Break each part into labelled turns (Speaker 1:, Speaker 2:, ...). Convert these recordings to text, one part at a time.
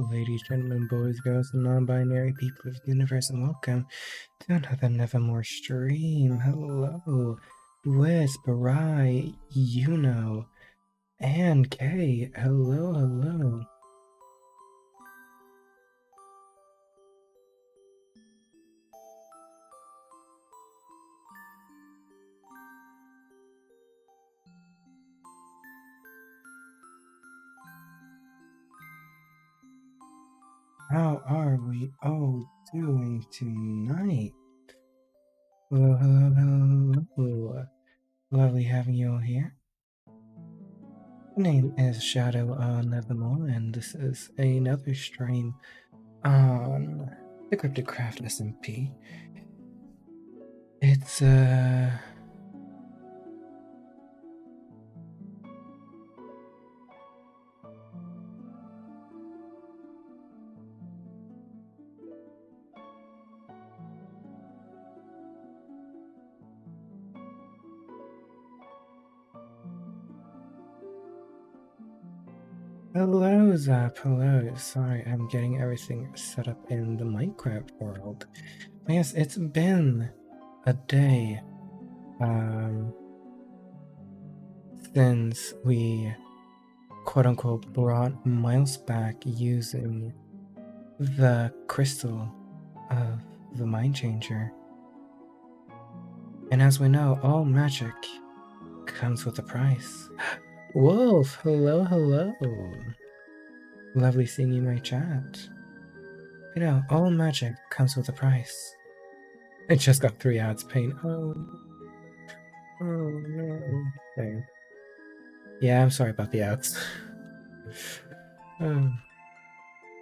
Speaker 1: ladies, gentlemen, boys, girls, and non-binary people of the universe, and welcome to another Nevermore stream. Hello, Whisperai, Yuno, and Kay. Hello, hello. How are we all doing tonight? Hello, hello, hello, hello. Lovely having you all here. My name is Shadow Nevermore, and this is another stream on the Cryptid Craft SMP. It's hello, Zap. Hello. Sorry, I'm getting everything set up in the Minecraft world. But yes, it's been a day since we quote-unquote brought Miles back using the crystal of the Mind Changer. And as we know, all magic comes with a price. Wolf, hello, hello. Lovely seeing you in my chat. You know, all magic comes with a price. It just got 3 ads pain. Oh no. Okay. Yeah, I'm sorry about the ads. But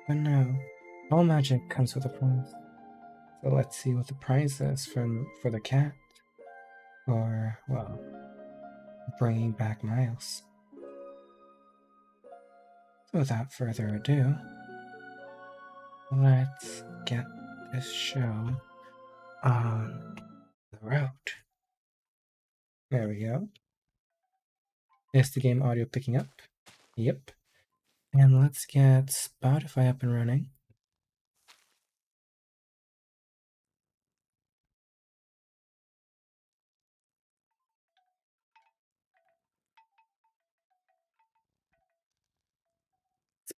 Speaker 1: no, all magic comes with a price. So let's see what the price is for the cat. Or, well, bringing back Miles. So without further ado, let's get this show on the road. There we go. Is the game audio picking up? Yep. And let's get Spotify up and running.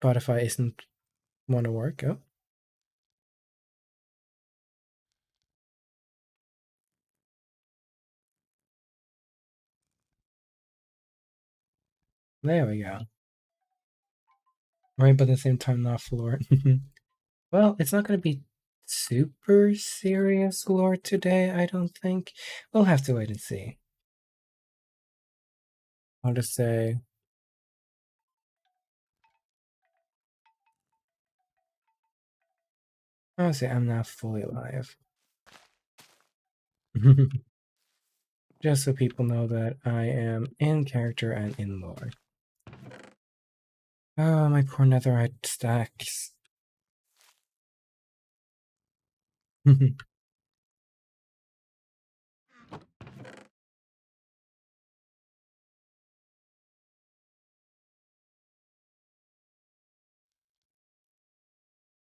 Speaker 1: Spotify isn't want to work. Oh. There we go. Right, but at the same time, not floor. Well, it's not going to be super serious lore today, I don't think. We'll have to wait and see. I'll just say... I'll say I'm not fully alive. Just so people know that I am in character and in lore. Oh, my poor netherite stacks.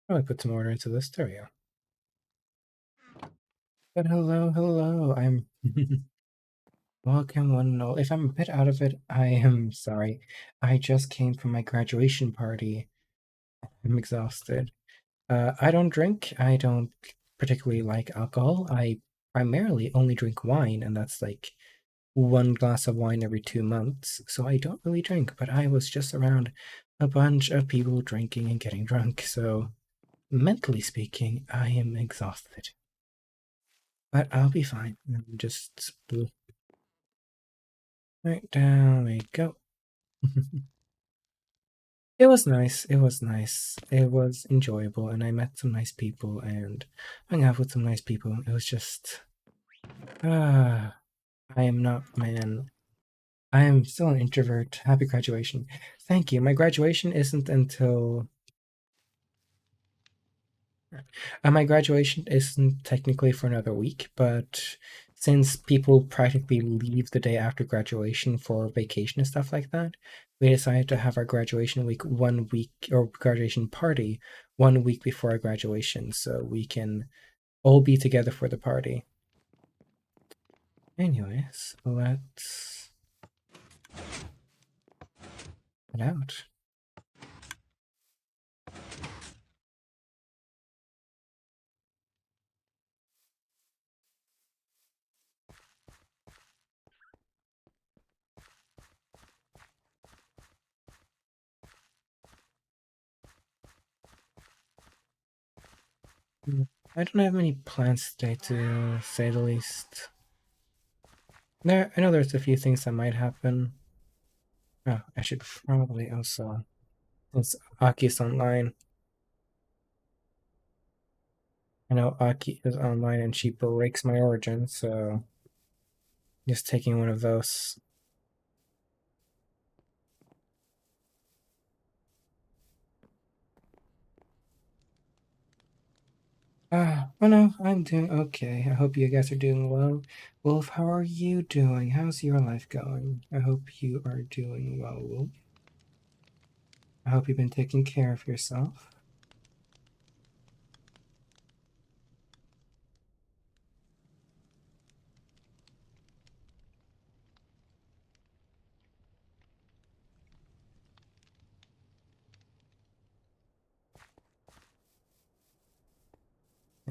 Speaker 1: Probably put some order into this. There we go. But hello, hello. I'm welcome, one and all. If I'm a bit out of it, I am sorry. I just came from my graduation party. I'm exhausted. I don't drink. I don't particularly like alcohol. I primarily only drink wine, and that's like 1 glass of wine every 2 months. So I don't really drink, but I was just around a bunch of people drinking and getting drunk. So mentally speaking, I am exhausted. But I'll be fine. Just right down we go. It was nice. It was nice. It was enjoyable, and I met some nice people and hung out with some nice people. It was just, I am not, man. I am still an introvert. Happy graduation. Thank you. My graduation isn't until. My graduation isn't technically for another week, but since people practically leave the day after graduation for vacation and stuff like that, we decided to have our graduation week 1 week, or graduation party 1 week before our graduation, so we can all be together for the party. Anyways, let's head out. I don't have many plans today, to say the least. I know there's a few things that might happen. Oh, I should probably also, since Aki's online. I know Aki is online and she breaks my origin, so just taking one of those. Oh no, I'm doing okay. I hope you guys are doing well. Wolf, how are you doing? How's your life going? I hope you are doing well, Wolf. I hope you've been taking care of yourself.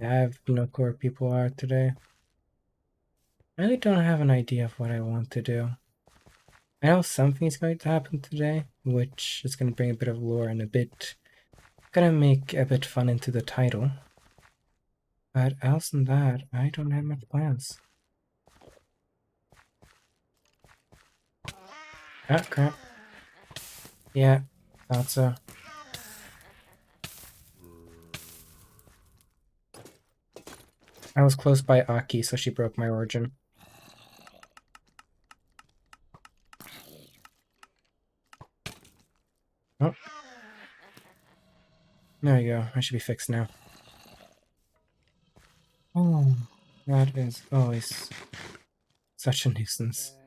Speaker 1: Yeah, I have no clue where people are today. I really don't have an idea of what I want to do. I know something's going to happen today, which is going to bring a bit of lore and gonna make a bit fun into the title. But else than that, I don't have much plans. Ah, crap. Yeah, thought so. I was close by Aki, so she broke my origin. Oh. There you go. I should be fixed now. Oh, that is always such a nuisance.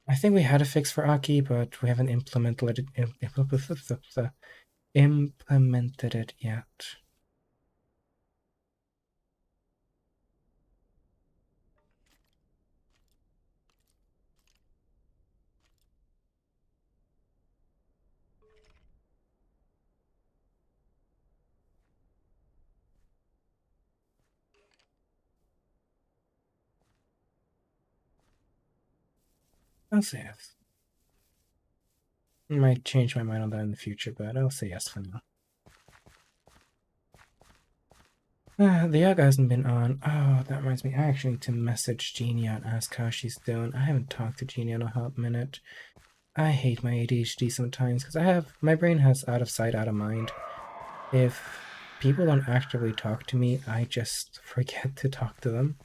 Speaker 1: I think we had a fix for Aki, but we haven't implemented it yet. I'll say yes. I might change my mind on that in the future, but I'll say yes for now. The Yaga hasn't been on. Oh, that reminds me. I actually need to message Genia and ask how she's doing. I haven't talked to Genia in a hot minute. I hate my ADHD sometimes because my brain has out of sight, out of mind. If people don't actively talk to me, I just forget to talk to them.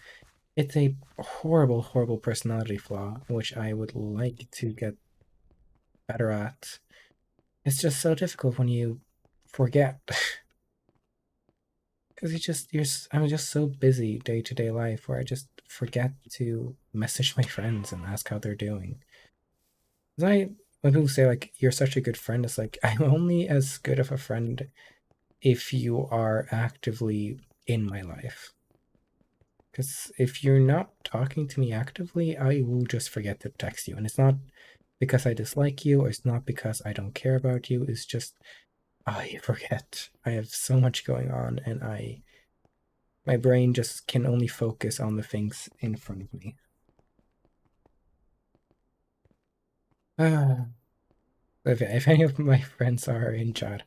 Speaker 1: It's a horrible, horrible personality flaw, which I would like to get better at. It's just so difficult when you forget. Because I'm just so busy day to day life where I just forget to message my friends and ask how they're doing. 'Cause when people say like you're such a good friend, it's like I'm only as good of a friend if you are actively in my life. Because if you're not talking to me actively, I will just forget to text you. And it's not because I dislike you, or it's not because I don't care about you. It's just I forget. I have so much going on, and my brain just can only focus on the things in front of me. If any of my friends are in chat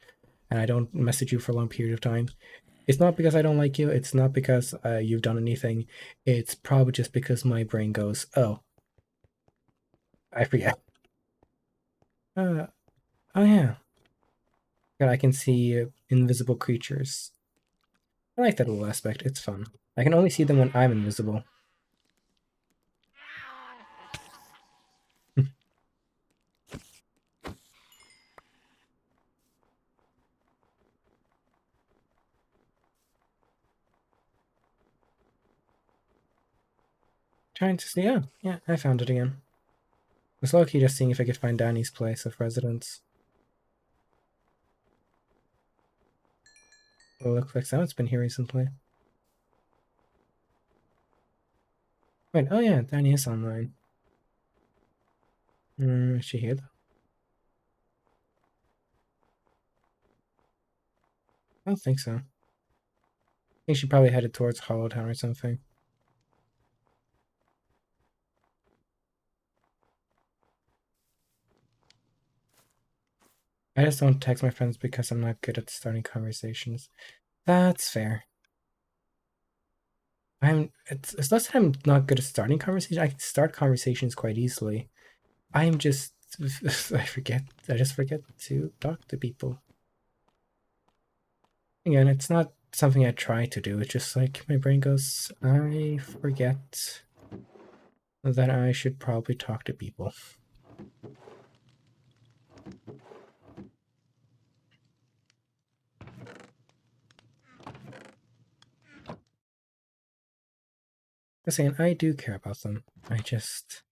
Speaker 1: and I don't message you for a long period of time, it's not because I don't like you. It's not because you've done anything. It's probably just because my brain goes, oh, I forget. Uh, oh yeah. And I can see invisible creatures. I like that little aspect. It's fun. I can only see them when I'm invisible. Trying to see. Yeah, yeah, I found it again. I was low-key just seeing if I could find Danny's place of residence. Well, it looks like someone's been here recently. Wait, oh yeah, Danny is online. Is she here though? I don't think so. I think she probably headed towards Hollowtown or something. I just don't text my friends because I'm not good at starting conversations. That's fair. It's less that I'm not good at starting conversations. I can start conversations quite easily. I'm just I just forget to talk to people. Again, it's not something I try to do. It's just like my brain goes, I forget that I should probably talk to people. Just saying, I do care about them. I just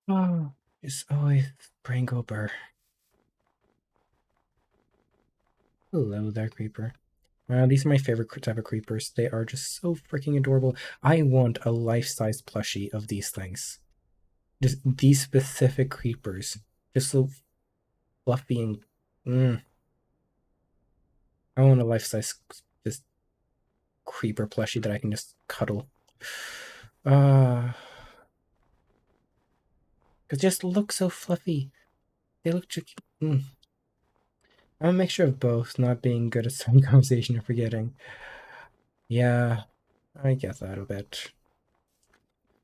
Speaker 1: oh, just always brain go burr. Hello there, creeper. These are my favorite type of creepers. They are just so freaking adorable. I want a life-size plushie of these things. Just these specific creepers. Just so fluffy and... I want a life-size just creeper plushie that I can just cuddle. It just looks so fluffy. They look tricky. I'm a mixture of both, not being good at starting conversation or forgetting. Yeah, I get that a bit.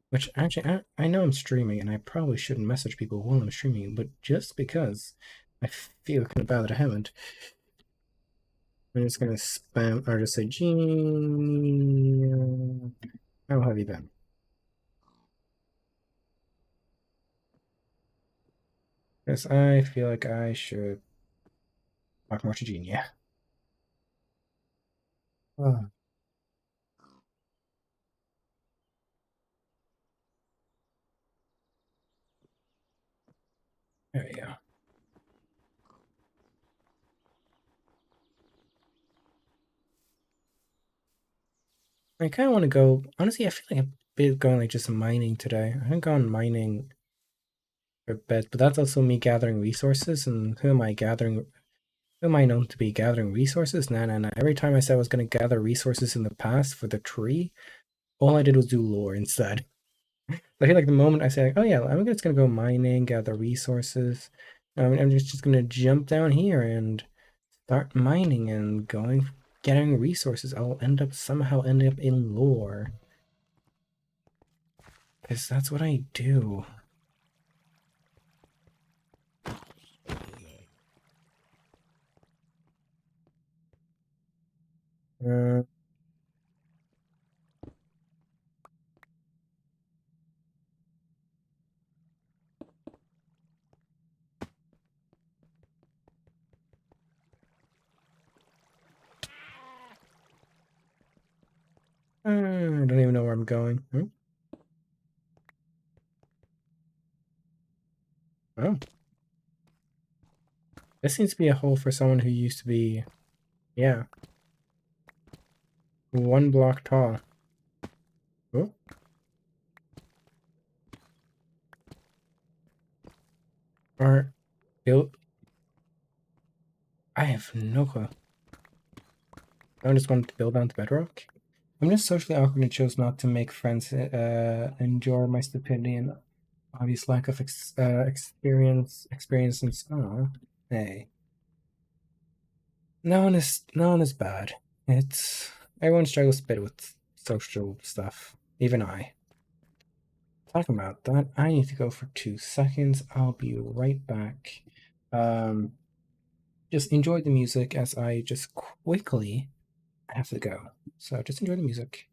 Speaker 1: Which actually, I know I'm streaming and I probably shouldn't message people while I'm streaming, but just because I feel kind of bad that I haven't, I'm just gonna spam or just say, Genie, how have you been? Because I feel like I should talk more to Genie. Yeah. Oh, there you go. I kind of want to go. Honestly, I feel like I've been going like just mining today. I haven't gone mining for a bit, but that's also me gathering resources. And who am I gathering? Who am I known to be gathering resources? Nah, nah, nah. Every time I said I was going to gather resources in the past for the tree, all I did was do lore instead. I feel like the moment I say, like, oh yeah, I'm just going to go mining, gather resources, I'm just going to jump down here and start mining and going, getting resources. I'll somehow end up in lore. Because that's what I do. Uh, I don't even know where I'm going. Oh, this seems to be a hole for someone who used to be, yeah, 1 block tall. Oh, or built. I have no clue. I just wanted to build onto bedrock. I'm just socially awkward and chose not to make friends. Enjoy my stupidity and obvious lack of experience and oh, hey, no one is bad. It's everyone struggles a bit with social stuff. Even I. Talking about that, I need to go for 2 seconds. I'll be right back. Um, just enjoy the music as I just quickly have to go. So just enjoy the music.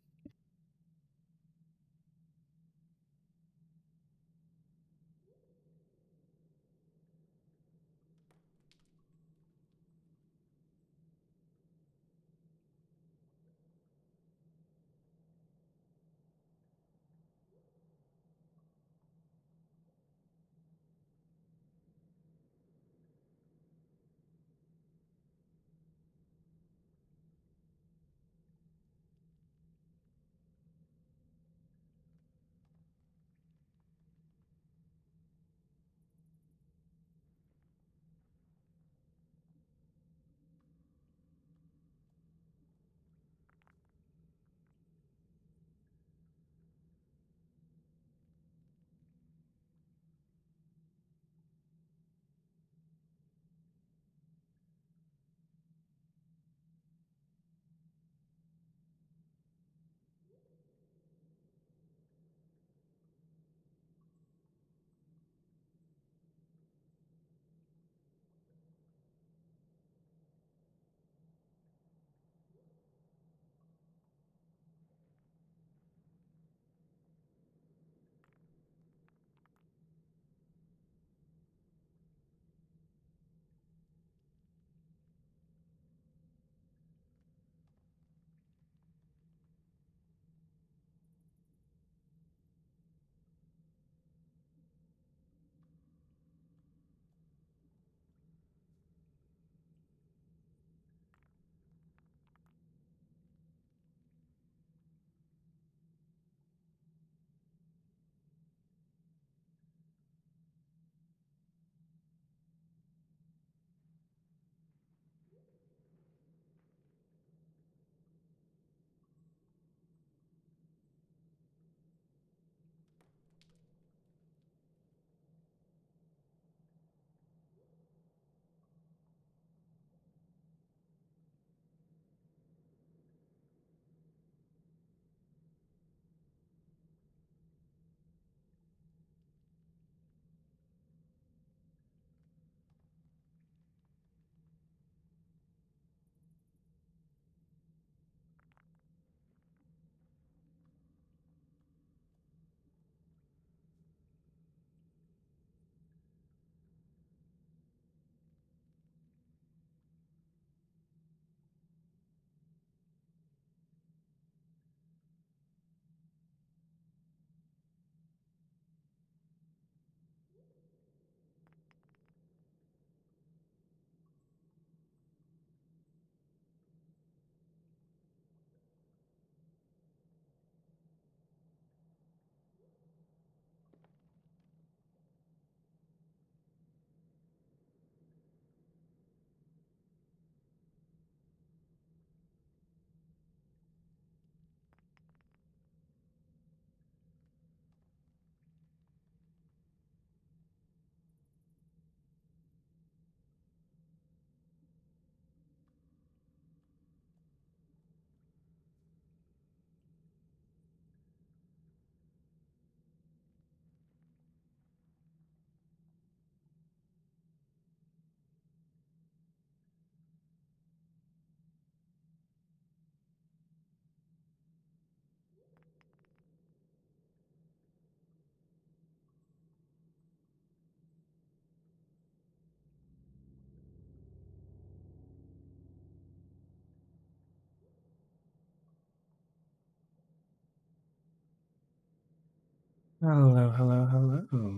Speaker 1: Hello, hello, hello.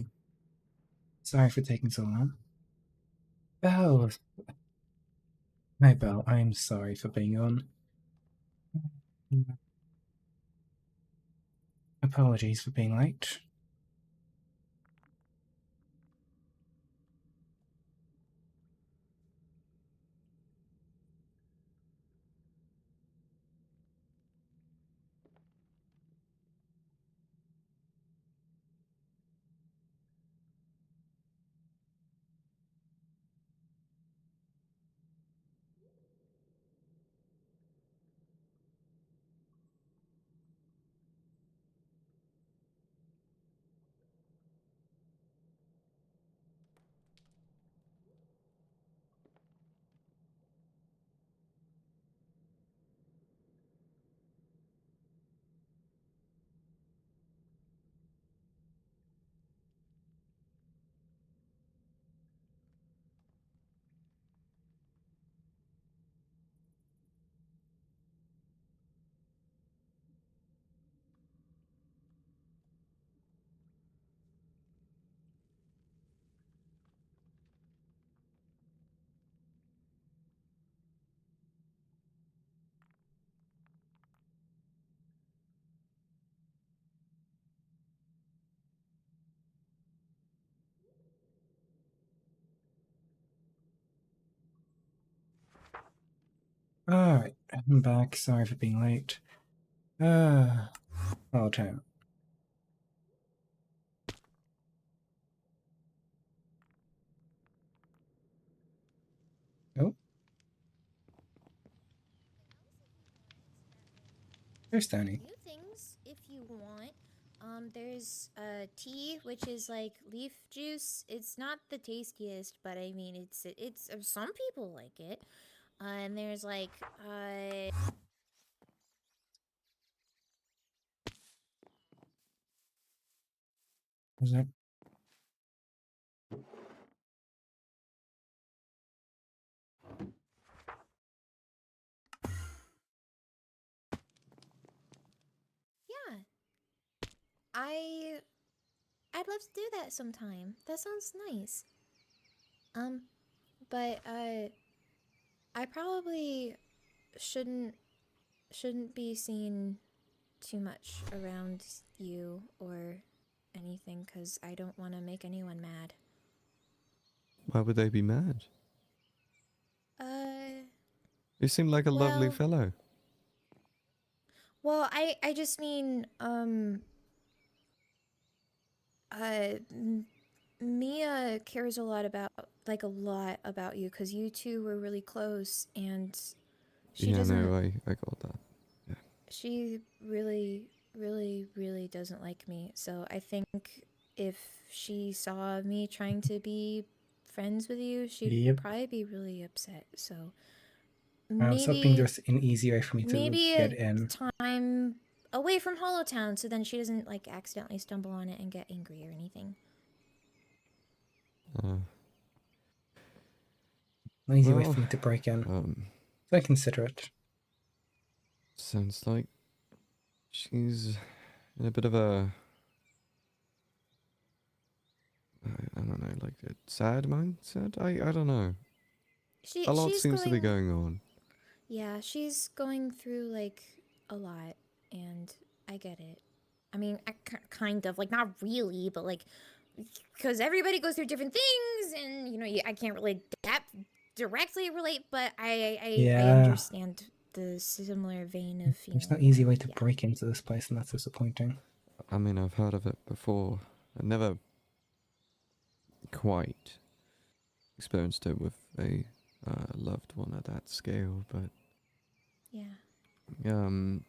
Speaker 1: Sorry for taking so long. Belle, hi Belle, I'm sorry for being on. Apologies for being late. Alright, I'm back. Sorry for being late. All time. Oh, there's Danny.
Speaker 2: Few things if you want. There's tea, which is like leaf juice. It's not the tastiest, but I mean, it's some people like it. And there's like
Speaker 1: Is it?
Speaker 2: yeah, I I'd love to do that sometime. That sounds nice. Um, but I probably shouldn't shouldn't be seen too much around you or anything because I don't want to make anyone mad.
Speaker 3: Why would they be mad?
Speaker 2: Uh,
Speaker 3: You seem like a lovely
Speaker 2: well,
Speaker 3: fellow.
Speaker 2: I just mean, uh, Mia cares a lot about, like, a lot about you because you two were really close and she
Speaker 3: Yeah,
Speaker 2: doesn't,
Speaker 3: no, I got that. Yeah.
Speaker 2: she really doesn't like me. So I think if she saw me trying to be friends with you, she'd
Speaker 1: Yep.
Speaker 2: probably be really upset. So
Speaker 1: I was hoping
Speaker 2: maybe
Speaker 1: there's an easy way for me to
Speaker 2: maybe
Speaker 1: get
Speaker 2: a
Speaker 1: in.
Speaker 2: time away from Hollowtown so then she doesn't like accidentally stumble on it and get angry or anything.
Speaker 3: Uh,
Speaker 1: An easy way
Speaker 3: well,
Speaker 1: for me to break in.
Speaker 3: um,
Speaker 1: So I consider it.
Speaker 3: sounds like she's in a bit of a, I don't know, like a sad mindset? I don't know. A lot
Speaker 2: She's
Speaker 3: seems to be
Speaker 2: going
Speaker 3: going on.
Speaker 2: yeah, she's going through like a lot and I get it. I mean, kind of like not really, but like because everybody goes through different things and you know, I can't really that directly relate, but I
Speaker 1: Yeah,
Speaker 2: understand the similar vein of
Speaker 1: there's no
Speaker 2: feeling
Speaker 1: easy way
Speaker 2: and
Speaker 1: to
Speaker 2: yeah.
Speaker 1: break into this place, and that's disappointing.
Speaker 3: I mean, I've heard of it before. I never quite experienced it with a loved one at that scale, but
Speaker 2: Yeah.
Speaker 3: um,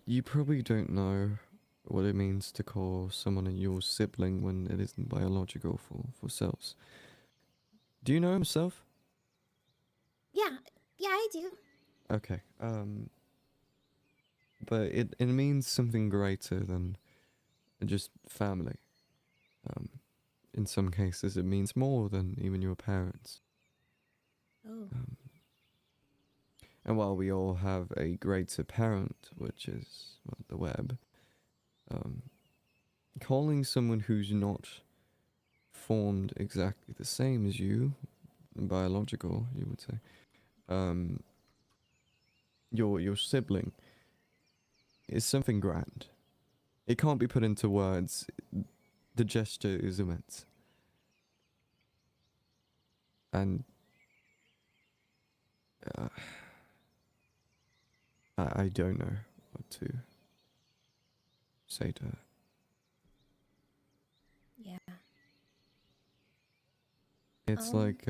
Speaker 3: you probably don't know what it means to call someone your sibling when it isn't biological for cells. Do you know himself?
Speaker 2: Yeah. Yeah, I do.
Speaker 3: Okay. But it means something greater than just family. Um, in some cases, it means more than even your parents.
Speaker 2: Oh.
Speaker 3: Um, And while we all have a greater parent, which is well, the web, um, calling someone who's not formed exactly the same as you, biological, you would say, um, your sibling, is something grand. It can't be put into words. The gesture is immense. And uh, I don't know what to say to her.
Speaker 2: Yeah.
Speaker 3: It's like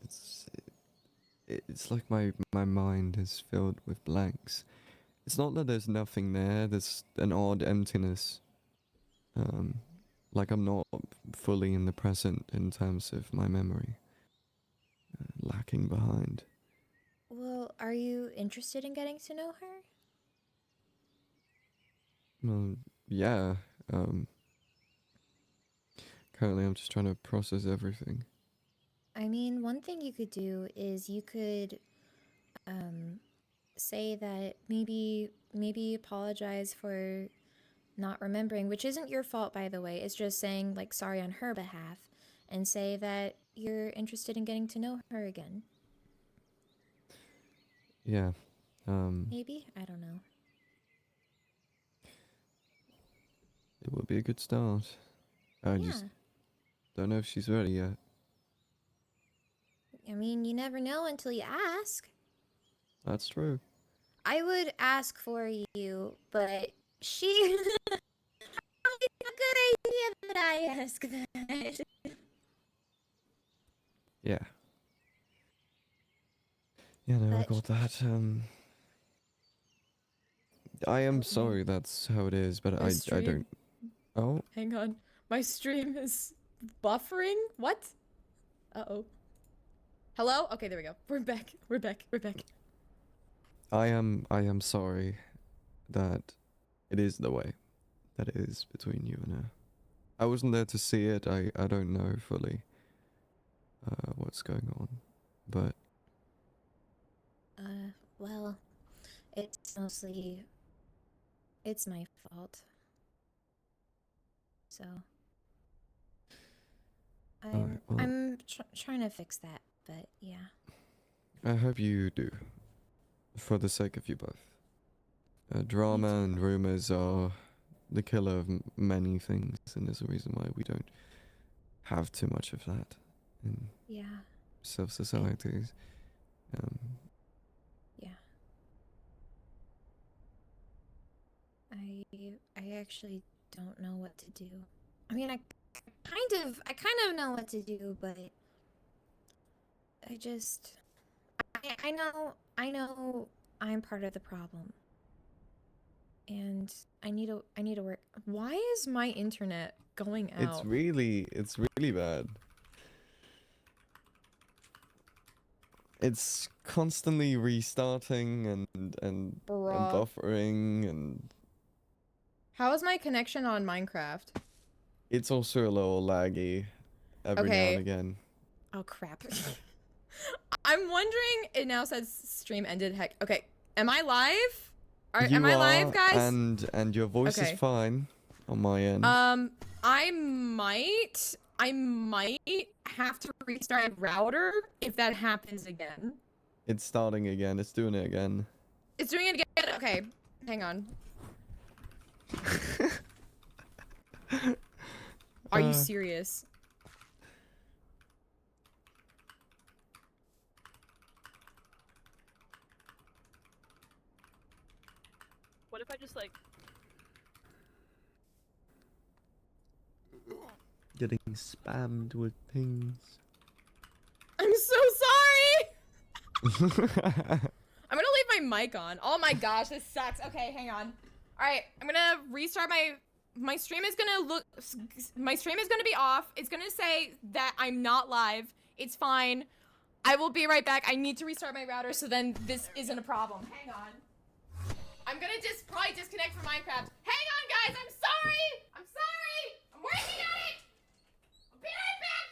Speaker 3: it's it's like my mind is filled with blanks. It's not that there's nothing there. There's an odd emptiness. Like I'm not fully in the present in terms of my memory, lacking behind.
Speaker 2: Well, are you interested in getting to know her?
Speaker 3: Well, yeah. Um, Currently, I'm just trying to process everything.
Speaker 2: I mean, one thing you could do is you could um, say that maybe apologize for not remembering, which isn't your fault, by the way. It's just saying like sorry on her behalf, and say that you're interested in getting to know her again.
Speaker 3: Yeah.
Speaker 2: Maybe, I don't know.
Speaker 3: It would be a good start. I just
Speaker 2: Yeah,
Speaker 3: don't know if she's ready yet.
Speaker 2: I mean, you never know until you ask.
Speaker 3: That's true.
Speaker 2: I would ask for you, but she probably a good idea that I ask that.
Speaker 3: Yeah. Yeah, no, I
Speaker 2: But
Speaker 3: got that. I am
Speaker 2: oh,
Speaker 3: sorry that's how it is, but
Speaker 2: my
Speaker 3: I don't.
Speaker 2: stream.
Speaker 3: Oh,
Speaker 2: Hang on, my stream is buffering. What? Uh-oh. Hello? Okay, there we go. We're back. We're back. We're back.
Speaker 3: I am sorry that it is the way that it is between you and her. I wasn't there to see it. I don't know fully what's going on, but
Speaker 2: Well, it's mostly it's my fault. So
Speaker 3: alright.
Speaker 2: I'm
Speaker 3: Well,
Speaker 2: I'm trying to fix that, but yeah.
Speaker 3: I hope you do, for the sake of you both.
Speaker 2: Me
Speaker 3: Drama
Speaker 2: too.
Speaker 3: and rumors are the killer of many things, and there's a reason why we don't have too much of that in
Speaker 2: Yeah. And
Speaker 3: societies. Um,
Speaker 2: yeah. I I actually don't know what to do. I mean, I kind of know what to do, but I just I know I'm part of the problem. And I need to work. Why is my internet going out?
Speaker 3: it's really bad. It's constantly restarting and
Speaker 2: Bruh.
Speaker 3: buffering, and
Speaker 2: How is my connection on Minecraft?
Speaker 3: it's also a little laggy every now and
Speaker 2: Okay.
Speaker 3: again.
Speaker 2: Oh crap. I'm wondering. It now says stream ended. Heck. Okay. Am I live? Am
Speaker 3: You
Speaker 2: I live,
Speaker 3: are,
Speaker 2: guys?
Speaker 3: and your voice is
Speaker 2: Okay.
Speaker 3: fine on my end.
Speaker 2: I might have to restart my router if that happens again.
Speaker 3: It's starting again. It's doing it again.
Speaker 2: It's doing it again. Okay. Hang on. Are you
Speaker 3: Uh,
Speaker 2: serious?
Speaker 4: What if I just like
Speaker 3: Getting spammed with pings.
Speaker 2: I'm so sorry. I'm gonna leave my mic on. Oh my gosh, this sucks. Okay, hang on. All right, I'm gonna restart my stream is gonna be off. It's gonna say that I'm not live. It's fine. I will be right back. I need to restart my router so then this isn't a problem. Hang on. I'm gonna just probably disconnect from Minecraft. Hang on, guys. I'm sorry. I'm sorry. I'm working on it. I'll be right back.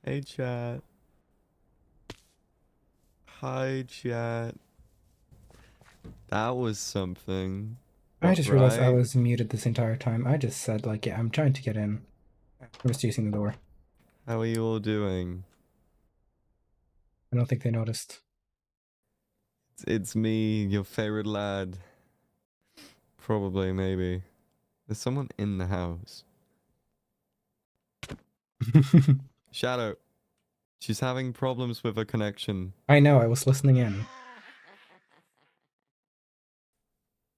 Speaker 3: Hey, chat. Hi, chat. That was something.
Speaker 1: I just realized I
Speaker 3: right?
Speaker 1: was muted this entire time. I just said, like, yeah, I'm trying to get in. I'm just using the door.
Speaker 3: How are you all doing?
Speaker 1: I don't think they noticed.
Speaker 3: It's me, your favorite lad. Probably, maybe. There's someone in the house. Shadow. She's having problems with her connection.
Speaker 1: I know, I was listening in.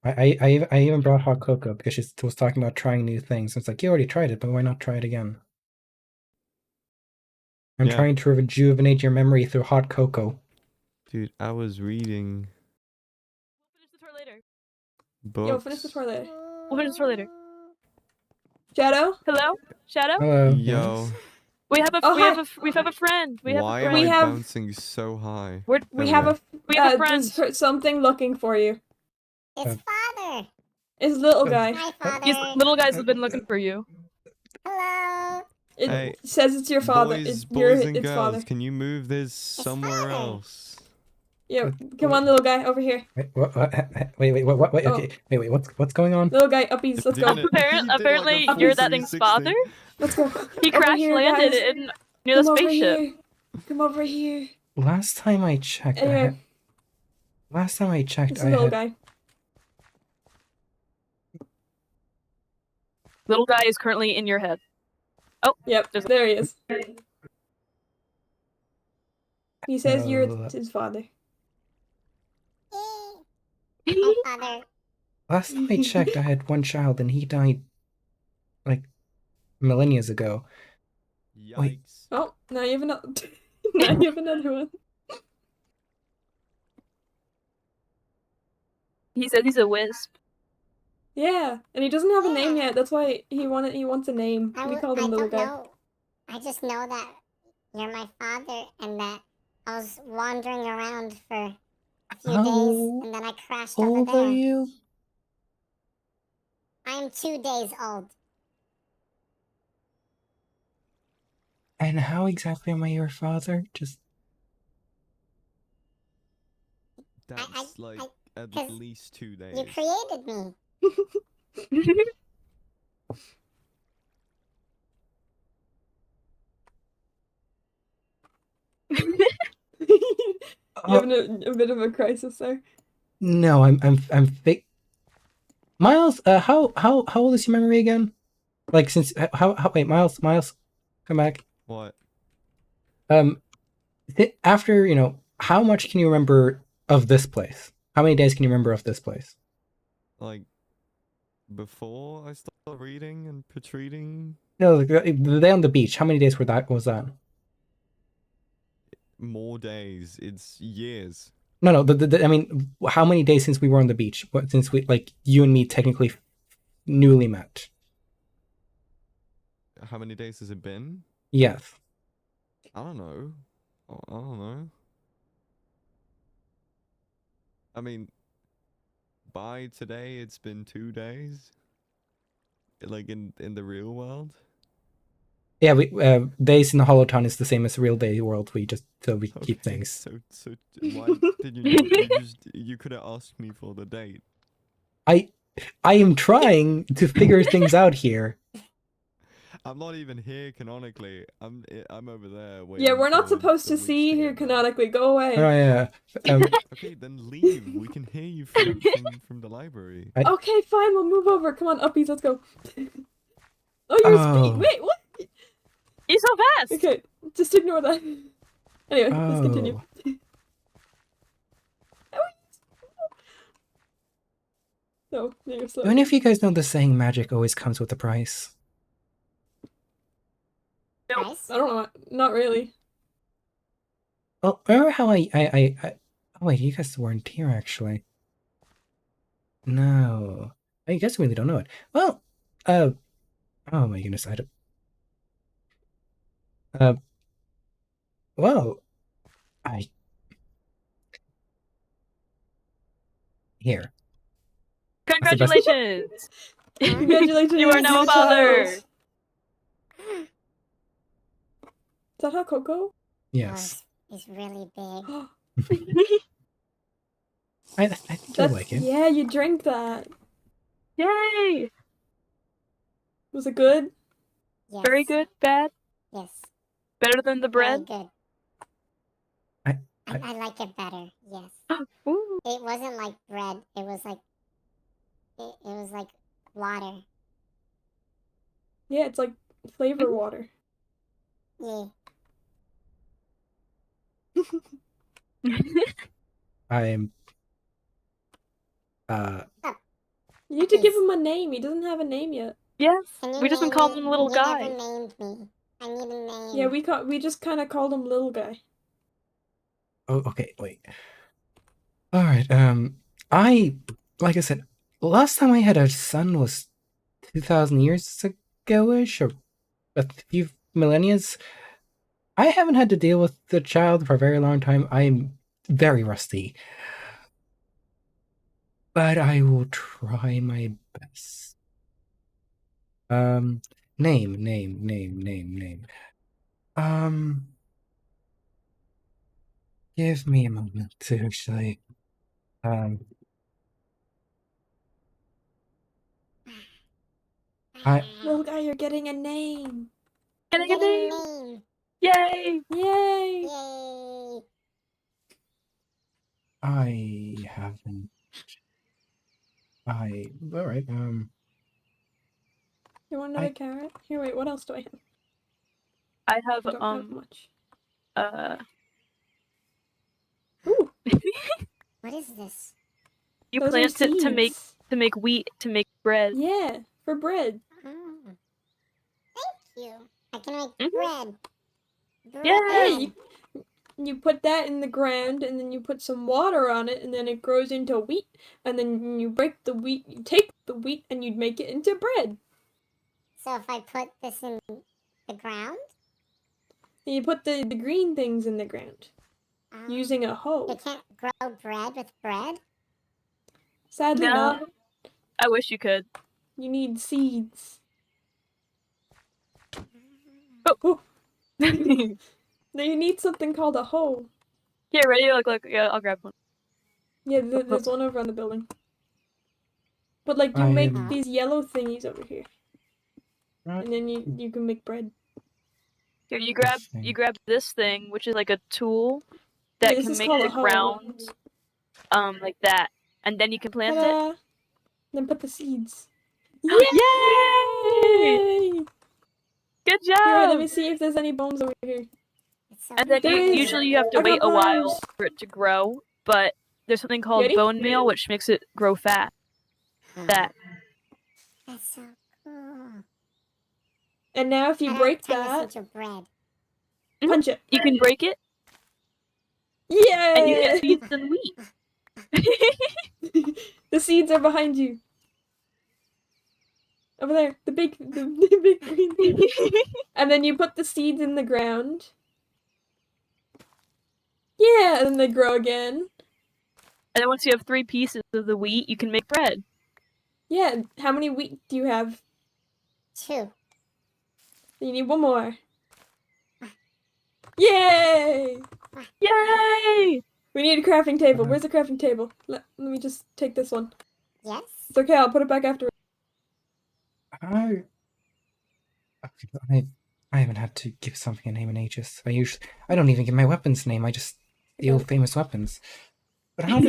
Speaker 1: I even brought hot cocoa because she was talking about trying new things. It's like, you already tried it, but why not try it again? I'm
Speaker 3: Yeah.
Speaker 1: trying to rejuvenate your memory through hot cocoa.
Speaker 3: Dude, I was reading
Speaker 4: We'll finish the tour later.
Speaker 3: books.
Speaker 5: Yo, finish the tour later.
Speaker 4: We'll finish the tour later.
Speaker 5: Shadow?
Speaker 4: Hello? Shadow?
Speaker 1: Hello.
Speaker 3: Yo.
Speaker 1: Yes.
Speaker 4: We have a
Speaker 5: Oh,
Speaker 4: we
Speaker 5: hi.
Speaker 4: have a we have a friend. We have
Speaker 3: Why
Speaker 4: a
Speaker 3: am
Speaker 4: friend.
Speaker 3: I
Speaker 5: have-
Speaker 3: bouncing so high?
Speaker 4: We're,
Speaker 5: We
Speaker 3: There
Speaker 5: have
Speaker 3: go.
Speaker 5: a
Speaker 4: we have a
Speaker 5: there's
Speaker 4: friend.
Speaker 5: something looking for you.
Speaker 6: It's father.
Speaker 5: It's little
Speaker 1: Uh,
Speaker 5: guy.
Speaker 6: Hi, father.
Speaker 4: These little guys have been looking for you.
Speaker 6: Hello.
Speaker 5: It
Speaker 3: Hey,
Speaker 5: says it's your father.
Speaker 3: Boys,
Speaker 5: It's your
Speaker 3: boys and
Speaker 5: its
Speaker 3: girls,
Speaker 5: father.
Speaker 3: can you move this somewhere
Speaker 6: father.
Speaker 3: else?
Speaker 5: Yeah, come on, little guy, over here.
Speaker 1: Wait, what, wait, okay, wait, what's going on?
Speaker 5: Little guy, uppies, let's go.
Speaker 3: Didn't it- he did like a
Speaker 4: Apparently,
Speaker 3: full
Speaker 4: you're that thing's
Speaker 3: 360.
Speaker 4: father.
Speaker 5: Let's go.
Speaker 4: He
Speaker 5: Over
Speaker 4: crash
Speaker 5: here,
Speaker 4: landed
Speaker 5: guys.
Speaker 4: in near the
Speaker 5: Come over
Speaker 4: spaceship.
Speaker 5: here. Come over here.
Speaker 1: Last time I checked,
Speaker 5: Anyway,
Speaker 1: last time I checked,
Speaker 5: it's
Speaker 1: I
Speaker 5: a little
Speaker 1: had.
Speaker 5: guy.
Speaker 4: Little guy is currently in your head.
Speaker 5: Yep,
Speaker 4: Just-
Speaker 5: there he is. He says you're
Speaker 1: Oh.
Speaker 5: his father.
Speaker 6: Yay. Hi, father.
Speaker 1: Last time I checked, I had one child, and he died like millennia ago. Wait.
Speaker 3: Yikes.
Speaker 5: Oh, now you have another. Now you have another one.
Speaker 4: He says he's a wisp.
Speaker 5: Yeah, and he doesn't have a name
Speaker 6: Yeah.
Speaker 5: yet. That's why he wants a name. We called him little
Speaker 6: don't
Speaker 5: guy.
Speaker 6: know. I just know that you're my father and that I was wandering around for a few
Speaker 1: How
Speaker 6: days and then I crashed over
Speaker 1: old are
Speaker 6: there.
Speaker 1: you?
Speaker 6: I am 2 days old.
Speaker 1: And how exactly am I your father? Just
Speaker 3: That's like at
Speaker 6: 'cause
Speaker 3: least 2 days.
Speaker 6: You created me.
Speaker 5: You
Speaker 1: oh,
Speaker 5: having a bit of a crisis there.
Speaker 1: no, I'm fake. Miles, how old is your memory again? Like since how wait, Miles, come back.
Speaker 3: What?
Speaker 1: After how much can you remember of this place? How many days can you remember of this place?
Speaker 3: Like, before I start reading and retreating?
Speaker 1: No, the day on the beach. How many days was that?
Speaker 3: More days. It's years.
Speaker 1: No. I mean, how many days since we were on the beach? Since you and me technically newly met.
Speaker 3: How many days has it been?
Speaker 1: Yes.
Speaker 3: I don't know. I don't know. I mean, by today, it's been 2 days. Like in the real world.
Speaker 1: Yeah, we days in the Hollow Town is the same as the real day world. We just we keep
Speaker 3: Okay,
Speaker 1: things.
Speaker 3: So why did you not? You could have asked me for the date.
Speaker 1: I am trying to figure things out here.
Speaker 3: I'm not even here canonically. I'm over there waiting.
Speaker 5: Yeah, we're not
Speaker 3: for
Speaker 5: supposed
Speaker 3: the
Speaker 5: to see
Speaker 3: weeks
Speaker 5: you here
Speaker 3: get there.
Speaker 5: canonically. Go away.
Speaker 1: Oh yeah.
Speaker 3: Okay, then leave. We can hear you from the library.
Speaker 5: Okay, fine. We'll move over. Come on, uppies. Let's go. Oh, you're
Speaker 1: Oh.
Speaker 5: speed. Wait, what?
Speaker 4: He's so fast.
Speaker 5: Okay, just ignore that. Anyway, let's continue. No, you're slow.
Speaker 1: Do any of you guys know the saying "magic always comes with a price"?
Speaker 6: Nice.
Speaker 5: I don't know. Not really.
Speaker 1: Well, remember how I oh wait, you guys weren't here actually. No, I guess we really don't know it. Well, oh my goodness, I don't. Well, I here. That's the best-
Speaker 4: Congratulations.
Speaker 5: Congratulations.
Speaker 4: You are now a
Speaker 5: you're child.
Speaker 4: father.
Speaker 5: that how Coco?
Speaker 1: Yes.
Speaker 6: It's really big.
Speaker 1: I think you'll
Speaker 5: That's
Speaker 1: like it.
Speaker 5: yeah. You drank that.
Speaker 4: Yay!
Speaker 5: Was it good?
Speaker 6: Yes.
Speaker 4: Very good, bad,
Speaker 6: Yes.
Speaker 4: better than the
Speaker 6: Very
Speaker 4: bread.
Speaker 6: good.
Speaker 1: I
Speaker 6: I like it better. Yes.
Speaker 4: Ooh.
Speaker 6: It wasn't like bread. It was like water.
Speaker 5: Yeah, it's like flavor water.
Speaker 6: Yeah.
Speaker 1: I'm
Speaker 5: You need to give
Speaker 6: Puppies.
Speaker 5: him a name. He doesn't have a name yet.
Speaker 4: Yes,
Speaker 6: Can you
Speaker 4: we just been
Speaker 6: name
Speaker 4: calling
Speaker 6: it?
Speaker 4: him little
Speaker 6: You never
Speaker 4: guy.
Speaker 6: named me. I need a name.
Speaker 5: Yeah, we just kind of called him little guy.
Speaker 1: oh okay, wait. Alright, like I said, last time I had a son was 2,000 years ago-ish, or a few millennia. I haven't had to deal with the child for a very long time. I'm very rusty. But I will try my best. Name. Give me a moment to actually, um,
Speaker 5: Little guy, you're getting a name.
Speaker 4: Getting a
Speaker 6: Getting
Speaker 4: name.
Speaker 6: a name.
Speaker 4: Yay!
Speaker 5: Yay!
Speaker 6: Yay.
Speaker 1: I haven't, alright,
Speaker 5: You want another carrot? Here, wait. What else do I have?
Speaker 4: I have
Speaker 5: I don't have much. Ooh,
Speaker 6: What is this?
Speaker 4: you
Speaker 5: those are
Speaker 4: plant it
Speaker 5: seeds.
Speaker 4: to make wheat to make bread.
Speaker 5: Yeah, for bread.
Speaker 6: Oh. Thank you. I can make
Speaker 4: Mhm.
Speaker 6: bread. Bread.
Speaker 4: Yay!
Speaker 5: You put that in the ground, and then you put some water on it, and then it grows into wheat. And then you break the wheat. You take the wheat, and you'd make it into bread.
Speaker 6: So if I put this in the ground,
Speaker 5: And you put the green things in the ground using a
Speaker 6: you
Speaker 5: hoe.
Speaker 6: can't grow bread with bread.
Speaker 5: Sadly,
Speaker 4: No,
Speaker 5: not.
Speaker 4: I wish you could.
Speaker 5: You need seeds.
Speaker 4: Oh.
Speaker 5: Oh.
Speaker 4: Here,
Speaker 5: No, you need something called a hoe.
Speaker 4: ready? Look, yeah, I'll grab one.
Speaker 5: Yeah, there's one over on the building. But like, you make
Speaker 1: I'm
Speaker 5: these yellow thingies over here,
Speaker 1: not
Speaker 5: and then you can make bread.
Speaker 4: Here, you
Speaker 1: listening.
Speaker 4: grab this thing, which is like a tool
Speaker 5: Yeah,
Speaker 4: that
Speaker 5: this
Speaker 4: can
Speaker 5: is
Speaker 4: make
Speaker 5: called
Speaker 4: the
Speaker 5: a hoe.
Speaker 4: ground, like that, and then you can plant it.
Speaker 5: Ta-da! Then put the seeds.
Speaker 4: Yay!
Speaker 5: Yay!
Speaker 4: Good
Speaker 5: Here, wait, let me
Speaker 4: job!
Speaker 5: see if there's any bones over here.
Speaker 6: It's so
Speaker 4: And then
Speaker 5: There is.
Speaker 4: usually you have to
Speaker 5: I got
Speaker 4: wait a while
Speaker 5: flowers.
Speaker 4: for it to grow, but there's something
Speaker 5: You
Speaker 4: called
Speaker 5: ready?
Speaker 4: bone meal, which makes it grow fast. That.
Speaker 6: That's so cool.
Speaker 5: And now if you
Speaker 6: How do I
Speaker 5: break
Speaker 6: turn
Speaker 5: that,
Speaker 6: this into bread?
Speaker 5: punch it.
Speaker 4: You can break it,
Speaker 5: Yeah!
Speaker 4: and you get seeds and wheat.
Speaker 5: The seeds are behind you. Over there, the big green thing. And then you put the seeds in the ground. Yeah, and then they grow again.
Speaker 4: And then once you have 3 pieces of the wheat, you can make bread.
Speaker 5: Yeah, how many wheat do you have?
Speaker 6: 2.
Speaker 5: You need one more. Yay!
Speaker 4: Yay!
Speaker 5: We need a crafting table. Where's the crafting table? Let me just take this one.
Speaker 6: Yes?
Speaker 5: It's okay, I'll put it back after.
Speaker 1: I haven't had to give something a name in ages. I don't even give my weapons name. I just steal
Speaker 5: Okay.
Speaker 1: famous weapons. But how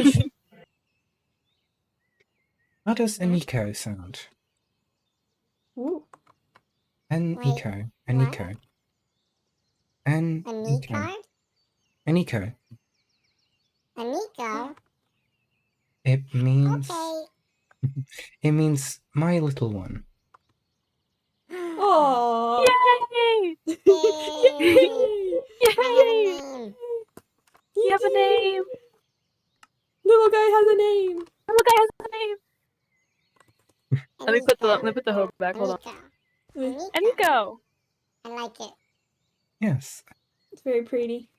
Speaker 1: does Aniko sound?
Speaker 5: Ooh.
Speaker 1: Aniko.
Speaker 6: what?
Speaker 1: Aniko.
Speaker 6: A knee
Speaker 1: Aniko.
Speaker 6: card?
Speaker 1: Aniko.
Speaker 6: A Nico?
Speaker 1: It means
Speaker 6: Okay.
Speaker 1: it means my little one.
Speaker 5: Aww.
Speaker 4: Yay!
Speaker 6: Yay!
Speaker 5: Yay!
Speaker 6: I have a
Speaker 4: Yay!
Speaker 6: name.
Speaker 4: You have a name!
Speaker 5: Little guy has a name.
Speaker 4: Look, I have a name! Let me put the hoe back, hold on.
Speaker 6: Nico.
Speaker 4: And you go!
Speaker 6: I like it.
Speaker 1: Yes.
Speaker 5: It's very pretty.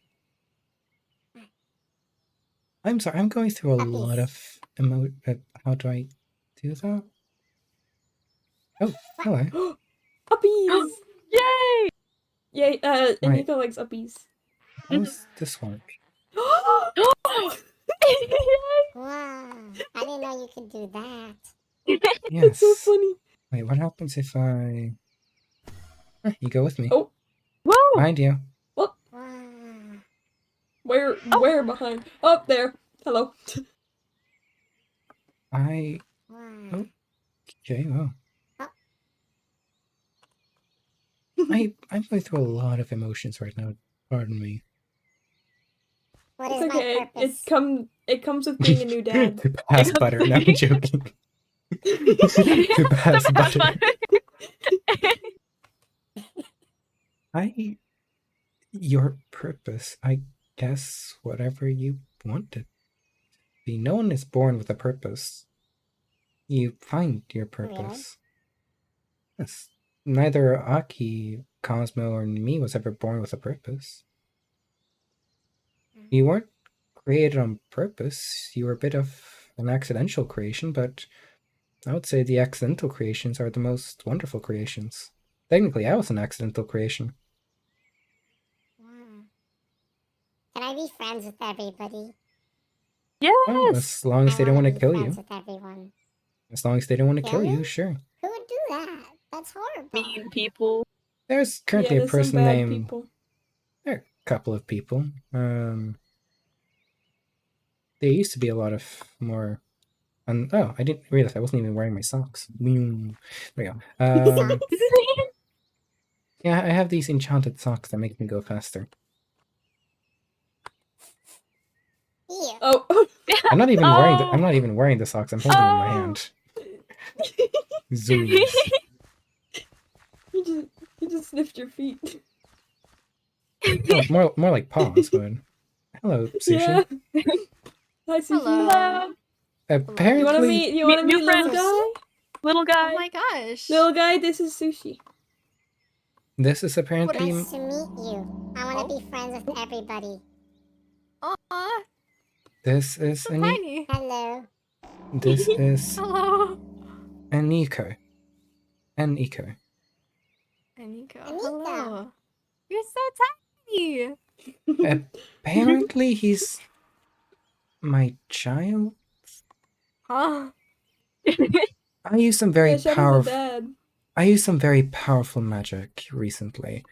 Speaker 1: I'm sorry. I'm going through a
Speaker 6: Puppies.
Speaker 1: lot of how do I do that? Oh, hello.
Speaker 5: Puppies!
Speaker 4: Yay!
Speaker 5: Yeah,
Speaker 1: Right.
Speaker 5: Anika likes uppies.
Speaker 1: How's this work?
Speaker 6: Wow. I didn't know you could do that.
Speaker 5: That's so
Speaker 1: Yes.
Speaker 5: funny.
Speaker 1: Wait, what happens if I... you go with me.
Speaker 5: Oh,
Speaker 4: Whoa!
Speaker 1: Behind you.
Speaker 5: what?
Speaker 6: Wow.
Speaker 5: Where behind? Up there. Hello.
Speaker 1: I...
Speaker 6: Wow.
Speaker 1: Okay, well.
Speaker 6: Oh.
Speaker 1: I'm going through a lot of emotions right now. Pardon me.
Speaker 6: What
Speaker 5: It's
Speaker 6: is my
Speaker 5: okay.
Speaker 6: purpose?
Speaker 5: It comes with being a new dad.
Speaker 1: To pass butter. No, I'm joking. To pass butter. Your purpose, I guess whatever you want it to be. No one is born with a purpose. You find your purpose. Yes. Neither Aki, Cosmo, or me was ever born with a purpose. You weren't created on purpose. You were a bit of an accidental creation, but I would say the accidental creations are the most wonderful creations. Technically, I was an accidental creation.
Speaker 6: Wow. Can I be friends with everybody?
Speaker 1: Well,
Speaker 4: Yes!
Speaker 1: as long as they don't want
Speaker 6: wanna
Speaker 1: to
Speaker 6: be
Speaker 1: kill
Speaker 6: friends
Speaker 1: you.
Speaker 6: with everyone.
Speaker 1: As long as they don't want to
Speaker 6: Kill
Speaker 1: kill you,
Speaker 6: me?
Speaker 1: sure.
Speaker 6: Who would do that? That's horrible.
Speaker 4: Mean people.
Speaker 1: There's
Speaker 5: Yeah,
Speaker 1: currently a
Speaker 5: there's some
Speaker 1: person
Speaker 5: bad
Speaker 1: named...
Speaker 5: people.
Speaker 1: There are a couple of people. There used to be a lot of more... oh, I didn't realize I wasn't even wearing my socks. There we go.
Speaker 6: Socks.
Speaker 1: Yeah, I have these enchanted socks that make me go faster.
Speaker 6: Ew.
Speaker 5: Oh.
Speaker 1: I'm not even wearing the...
Speaker 4: Oh.
Speaker 1: I'm not even wearing the socks. I'm holding them in my
Speaker 4: Oh.
Speaker 1: hand. Zoos.
Speaker 5: You just sniffed your feet.
Speaker 1: Well, more like paws, but... Hello, Sushi.
Speaker 5: Yeah. Hi, Sushi.
Speaker 2: Hello.
Speaker 1: Apparently...
Speaker 5: You wanna meet
Speaker 4: New
Speaker 5: little
Speaker 4: friends.
Speaker 5: guy?
Speaker 4: Little guy.
Speaker 2: Oh my gosh.
Speaker 5: Little guy, this is Sushi.
Speaker 1: This is apparently...
Speaker 6: Nice to meet you. I want to be friends with everybody.
Speaker 2: Aw,
Speaker 1: This is
Speaker 2: so tiny.
Speaker 6: Hello.
Speaker 1: This is
Speaker 2: Hello.
Speaker 1: Aniko.
Speaker 2: Aniko.
Speaker 6: Aniko.
Speaker 2: Hello. You're so tiny.
Speaker 1: Apparently he's... my child?
Speaker 2: Huh?
Speaker 1: I used some very
Speaker 5: Yeah, Shadow's a
Speaker 1: powerful...
Speaker 5: dad.
Speaker 1: I used some very powerful magic recently,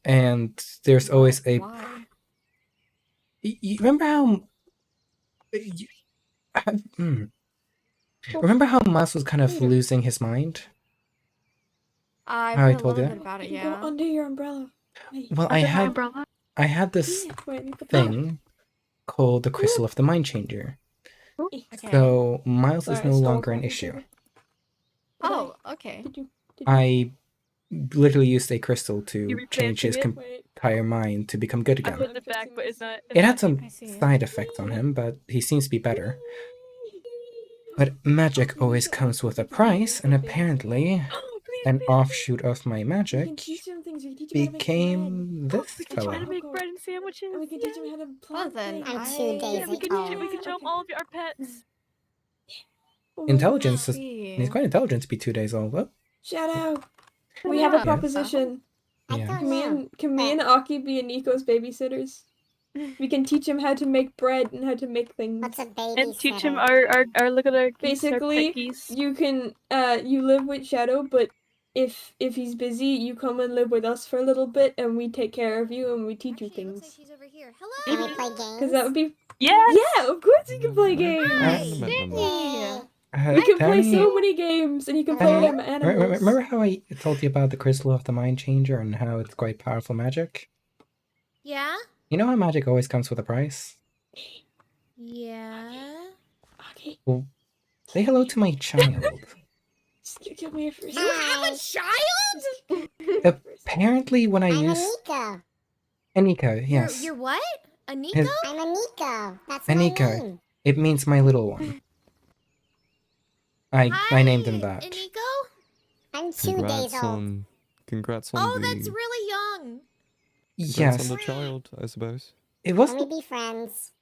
Speaker 1: and there's always a...
Speaker 2: Why?
Speaker 1: You remember how... Remember how Mas was kind of
Speaker 5: Peter.
Speaker 1: losing his mind?
Speaker 2: I've
Speaker 1: How I
Speaker 2: heard a
Speaker 1: told
Speaker 2: little
Speaker 1: you?
Speaker 2: bit about it,
Speaker 5: You
Speaker 2: yeah.
Speaker 5: Go under your umbrella. Hey.
Speaker 1: Well,
Speaker 4: Under my umbrella.
Speaker 1: I had this
Speaker 5: Yeah, wait, let me put that.
Speaker 1: thing called the Crystal of the Mind Changer.
Speaker 5: Okay.
Speaker 1: So Miles is
Speaker 5: Sorry, I
Speaker 1: no
Speaker 5: stole
Speaker 1: longer an
Speaker 5: from the
Speaker 1: issue.
Speaker 5: table.
Speaker 2: Oh, okay.
Speaker 5: Did you?
Speaker 1: I literally used a crystal
Speaker 4: You
Speaker 1: to
Speaker 4: replanting
Speaker 1: change his
Speaker 4: it?
Speaker 5: Wait.
Speaker 1: entire mind to become good
Speaker 4: I
Speaker 1: again.
Speaker 4: put it back, but it's not.
Speaker 1: It had some
Speaker 2: I see.
Speaker 1: side effects on him, but he seems to be better. But magic always comes with a price, and apparently an offshoot of my
Speaker 5: We
Speaker 1: magic
Speaker 5: can teach him things. We can teach him how to make bread.
Speaker 1: became this
Speaker 4: We can teach him how to
Speaker 1: fella.
Speaker 4: make bread and sandwiches.
Speaker 5: And we can teach him how to plant
Speaker 2: then
Speaker 5: things.
Speaker 6: I'm 2 days
Speaker 4: Yeah, we can
Speaker 6: old.
Speaker 4: show him all of our pets.
Speaker 5: Oh my
Speaker 1: Intelligence
Speaker 5: gosh.
Speaker 1: is... He's quite intelligent to be 2 days old. Oh,
Speaker 5: Shadow. We have a
Speaker 2: Yeah.
Speaker 5: proposition.
Speaker 6: I
Speaker 1: yeah.
Speaker 6: don't
Speaker 5: Can me
Speaker 6: know.
Speaker 5: and Aki be Aniko's babysitters? We can teach him how to make bread and how to make things.
Speaker 6: What's a baby?
Speaker 4: And teach him our look at our geese, our
Speaker 5: Basically,
Speaker 4: pet geese.
Speaker 5: you can you live with Shadow, but if he's busy, you come and live with us for a little bit, and we take care of you and we teach you
Speaker 2: Actually, it looks like
Speaker 5: things.
Speaker 2: she's over here.
Speaker 6: Can
Speaker 2: Hello.
Speaker 6: we play games?
Speaker 5: Because that would be
Speaker 4: Yes.
Speaker 5: yeah, of course you can play games.
Speaker 2: Hi.
Speaker 6: Yay.
Speaker 5: We can play
Speaker 1: Danny,
Speaker 5: so many games, and you can play
Speaker 6: Danny,
Speaker 5: them animals.
Speaker 1: remember how I told you about the Crystal of the Mind Changer and how it's quite powerful magic?
Speaker 2: Yeah?
Speaker 1: You know how magic always comes with a price?
Speaker 2: Yeah.
Speaker 5: Okay,
Speaker 1: Say hello to my child.
Speaker 5: just give me a first.
Speaker 2: You have a child?
Speaker 1: Apparently when I
Speaker 6: I'm
Speaker 1: use...
Speaker 6: Aniko.
Speaker 1: Aniko, yes.
Speaker 2: You're what? Aniko?
Speaker 1: His-
Speaker 6: I'm Aniko. That's
Speaker 1: Aniko.
Speaker 6: my name.
Speaker 1: It means my little one. I named him that.
Speaker 2: Aniko?
Speaker 6: I'm 2 days old.
Speaker 3: Congrats on
Speaker 2: Oh,
Speaker 3: the...
Speaker 2: that's really young.
Speaker 3: Congrats
Speaker 1: Yes.
Speaker 3: on the child, I suppose.
Speaker 1: It
Speaker 6: Can
Speaker 1: was...
Speaker 6: we be friends?
Speaker 2: Oh,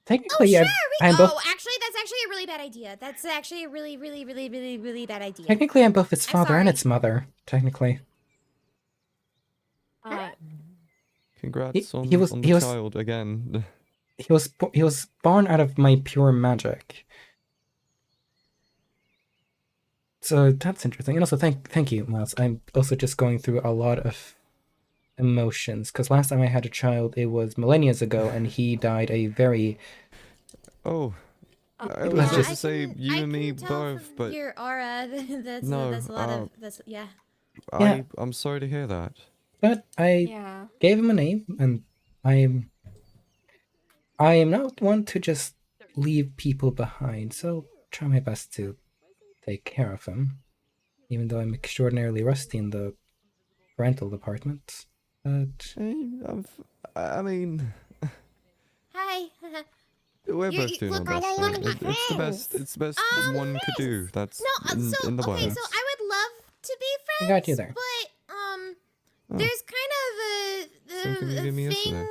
Speaker 1: Technically,
Speaker 2: sure.
Speaker 1: I'm both...
Speaker 2: Actually, that's actually a really bad idea. That's actually a really, really, really, really, really bad idea.
Speaker 1: Technically, I'm both its
Speaker 2: I'm
Speaker 1: father and
Speaker 2: sorry.
Speaker 1: its mother. Technically.
Speaker 3: Congrats on
Speaker 1: he was
Speaker 3: the
Speaker 1: he was
Speaker 3: child again.
Speaker 1: he was born out of my pure magic. So that's interesting. And also thank you, Miles. I'm also just going through a lot of emotions because last time I had a child, it was millennia ago, and he died a very.
Speaker 3: Oh, I
Speaker 1: It
Speaker 3: was
Speaker 1: was
Speaker 3: about to
Speaker 1: just
Speaker 3: say you
Speaker 2: I
Speaker 3: and me
Speaker 2: can tell
Speaker 3: both,
Speaker 2: from
Speaker 3: but
Speaker 2: your aura.
Speaker 3: no,
Speaker 2: That's a lot of yeah.
Speaker 1: yeah.
Speaker 3: I'm sorry to hear that.
Speaker 1: But I
Speaker 4: Yeah.
Speaker 1: gave him a name, and I am not one to just leave people behind. So try my best to take care of him, even though I'm extraordinarily rusty in the parental department. But
Speaker 3: I mean,
Speaker 2: Hi.
Speaker 3: we're
Speaker 2: You
Speaker 3: both doing our
Speaker 2: look.
Speaker 6: Why
Speaker 3: best.
Speaker 6: don't you
Speaker 3: So
Speaker 6: want to be
Speaker 3: it's the
Speaker 6: friends?
Speaker 3: best. It's the best one could
Speaker 2: Yes.
Speaker 3: do. That's
Speaker 2: No. So
Speaker 3: in the
Speaker 2: okay. So
Speaker 3: wilds.
Speaker 2: I would love to be
Speaker 1: I got you
Speaker 2: friends,
Speaker 1: there.
Speaker 2: but
Speaker 3: Oh,
Speaker 2: there's kind
Speaker 3: same thing you
Speaker 2: of
Speaker 3: gave
Speaker 2: a
Speaker 3: me
Speaker 2: thing.
Speaker 3: yesterday.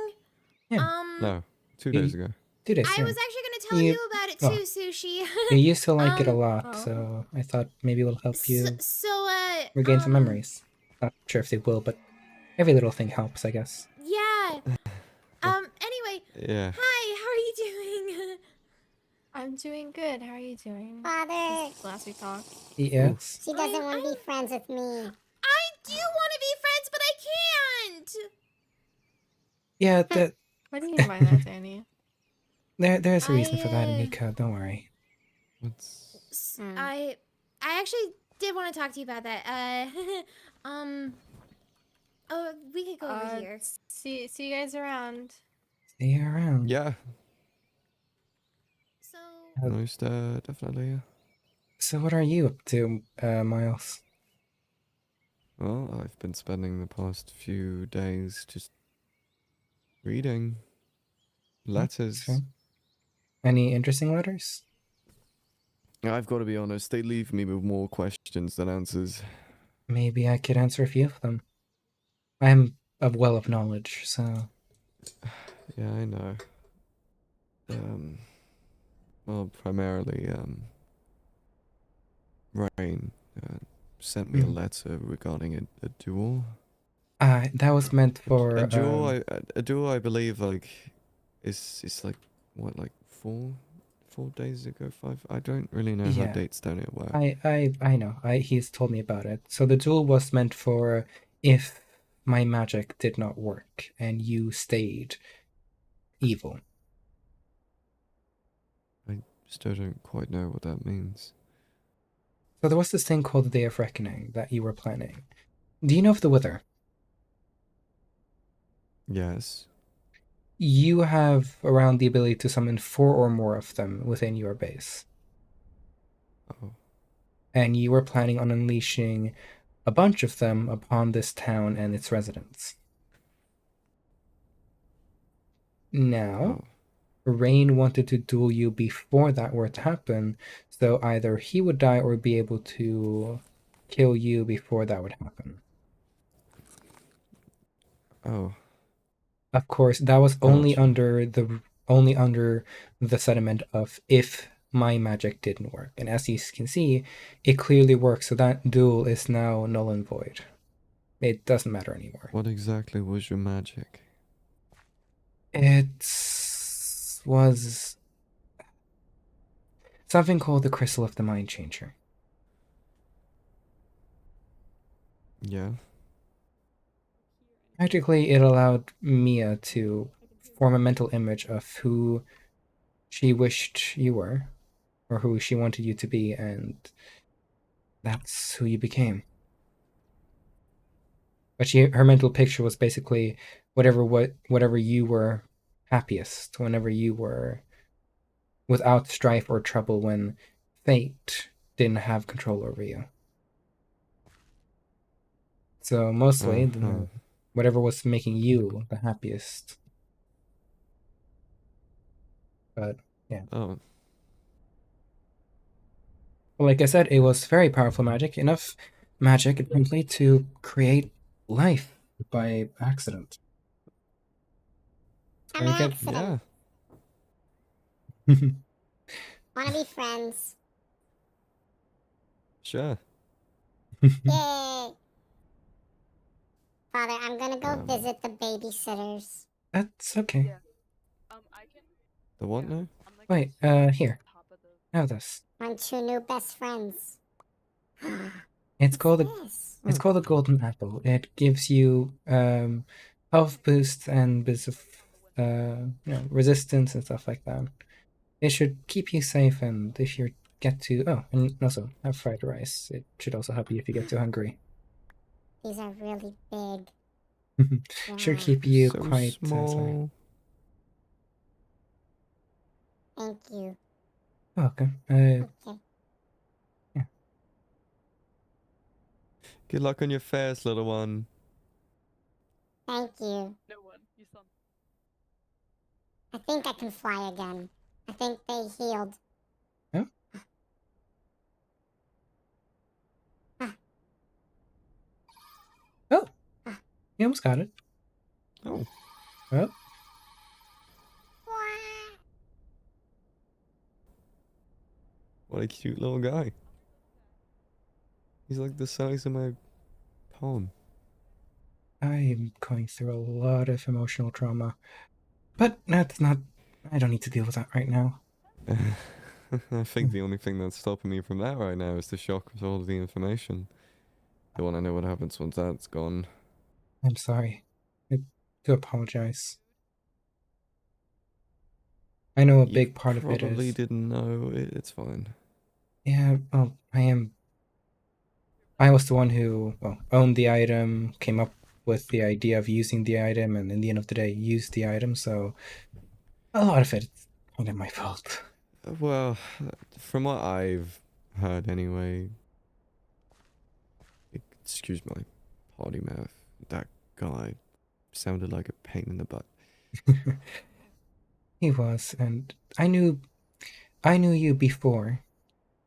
Speaker 1: Yeah.
Speaker 3: No, 2 days
Speaker 1: You,
Speaker 3: ago.
Speaker 1: 2 days.
Speaker 2: I
Speaker 1: Yeah.
Speaker 2: was actually gonna tell
Speaker 1: You
Speaker 2: you about it
Speaker 1: oh,
Speaker 2: too, Sushi.
Speaker 1: you used to like it a
Speaker 2: um.
Speaker 1: lot,
Speaker 4: Oh.
Speaker 1: so I thought maybe it'll help you
Speaker 2: So
Speaker 1: regain some memories. Not sure if they will, but every little thing helps, I guess.
Speaker 2: yeah. Anyway.
Speaker 3: Yeah.
Speaker 2: Hi. How are you doing?
Speaker 4: I'm doing good. How are you doing?
Speaker 6: Father,
Speaker 4: Since last we talked.
Speaker 3: Ooh.
Speaker 1: Yes.
Speaker 6: she doesn't want to be friends with me.
Speaker 2: I do want to be friends, but I can't.
Speaker 1: Yeah, that
Speaker 4: What do you mean by that, Danny?
Speaker 1: there's a reason for that,
Speaker 2: I
Speaker 1: Anika. Don't worry.
Speaker 3: What's
Speaker 2: I actually did want to talk to you about that. Um. Oh, we could go over here.
Speaker 4: See you guys around.
Speaker 1: See you around.
Speaker 3: yeah?
Speaker 2: So.
Speaker 3: Most definitely. Yeah.
Speaker 1: So what are you up to, Miles?
Speaker 3: Well, I've been spending the past few days just reading
Speaker 1: That's
Speaker 3: letters.
Speaker 1: fine. Any interesting letters?
Speaker 3: I've got to be honest, they leave me with more questions than answers.
Speaker 1: Maybe I could answer a few of them. I'm a well of knowledge, so
Speaker 3: Yeah, I know. Well, primarily, Rain sent me a letter regarding a duel.
Speaker 1: that was meant for
Speaker 3: A duel, I believe, like, is like what, like 4 days ago, 5. I don't really know how
Speaker 1: yeah.
Speaker 3: dates down here work.
Speaker 1: I know. He's told me about it. So the duel was meant for if my magic did not work and you stayed evil.
Speaker 3: I still don't quite know what that means.
Speaker 1: So there was this thing called the Day of Reckoning that you were planning. Do you know of the Wither?
Speaker 3: Yes.
Speaker 1: You have around the ability to summon 4 or more of them within your base.
Speaker 3: Oh.
Speaker 1: And you were planning on unleashing a bunch of them upon this town and its residents. Now,
Speaker 3: Oh.
Speaker 1: Rain wanted to duel you before that were to happen, so either he would die or be able to kill you before that would happen.
Speaker 3: Oh.
Speaker 1: Of course, that was only
Speaker 3: Gotcha.
Speaker 1: under the sentiment of if my magic didn't work. And as you can see, it clearly works, so that duel is now null and void. It doesn't matter anymore.
Speaker 3: What exactly was your magic?
Speaker 1: It was something called the Crystal of the Mind Changer.
Speaker 3: Yeah.
Speaker 1: Practically, it allowed Mia to form a mental image of who she wished you were, or who she wanted you to be, and that's who you became. But her mental picture was basically whatever you were happiest, whenever you were without strife or trouble, when fate didn't have control over you. So mostly, whatever was making you the happiest. But yeah.
Speaker 3: Oh.
Speaker 1: Well, like I said, it was very powerful magic. Enough magic simply to create life by accident.
Speaker 6: I'm
Speaker 1: Very
Speaker 6: an
Speaker 1: good.
Speaker 6: accident.
Speaker 1: Yeah.
Speaker 6: Want to be friends?
Speaker 3: Sure.
Speaker 6: Yay! Father, I'm gonna go
Speaker 3: Um,
Speaker 6: visit the babysitters.
Speaker 1: That's okay.
Speaker 4: Yeah. I can.
Speaker 3: The what
Speaker 4: Yeah.
Speaker 3: now?
Speaker 4: I'm like
Speaker 1: Wait,
Speaker 4: on
Speaker 1: here.
Speaker 4: top of the.
Speaker 1: Have this.
Speaker 6: My two new best friends.
Speaker 1: It's
Speaker 6: What's
Speaker 1: called a
Speaker 6: this?
Speaker 1: it's called a golden apple. It gives you health boost and bits of resistance and stuff like that. It should keep you safe, and if you get to and also have fried rice. It should also help you if you get too hungry.
Speaker 6: These are really big.
Speaker 1: Should
Speaker 6: Wow.
Speaker 1: keep you
Speaker 3: So
Speaker 1: quite sorry.
Speaker 3: small.
Speaker 6: Thank you.
Speaker 1: Welcome.
Speaker 6: Okay.
Speaker 1: Yeah.
Speaker 3: Good luck on your fast, little one.
Speaker 6: Thank you.
Speaker 4: No one. You saw.
Speaker 6: I think I can fly again. I think they healed.
Speaker 1: Oh. Oh, you almost got it.
Speaker 3: Oh,
Speaker 1: Oh,
Speaker 3: what a cute little guy. He's like the size of my palm.
Speaker 1: I'm going through a lot of emotional trauma, but that's not. I don't need to deal with that right now.
Speaker 3: I think the only thing that's stopping me from that right now is the shock of all of the information. I want to know what happens once that's gone.
Speaker 1: I'm sorry. I do apologize. I know a
Speaker 3: You
Speaker 1: big part of it
Speaker 3: probably
Speaker 1: is.
Speaker 3: didn't know. It's fine.
Speaker 1: Yeah, well, I was the one who owned the item, came up with the idea of using the item, and in the end of the day, used the item. So a lot of it's kind of my fault.
Speaker 3: Well, from what I've heard anyway, excuse my potty mouth, that guy sounded like a pain in the butt.
Speaker 1: He was, and I knew you before.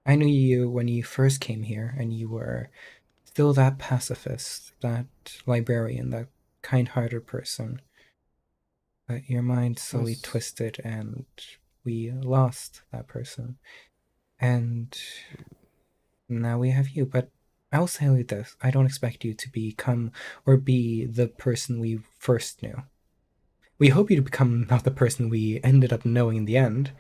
Speaker 1: I knew you when you first came here, and you were still that pacifist, that librarian, that kind-hearted person. But your mind slowly
Speaker 3: That's
Speaker 1: twisted, and we lost that person. And now we have you. But I'll say this: I don't expect you to become or be the person we first knew. We hope you to become not the person we ended up knowing in the end.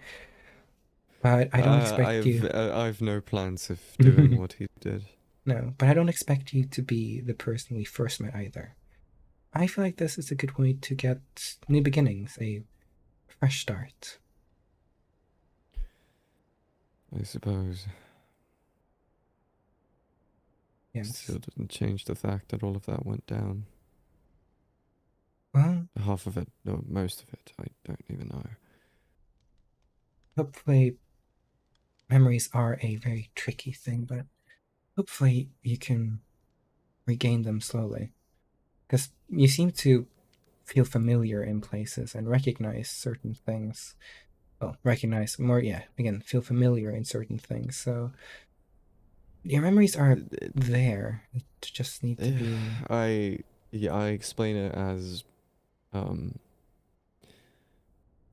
Speaker 1: But I don't expect you.
Speaker 3: I've no plans of doing what he did.
Speaker 1: No, but I don't expect you to be the person we first met either. I feel like this is a good way to get new beginnings, a fresh start.
Speaker 3: I suppose.
Speaker 1: Yes.
Speaker 3: Still doesn't change the fact that all of that went down.
Speaker 1: Well,
Speaker 3: Half of it, no, most of it, I don't even know.
Speaker 1: hopefully, memories are a very tricky thing, but hopefully you can regain them slowly. Because you seem to feel familiar in places and recognize certain things. Well, recognize more, yeah, again, feel familiar in certain things. So your memories are there. It just need to be.
Speaker 3: I explain it as, I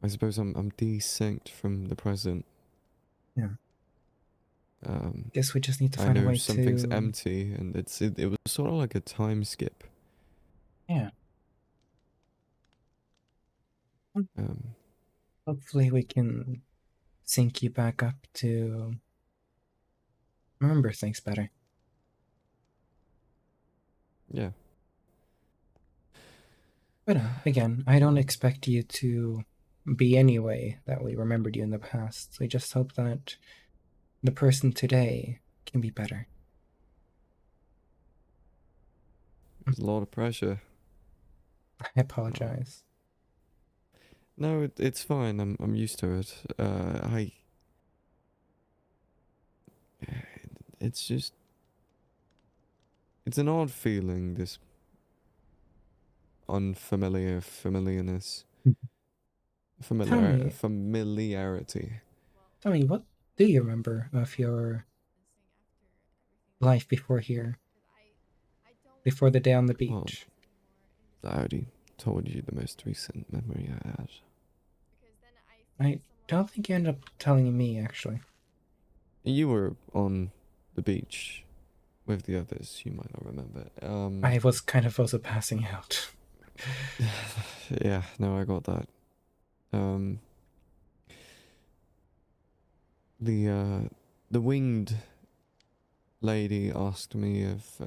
Speaker 3: suppose I'm desynced from the present.
Speaker 1: Yeah. Guess we just need to
Speaker 3: I
Speaker 1: find a
Speaker 3: know
Speaker 1: way
Speaker 3: something's
Speaker 1: to.
Speaker 3: empty, and it was sort of like a time skip.
Speaker 1: Yeah.
Speaker 3: Um,
Speaker 1: Hopefully we can sync you back up to remember things better.
Speaker 3: yeah.
Speaker 1: But again, I don't expect you to be any way that we remembered you in the past. We just hope that the person today can be better.
Speaker 3: There's a lot of pressure.
Speaker 1: I apologize.
Speaker 3: No, it's fine. I'm used to it. It's just, it's an odd feeling, this familiarness,
Speaker 1: Tell
Speaker 3: familiarity.
Speaker 1: me, what do you remember of your life before here? Before the day on the
Speaker 3: Well,
Speaker 1: beach?
Speaker 3: I already told you the most recent memory I had.
Speaker 1: I don't think you ended up telling me, actually.
Speaker 3: You were on the beach with the others. You might not remember.
Speaker 1: I was kind of also passing out.
Speaker 3: Yeah, no, I got that. The winged lady asked me if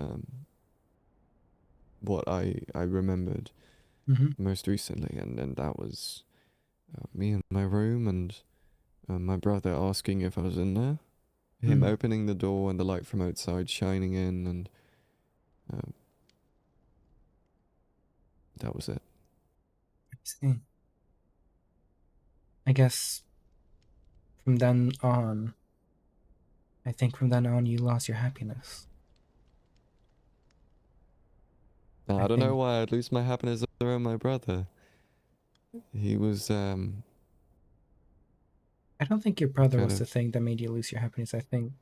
Speaker 3: what I remembered
Speaker 1: Mm-hmm.
Speaker 3: most recently, and that was me in my room, and my brother asking if I was in there, him
Speaker 1: Mm.
Speaker 3: opening the door and the light from outside shining in, and that was it.
Speaker 1: I see. I guess from then on, I think from then on you lost your happiness.
Speaker 3: Now,
Speaker 1: I
Speaker 3: I don't know
Speaker 1: think.
Speaker 3: why I'd lose my happiness around my brother. He was
Speaker 1: I don't think your brother
Speaker 3: kind
Speaker 1: was the
Speaker 3: of
Speaker 1: thing that made you lose your happiness. I think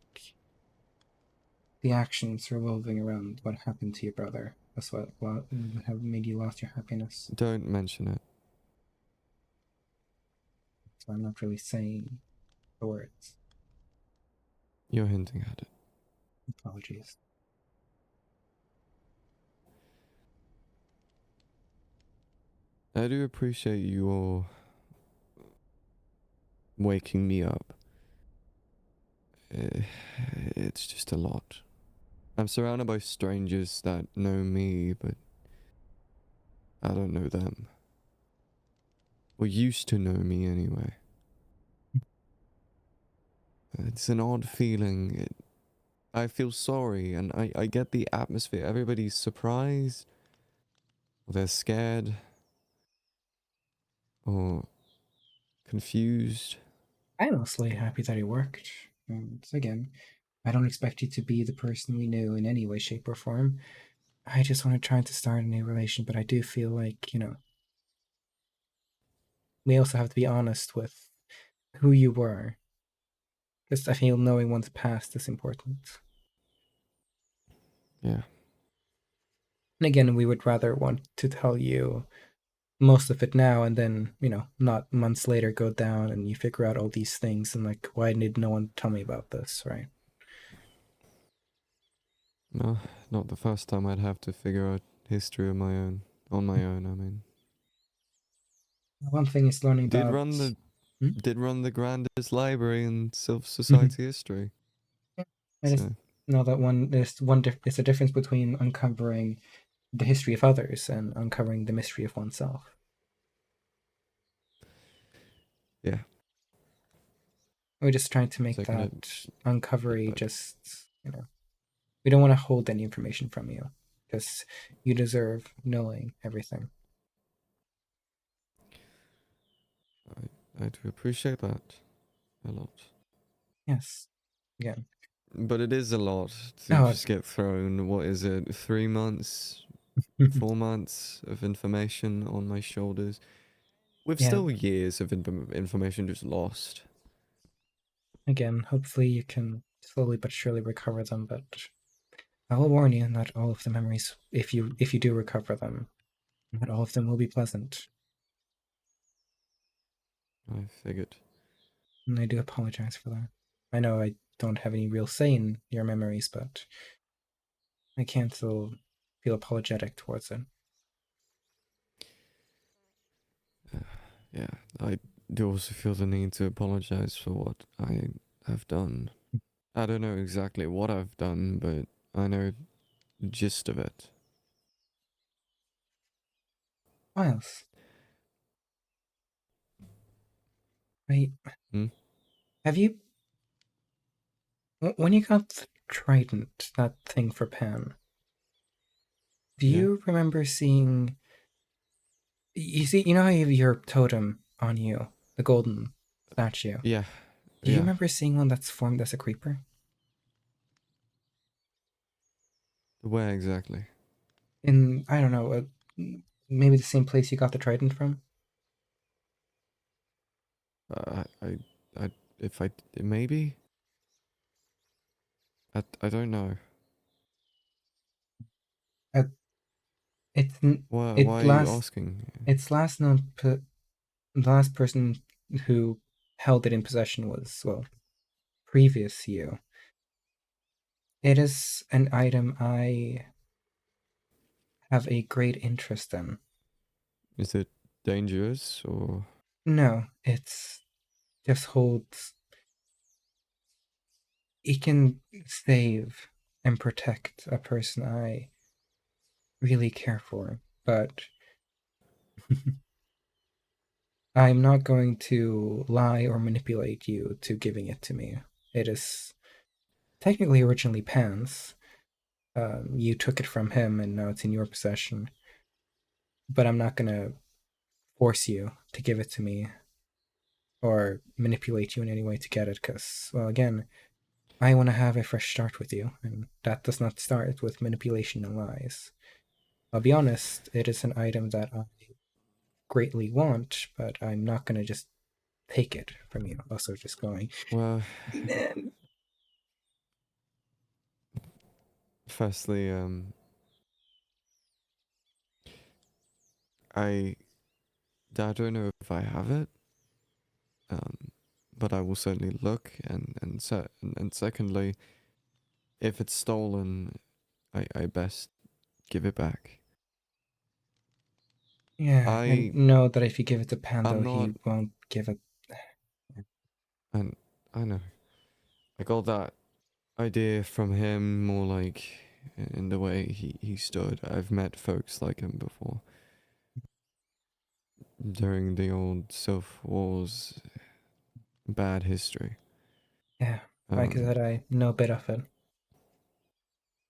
Speaker 1: the actions revolving around what happened to your brother. That's what have made you lost your happiness.
Speaker 3: don't mention it.
Speaker 1: So I'm not really saying the words.
Speaker 3: You're hinting at it.
Speaker 1: Apologies.
Speaker 3: I do appreciate you all waking me up. It's just a lot. I'm surrounded by strangers that know me, but I don't know them. Or used to know me anyway. It's an odd feeling. I feel sorry, and I get the atmosphere. Everybody's surprised, or they're scared, or confused.
Speaker 1: I'm mostly happy that it worked. So again, I don't expect you to be the person we knew in any way, shape, or form. I just want to try to start a new relation, but I do feel like, we also have to be honest with who you were. Because I feel knowing one's past is important.
Speaker 3: Yeah.
Speaker 1: And again, we would rather want to tell you most of it now and then, not months later go down and you figure out all these things and like, why did no one tell me about this, right?
Speaker 3: No, not the first time I'd have to figure out history of my own. On my own, I mean.
Speaker 1: One thing is learning
Speaker 3: Did
Speaker 1: about.
Speaker 3: run the
Speaker 1: Hmm?
Speaker 3: did run the grandest library in civil
Speaker 1: Mhm.
Speaker 3: society history.
Speaker 1: I just
Speaker 3: So
Speaker 1: know that it's a difference between uncovering the history of others and uncovering the mystery of oneself.
Speaker 3: yeah,
Speaker 1: We're just trying to make
Speaker 3: second it.
Speaker 1: that uncovery
Speaker 3: But
Speaker 1: just, we don't want to hold any information from you because you deserve knowing everything.
Speaker 3: I do appreciate that a lot.
Speaker 1: Yes. Again.
Speaker 3: But it is a lot to
Speaker 1: Oh,
Speaker 3: just get thrown. What is it? 3 months, 4 months of information on my shoulders, with
Speaker 1: yeah.
Speaker 3: still years of information just lost.
Speaker 1: Again, hopefully you can slowly but surely recover them, but I will warn you, not all of the memories, if you do recover them, not all of them will be pleasant.
Speaker 3: I figured.
Speaker 1: And I do apologize for that. I know I don't have any real say in your memories, but I can't still feel apologetic towards it.
Speaker 3: Yeah, I do also feel the need to apologize for what I have done. I don't know exactly what I've done, but I know the gist of it.
Speaker 1: Miles, wait,
Speaker 3: Hmm?
Speaker 1: have you. When you got the trident, that thing for Pan, do
Speaker 3: Yeah?
Speaker 1: you remember seeing. You know how you have your totem on you, the golden statue?
Speaker 3: Yeah.
Speaker 1: Do you
Speaker 3: Yeah.
Speaker 1: remember seeing one that's formed as a creeper?
Speaker 3: Where exactly?
Speaker 1: In, I don't know, maybe the same place you got the trident from?
Speaker 3: Uh, I, I, I, if I, maybe? I don't know.
Speaker 1: Uh, it's
Speaker 3: Why
Speaker 1: it
Speaker 3: are you
Speaker 1: last
Speaker 3: asking?
Speaker 1: its last known the last person who held it in possession was, well, previous you. It is an item I have a great interest in.
Speaker 3: Is it dangerous or?
Speaker 1: No, it's just holds. It can save and protect a person I really care for, but I'm not going to lie or manipulate you to giving it to me. It is technically originally Pan's. You took it from him and now it's in your possession. But I'm not gonna force you to give it to me or manipulate you in any way to get it because, well, again, I want to have a fresh start with you, and that does not start with manipulation and lies. I'll be honest, it is an item that I greatly want, but I'm not gonna just take it from you. Also, just going,
Speaker 3: Well,
Speaker 1: man.
Speaker 3: firstly, I don't know if I have it. But I will certainly look, and secondly, if it's stolen, I best give it back.
Speaker 1: Yeah, and
Speaker 3: I
Speaker 1: know that if you give it to
Speaker 3: I'm
Speaker 1: Pando,
Speaker 3: not,
Speaker 1: he won't give it.
Speaker 3: and I know I got that idea from him more like in the way he stood. I've met folks like him before during the old Sylph Wars bad history.
Speaker 1: Yeah, like I
Speaker 3: Um,
Speaker 1: said, I know a bit of it.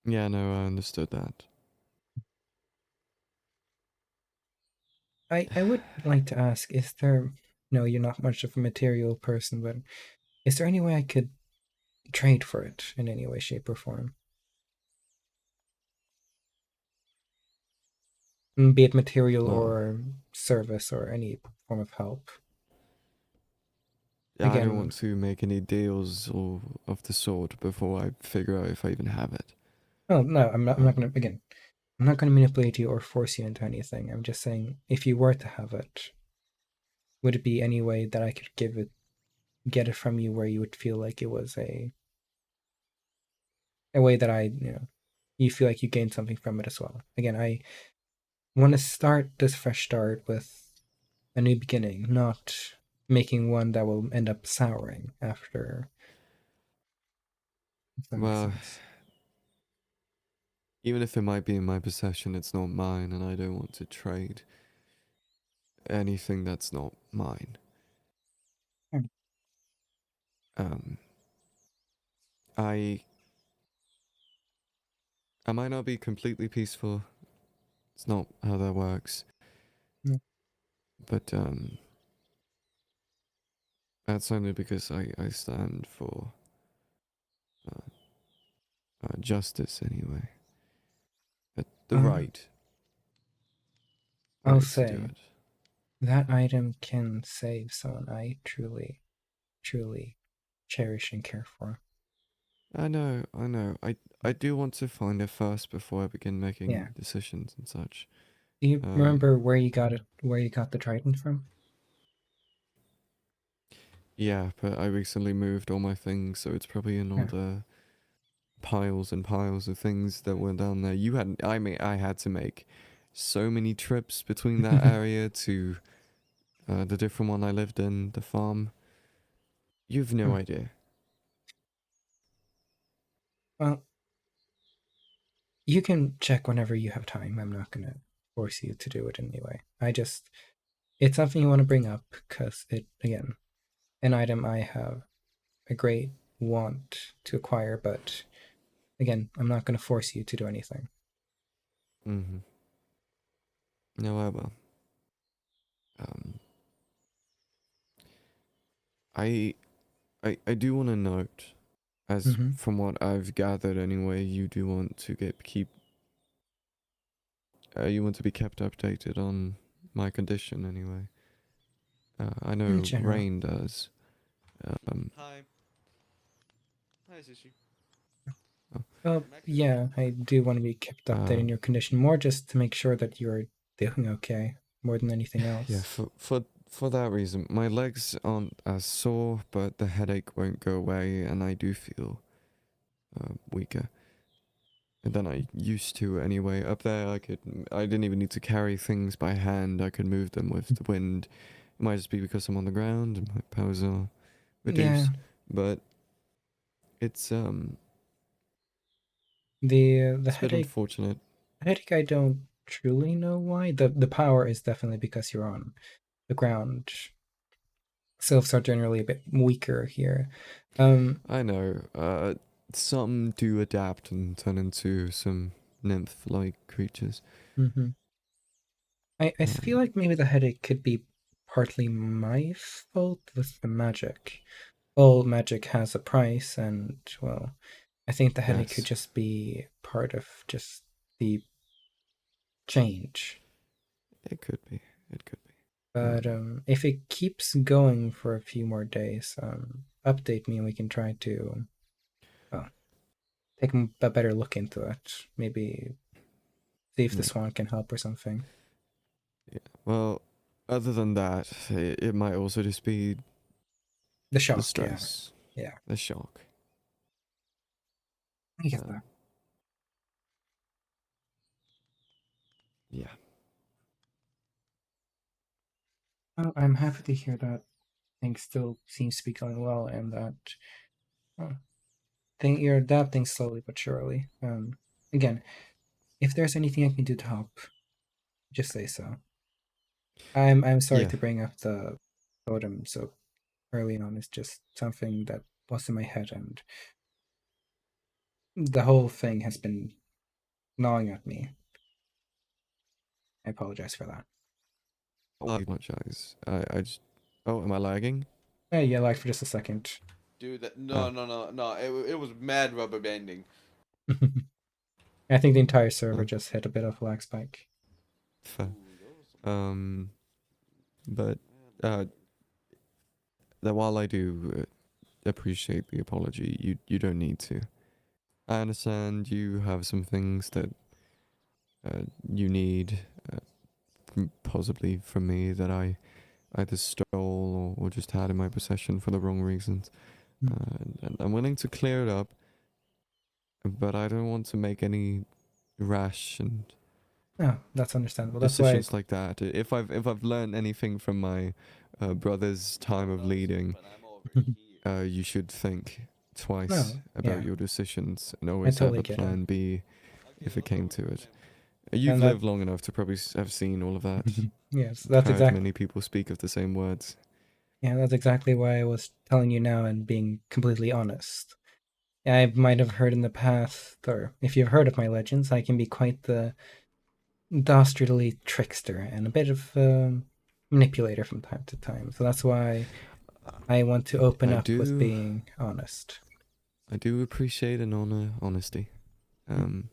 Speaker 3: yeah, no, I understood that.
Speaker 1: I would like to ask, is there. No, you're not much of a material person, but is there any way I could trade for it in any way, shape, or form? Be it material
Speaker 3: Well,
Speaker 1: or service or any form of help.
Speaker 3: yeah, I don't
Speaker 1: Again,
Speaker 3: want to make any deals or of the sort before I figure out if I even have it.
Speaker 1: oh no, I'm not. I'm not
Speaker 3: Um,
Speaker 1: gonna. Again, I'm not gonna manipulate you or force you into anything. I'm just saying, if you were to have it, would it be any way that I could get it from you, where you would feel like it was a way that you feel like you gained something from it as well. Again, I want to start this fresh start with a new beginning, not making one that will end up souring after. If that makes
Speaker 3: well,
Speaker 1: sense.
Speaker 3: even if it might be in my possession, it's not mine, and I don't want to trade anything that's not mine.
Speaker 1: Hmm.
Speaker 3: Um, I I might not be completely peaceful. It's not how that works.
Speaker 1: Hmm.
Speaker 3: But that's only because I stand for uh, justice anyway. The
Speaker 1: Um,
Speaker 3: right
Speaker 1: I'll
Speaker 3: way to do
Speaker 1: say
Speaker 3: it.
Speaker 1: that item can save someone I truly, truly cherish and care for.
Speaker 3: I know, I know. I do want to find it first before I begin
Speaker 1: Yeah.
Speaker 3: making decisions and such.
Speaker 1: Do you
Speaker 3: Um,
Speaker 1: remember where you got it? Where you got the trident from?
Speaker 3: yeah, but I recently moved all my things, so it's probably in all
Speaker 1: Yeah.
Speaker 3: the piles and piles of things that were down there. I had to make so many trips between that area to the different one I lived in, the farm. You've no
Speaker 1: Hmm.
Speaker 3: idea.
Speaker 1: Well, you can check whenever you have time. I'm not gonna force you to do it anyway. It's something you want to bring up because it, again, an item I have a great want to acquire, but again, I'm not gonna force you to do anything.
Speaker 3: Mm-hmm. However, um, I, I do want to note, as
Speaker 1: Mm-hmm.
Speaker 3: from what I've gathered anyway, you do want to you want to be kept updated on my condition anyway. I
Speaker 1: In
Speaker 3: know
Speaker 1: general.
Speaker 3: Rain does.
Speaker 7: Hi. Hi, Sushi.
Speaker 3: Oh,
Speaker 1: Well,
Speaker 7: I'm actually
Speaker 1: yeah, I do want to be kept updated in
Speaker 3: um,
Speaker 1: your condition more just to make sure that you're doing okay more than anything
Speaker 3: yeah,
Speaker 1: else.
Speaker 3: for that reason, my legs aren't as sore, but the headache won't go away, and I do feel weaker. than I used to anyway. Up there, I didn't even need to carry things by hand. I could move them with the wind. It might just be because I'm on the ground and my powers are
Speaker 1: Yeah,
Speaker 3: reduced, but it's
Speaker 1: the
Speaker 3: it's a bit
Speaker 1: headache.
Speaker 3: unfortunate.
Speaker 1: Headache. I don't truly know why. The power is definitely because you're on the ground. Sylphs are generally a bit weaker here.
Speaker 3: I know. Some do adapt and turn into some nymph-like creatures.
Speaker 1: mhm. I feel
Speaker 3: Um,
Speaker 1: like maybe the headache could be partly my fault with the magic. All magic has a price, and well, I think the headache could
Speaker 3: yes,
Speaker 1: just be part of just the change.
Speaker 3: it could be. It could be.
Speaker 1: But if it keeps going for a few more days, update me and we can try to well, take a better look into it. Maybe see if the
Speaker 3: Yeah.
Speaker 1: swan can help or something.
Speaker 3: Yeah. Well, other than that, it might also just be
Speaker 1: The
Speaker 3: the
Speaker 1: shock, yeah,
Speaker 3: stress,
Speaker 1: yeah,
Speaker 3: the shock.
Speaker 1: I get
Speaker 3: Um,
Speaker 1: that.
Speaker 3: yeah.
Speaker 1: Well, I'm happy to hear that things still seems to be going well, and that well, think you're adapting slowly but surely. Again, if there's anything I can do to help, just say so. I'm sorry
Speaker 3: Yeah.
Speaker 1: to bring up the totem so early on. It's just something that was in my head, and the whole thing has been gnawing at me. I apologize for that.
Speaker 3: I apologize. I just. Oh, am I lagging?
Speaker 1: Yeah, like for just a second.
Speaker 7: Dude, that
Speaker 3: Ah,
Speaker 7: no. It was mad rubber banding.
Speaker 1: I think the entire server
Speaker 3: oh,
Speaker 1: just hit a bit of a lag spike.
Speaker 3: fair. But uh, that while I do appreciate the apology, you don't need to. I understand you have some things that you need, possibly from me that I either stole or just had in my possession for the wrong reasons.
Speaker 1: Mm.
Speaker 3: And I'm willing to clear it up, but I don't want to make any rash and
Speaker 1: Oh, that's understandable. That's why.
Speaker 3: decisions like that. If I've learned anything from my brother's time of leading, you should think twice
Speaker 1: No,
Speaker 3: about
Speaker 1: yeah,
Speaker 3: your decisions and
Speaker 1: I
Speaker 3: always have
Speaker 1: totally
Speaker 3: a
Speaker 1: get it.
Speaker 3: plan B if it came to it. You've
Speaker 1: And that,
Speaker 3: lived long enough to probably have seen all of that,
Speaker 1: yes, that's
Speaker 3: heard
Speaker 1: exactly.
Speaker 3: many people speak of the same words.
Speaker 1: Yeah, that's exactly why I was telling you now and being completely honest. I might have heard in the past, or if you've heard of my legends, I can be quite the dastardly trickster and a bit of manipulator from time to time. So that's why I want to open
Speaker 3: I
Speaker 1: up with
Speaker 3: do,
Speaker 1: being honest.
Speaker 3: I do appreciate and honor honesty. Um,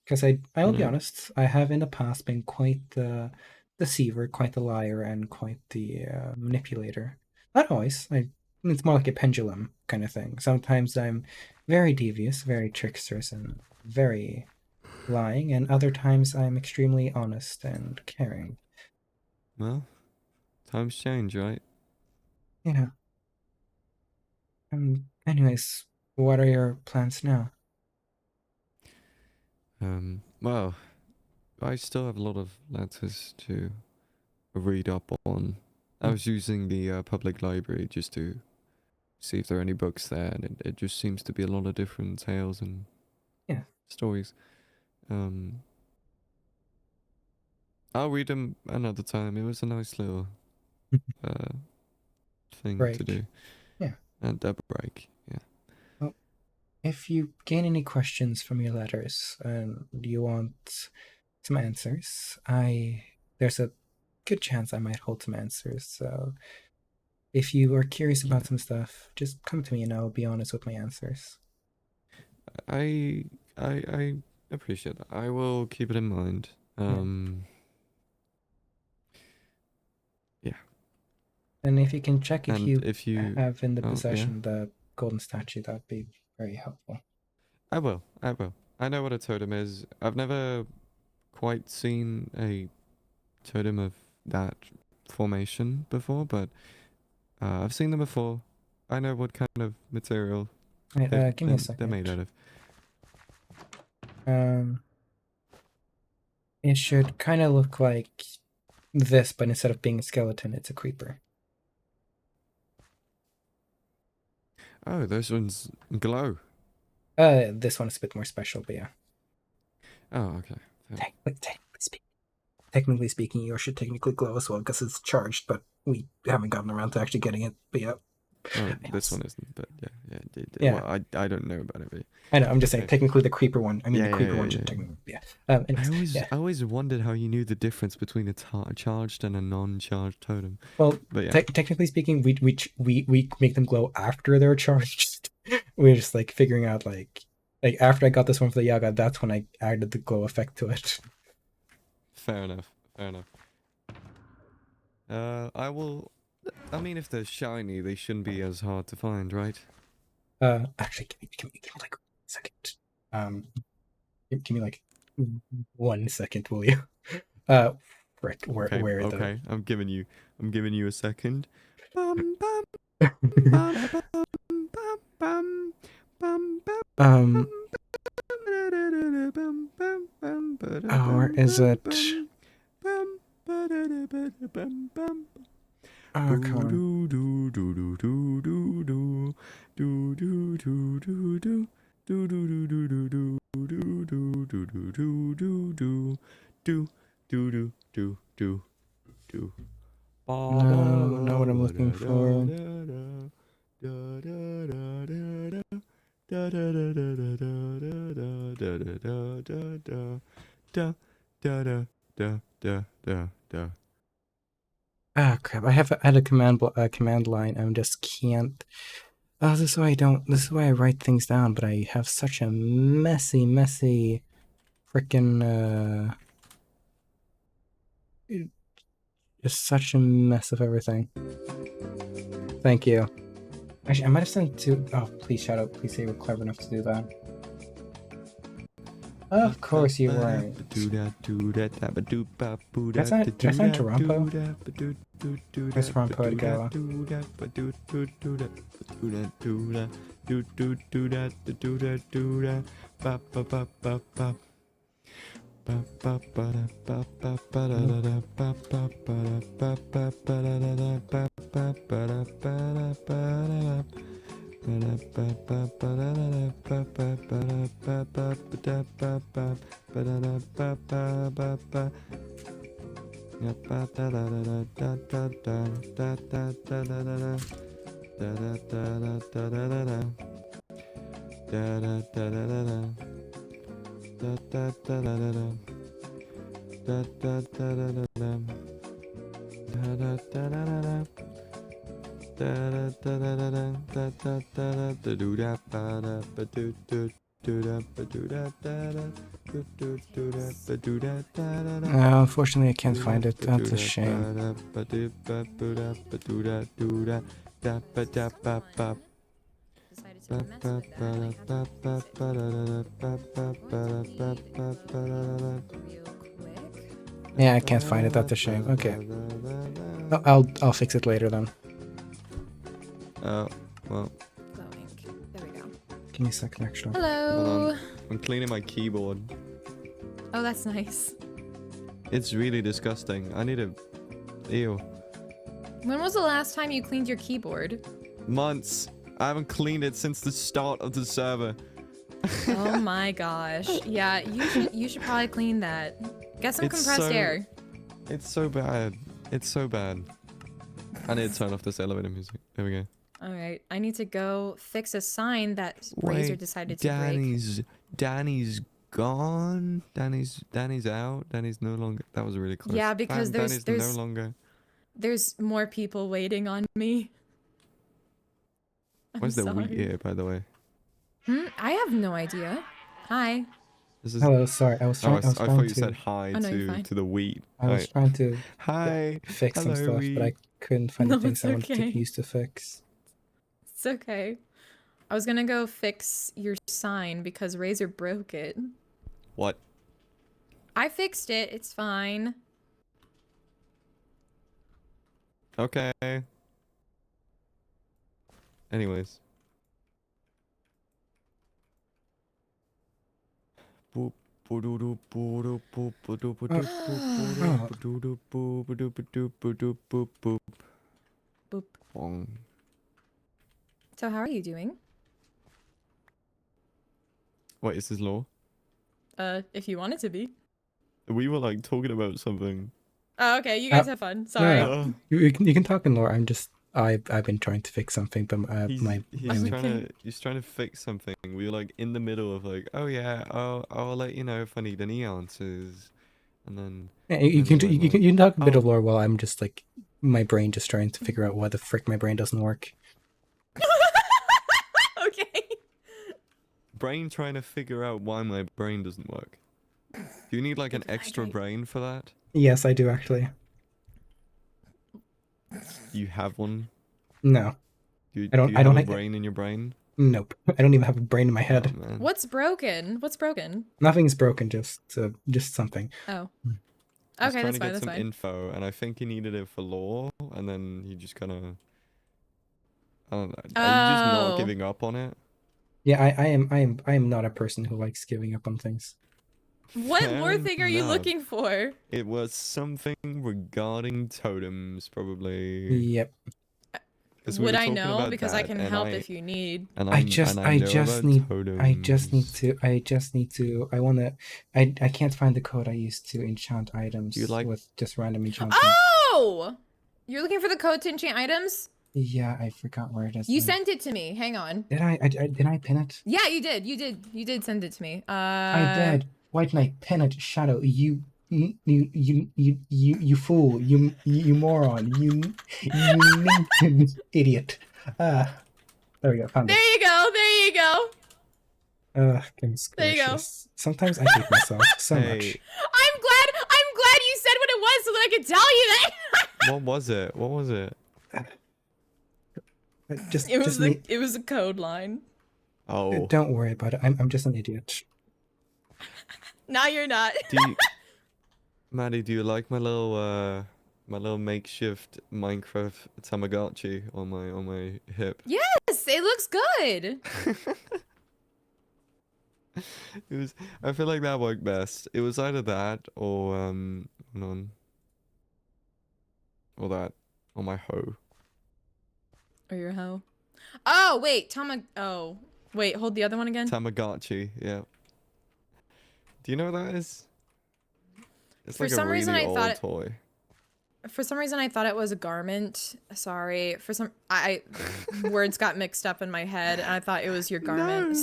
Speaker 1: Because I
Speaker 3: you
Speaker 1: will be
Speaker 3: know,
Speaker 1: honest, I have in the past been quite the deceiver, quite the liar, and quite the manipulator. Not always. It's more like a pendulum kind of thing. Sometimes I'm very devious, very tricksterous, and very lying, and other times I'm extremely honest and caring.
Speaker 3: well, times change, right?
Speaker 1: Yeah. Anyways, what are your plans now?
Speaker 3: Well, I still have a lot of letters to read up on. I
Speaker 1: Mm.
Speaker 3: was using the public library just to see if there are any books there, and it just seems to be a lot of different tales and
Speaker 1: Yeah.
Speaker 3: stories. Um, I'll read them another time. It was a nice little uh, thing to
Speaker 1: Break.
Speaker 3: do.
Speaker 1: Yeah.
Speaker 3: And a break, yeah.
Speaker 1: Well, if you gain any questions from your letters and you want some answers, there's a good chance I might hold some answers. So if you are curious
Speaker 3: Yeah.
Speaker 1: about some stuff, just come to me and I'll be honest with my answers.
Speaker 3: I I appreciate that. I will keep it in mind.
Speaker 1: Yeah.
Speaker 3: Yeah.
Speaker 1: And if you can check if
Speaker 3: And
Speaker 1: you
Speaker 3: if you,
Speaker 1: have in the
Speaker 3: oh yeah,
Speaker 1: possession the golden statue, that'd be very helpful.
Speaker 3: I will. I will. I know what a totem is. I've never quite seen a totem of that formation before, but I've seen them before. I know what kind of material
Speaker 1: Right,
Speaker 3: they've
Speaker 1: give me a
Speaker 3: they're made
Speaker 1: second.
Speaker 3: out of.
Speaker 1: It should kind of look like this, but instead of being a skeleton, it's a creeper.
Speaker 3: Oh, those ones glow.
Speaker 1: This one is a bit more special, but yeah.
Speaker 3: Oh, okay. Fair.
Speaker 1: Technically speaking, yours should technically glow as well because it's charged, but we haven't gotten around to actually getting it. But yeah.
Speaker 3: Oh, this one isn't, but yeah.
Speaker 1: Yeah.
Speaker 3: Well, I don't know about it, but
Speaker 1: I know. I'm just saying,
Speaker 3: okay.
Speaker 1: technically the creeper one. I mean,
Speaker 3: Yeah,
Speaker 1: the creeper
Speaker 3: yeah,
Speaker 1: one
Speaker 3: yeah,
Speaker 1: should
Speaker 3: yeah.
Speaker 1: technically, yeah. Anyways,
Speaker 3: I always wondered how you knew the difference between a charged and a non-charged totem.
Speaker 1: Well,
Speaker 3: but yeah.
Speaker 1: technically speaking, we make them glow after they're charged. We're just like figuring out like after I got this one for the Yaga, that's when I added the glow effect to it.
Speaker 3: Fair enough. I mean, if they're shiny, they shouldn't be as hard to find, right?
Speaker 1: Actually, give me like 1 second. Give me like 1 second, will you? Frick, where
Speaker 3: okay. I'm giving you a second.
Speaker 1: oh, where is it? Oh, come on. No, not what I'm looking for. Ah, crap! I had a command line. I just can't. Oh, this is why I don't. This is why I write things down. But I have such a messy, freaking just such a mess of everything. Thank you. Actually, I might have sent to. Oh, please shout out. Please say you were clever enough to do that. Of course you weren't. That's not. Did I send Toronto? Where's Toronto to go? Unfortunately, I can't find it. That's a shame.
Speaker 2: Decided to mess with that. Real quick.
Speaker 1: Yeah, I can't find it. That's a shame. Okay. I'll fix it later then.
Speaker 3: Well.
Speaker 2: Glow ink. There we go.
Speaker 1: Give me a second, actually.
Speaker 2: Hello.
Speaker 3: I'm cleaning my keyboard.
Speaker 2: Oh, that's nice.
Speaker 3: It's really disgusting. I need a... Ew.
Speaker 2: When was the last time you cleaned your keyboard?
Speaker 3: Months. I haven't cleaned it since the start of the server.
Speaker 2: Oh my gosh. Yeah, you should probably clean that. Get some compressed air.
Speaker 3: It's so bad. It's so bad. I need to turn off this elevator music. There we go.
Speaker 2: Alright, I need to go fix a sign that Razor decided to break.
Speaker 3: Danny's gone. Danny's out. Danny's no longer. That was really close.
Speaker 2: Yeah, because
Speaker 3: Danny's no longer.
Speaker 2: There's more people waiting on me.
Speaker 3: Where's the wheat here, by the way?
Speaker 2: I have no idea. Hi.
Speaker 1: Hello, sorry. I
Speaker 3: thought you said hi to the wheat.
Speaker 1: I was trying to fix some
Speaker 3: Hello,
Speaker 1: stuff,
Speaker 3: wheat.
Speaker 1: but I couldn't find the things I wanted to use to fix.
Speaker 2: It's okay. I was gonna go fix your sign because Razor broke it.
Speaker 3: What?
Speaker 2: I fixed it. It's fine.
Speaker 3: Okay. Anyways. Boop,
Speaker 2: Boop.
Speaker 3: Bong.
Speaker 2: So how are you doing?
Speaker 3: Wait, is this law?
Speaker 2: If you want it to be.
Speaker 3: We were like talking about something.
Speaker 2: Oh, okay. You guys have fun. Sorry.
Speaker 1: No, you can talk in lore. I've been trying to fix something, but
Speaker 3: He's
Speaker 1: my
Speaker 3: trying to fix something. We were like in the middle of like, oh yeah, I'll let you know if I need any answers, and then
Speaker 1: yeah, you
Speaker 3: then
Speaker 1: can
Speaker 3: he went
Speaker 1: you can
Speaker 3: like,
Speaker 1: you can talk a bit of
Speaker 3: "Oh."
Speaker 1: lore while I'm just like my brain just trying to figure out why the frick my brain doesn't work.
Speaker 2: Okay.
Speaker 3: Brain trying to figure out why my brain doesn't work. Do you need like an extra brain for that?
Speaker 1: Yes, I do actually.
Speaker 3: You have one?
Speaker 1: No,
Speaker 3: Do
Speaker 1: I don't.
Speaker 3: you
Speaker 1: I
Speaker 3: have
Speaker 1: don't.
Speaker 3: a brain in your brain?
Speaker 1: Nope. I don't even have a brain in my
Speaker 3: Oh
Speaker 1: head.
Speaker 3: man.
Speaker 2: What's broken? What's broken?
Speaker 1: Nothing's broken. Just something.
Speaker 2: Oh.
Speaker 3: I was
Speaker 2: Okay,
Speaker 3: trying
Speaker 2: that's
Speaker 3: to
Speaker 2: fine.
Speaker 3: get
Speaker 2: That's
Speaker 3: some
Speaker 2: fine.
Speaker 3: info, and I think he needed it for law, and then he just kind of. I don't know. Are you just not
Speaker 2: Oh.
Speaker 3: giving up on it?
Speaker 1: Yeah, I am not a person who likes giving up on things.
Speaker 2: What
Speaker 3: Fair
Speaker 2: lore thing are you
Speaker 3: enough.
Speaker 2: looking for?
Speaker 3: It was something regarding totems, probably.
Speaker 1: Yep.
Speaker 3: 'Cause we
Speaker 2: Would
Speaker 3: were
Speaker 2: I
Speaker 3: talking
Speaker 2: know?
Speaker 3: about
Speaker 2: Because I
Speaker 3: that,
Speaker 2: can
Speaker 3: and
Speaker 2: help if you need.
Speaker 3: and
Speaker 1: I
Speaker 3: I
Speaker 1: just
Speaker 3: know about
Speaker 1: need
Speaker 3: totems.
Speaker 1: I wanna I can't find the code I used to enchant items
Speaker 3: You like-
Speaker 1: with just random enchantment.
Speaker 2: Oh! You're looking for the code to enchant items?
Speaker 1: Yeah, I forgot where it is.
Speaker 2: You
Speaker 1: now.
Speaker 2: sent it to me. Hang on.
Speaker 1: Did did I pin it?
Speaker 2: Yeah, you did. You did send it to me.
Speaker 1: I did. Why didn't I pin it? Shadow, you fool, you moron, you idiot. There we go, found it.
Speaker 2: There you go. There you go.
Speaker 1: Goodness
Speaker 2: There you go.
Speaker 1: gracious. Sometimes I hate myself so much.
Speaker 2: I'm glad you said what it was so that I could tell you that.
Speaker 3: What was it? What was it?
Speaker 2: It was a code line.
Speaker 3: Oh.
Speaker 1: Don't worry about it. I'm just an idiot.
Speaker 2: Now you're not.
Speaker 3: Maddie, do you like my little makeshift Minecraft Tamagotchi on my hip?
Speaker 2: Yes, it looks good.
Speaker 3: It was. I feel like that worked best. It was either that or none. Or that, or my hoe.
Speaker 2: Or your hoe. Oh wait, oh wait, hold the other one again.
Speaker 3: Tamagotchi, yeah. Do you know what that is? It's
Speaker 2: For
Speaker 3: like
Speaker 2: some
Speaker 3: a really
Speaker 2: reason, I
Speaker 3: old
Speaker 2: thought
Speaker 3: toy.
Speaker 2: For some reason, I thought it was a garment. Sorry. I words got mixed up in my head, and I thought it was your garment.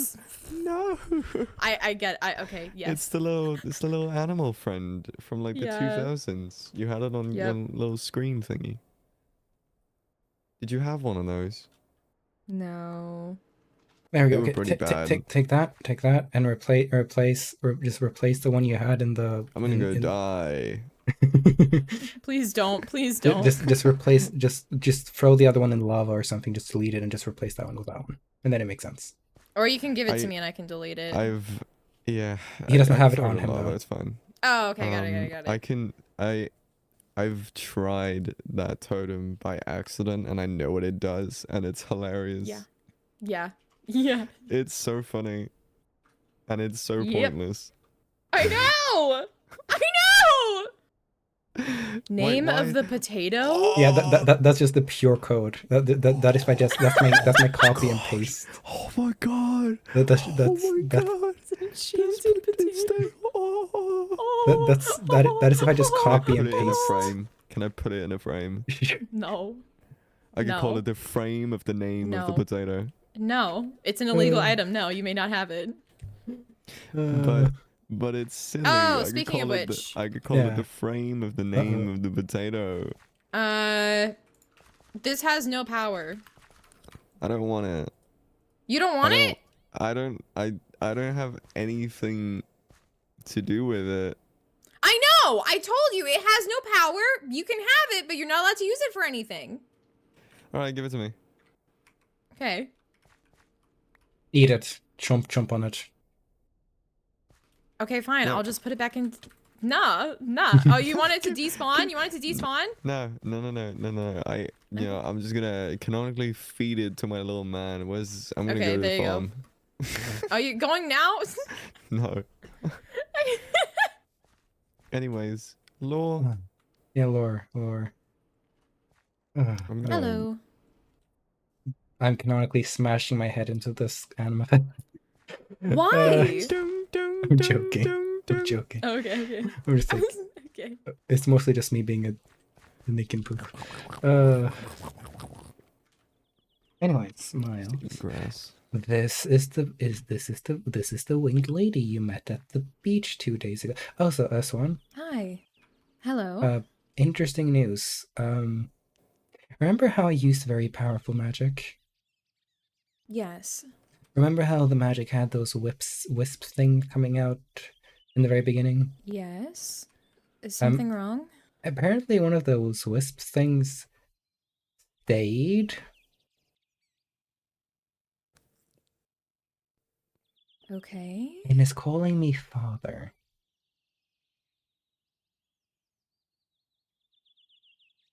Speaker 3: No.
Speaker 2: Okay, yes.
Speaker 3: It's the little animal friend from like the
Speaker 2: Yeah.
Speaker 3: 2000s. You had it on your little screen thingy. Did you have one of those?
Speaker 2: No.
Speaker 1: There we
Speaker 3: They
Speaker 1: go.
Speaker 3: were
Speaker 1: Okay,
Speaker 3: pretty bad.
Speaker 1: take that, and just replace the one you had in the.
Speaker 3: I'm gonna go die.
Speaker 2: Please don't. Please don't.
Speaker 1: Just replace. Just throw the other one in lava or something. Just delete it and just replace that one with that one, and then it makes sense.
Speaker 2: Or you can give it to me and I can delete it.
Speaker 1: He doesn't have it
Speaker 3: throw
Speaker 1: on
Speaker 3: in
Speaker 1: him
Speaker 3: lava,
Speaker 1: though.
Speaker 3: It's fine.
Speaker 2: Oh, okay, got it.
Speaker 3: I've tried that totem by accident and I know what it does and it's hilarious.
Speaker 2: Yeah.
Speaker 3: It's so funny. And it's so
Speaker 2: Yep.
Speaker 3: pointless.
Speaker 2: I know. Name of the potato?
Speaker 1: Yeah, that's just the pure code. That is that's my copy and paste.
Speaker 3: Oh my god.
Speaker 1: That's
Speaker 2: Enchanted potato.
Speaker 1: that is if I just copy and
Speaker 3: Put it in a
Speaker 1: paste.
Speaker 3: frame. Can I put it in a frame?
Speaker 2: No.
Speaker 3: I could call
Speaker 2: No.
Speaker 3: it the frame of the name of the
Speaker 2: No.
Speaker 3: potato.
Speaker 2: No. It's an illegal item. No, you may not have it.
Speaker 3: But it's silly.
Speaker 2: Oh,
Speaker 3: I could
Speaker 2: speaking of
Speaker 3: call it
Speaker 2: which.
Speaker 3: I could call it the frame of the name of the potato.
Speaker 2: This has no power.
Speaker 3: I don't want it.
Speaker 2: You don't want it?
Speaker 3: I don't have anything to do with it.
Speaker 2: I know! I told you, it has no power. You can have it, but you're not allowed to use it for anything.
Speaker 3: Alright, give it to me.
Speaker 2: Okay.
Speaker 1: Eat it. Chomp on it.
Speaker 2: Okay, fine.
Speaker 3: No.
Speaker 2: I'll just put it back in. Nah. Oh, you want it to despawn? You want it to despawn?
Speaker 3: No. I'm just gonna canonically feed it to my little man. I'm gonna
Speaker 2: Okay,
Speaker 3: go to
Speaker 2: there
Speaker 3: the
Speaker 2: you go.
Speaker 3: farm.
Speaker 2: Are you going now?
Speaker 3: No. Anyways, Law,
Speaker 1: Yeah, lore. Ugh.
Speaker 3: I'm gonna.
Speaker 2: Hello.
Speaker 1: I'm canonically smashing my head into this anime.
Speaker 2: Why?
Speaker 1: I'm joking. I'm joking.
Speaker 2: Okay.
Speaker 1: I'm just like,
Speaker 2: Okay.
Speaker 1: it's mostly just me being a naked poop. Anyways, Miles.
Speaker 3: Grass.
Speaker 1: This is the winged lady you met at the beach 2 days ago. Also, Swan.
Speaker 2: Hi. Hello.
Speaker 1: Interesting news. Remember how I used very powerful magic?
Speaker 2: Yes.
Speaker 1: Remember how the magic had those wisp things coming out in the very beginning?
Speaker 2: Yes. Is something wrong?
Speaker 1: Apparently one of those wisp things stayed.
Speaker 2: Okay.
Speaker 1: And is calling me father.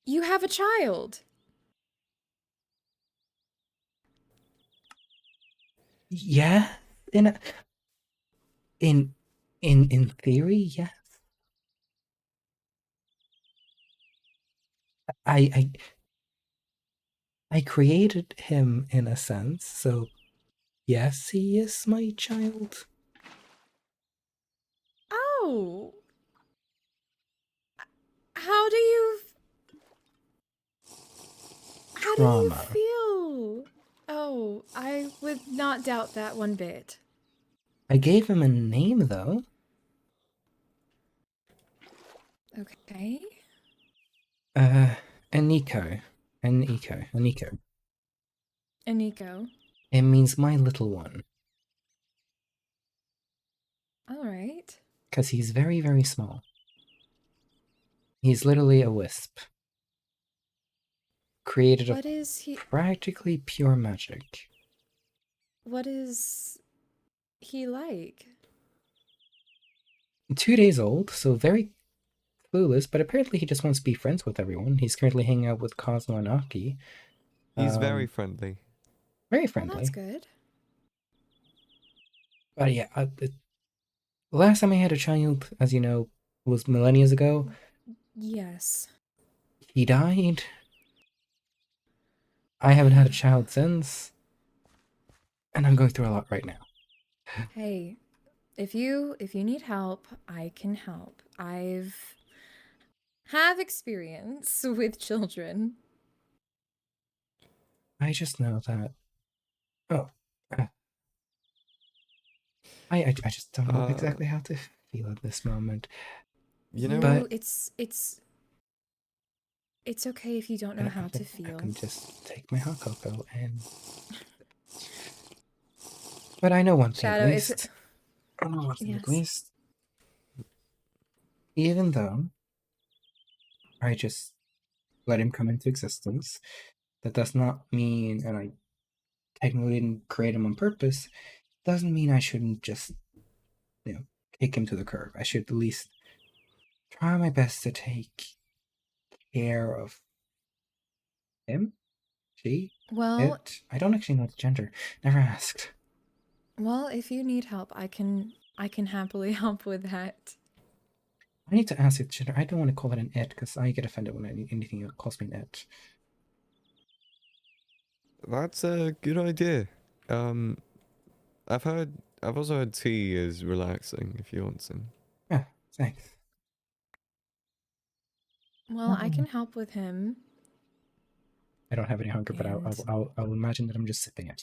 Speaker 2: You have a child.
Speaker 1: Yeah, in a, in theory, yes. I I created him in a sense, so yes, he is my child.
Speaker 2: Oh. How do you
Speaker 1: Trauma.
Speaker 2: feel? Oh, I would not doubt that one bit.
Speaker 1: I gave him a name though.
Speaker 2: Okay.
Speaker 1: Aniko. Aniko.
Speaker 2: Aniko.
Speaker 1: It means my little one.
Speaker 2: All right.
Speaker 1: Because he's very, very small. He's literally a wisp. Created of
Speaker 2: What is he?
Speaker 1: practically pure magic.
Speaker 2: What is he like?
Speaker 1: 2 days old, so very clueless, but apparently he just wants to be friends with everyone. He's currently hanging out with Cosmo and Aki.
Speaker 3: He's very friendly.
Speaker 1: Very
Speaker 2: Well, that's
Speaker 1: friendly.
Speaker 2: good.
Speaker 1: But yeah, the last time I had a child, as you know, was millennia ago.
Speaker 2: Yes.
Speaker 1: He died. I haven't had a child since. And I'm going through a lot right now.
Speaker 2: Hey, if you need help, I can help. Have experience with children.
Speaker 1: I just know that. Oh. I just don't know exactly how to feel at this moment.
Speaker 3: You know
Speaker 1: But
Speaker 3: what?
Speaker 2: It's okay if you don't know how to feel.
Speaker 1: I can just take my hot cocoa and. But I know one thing
Speaker 2: Shadow,
Speaker 1: at
Speaker 2: is
Speaker 1: least.
Speaker 2: it?
Speaker 1: I know one thing at
Speaker 2: Yes.
Speaker 1: least. Even though I just let him come into existence, that does not mean, and I technically didn't create him on purpose, doesn't mean I shouldn't just, kick him to the curb. I should at least try my best to take care of him, she,
Speaker 2: Well,
Speaker 1: it. I don't actually know the gender. Never asked.
Speaker 2: well, if you need help, I can happily help with that.
Speaker 1: I need to ask it gender. I don't want to call it an it because I get offended when anything calls me an it.
Speaker 3: That's a good idea. I've also heard tea is relaxing if you want some.
Speaker 1: Yeah, thanks.
Speaker 2: Well, I can help with him.
Speaker 1: I don't have any hunger, but
Speaker 2: And
Speaker 1: I'll imagine that I'm just sipping it.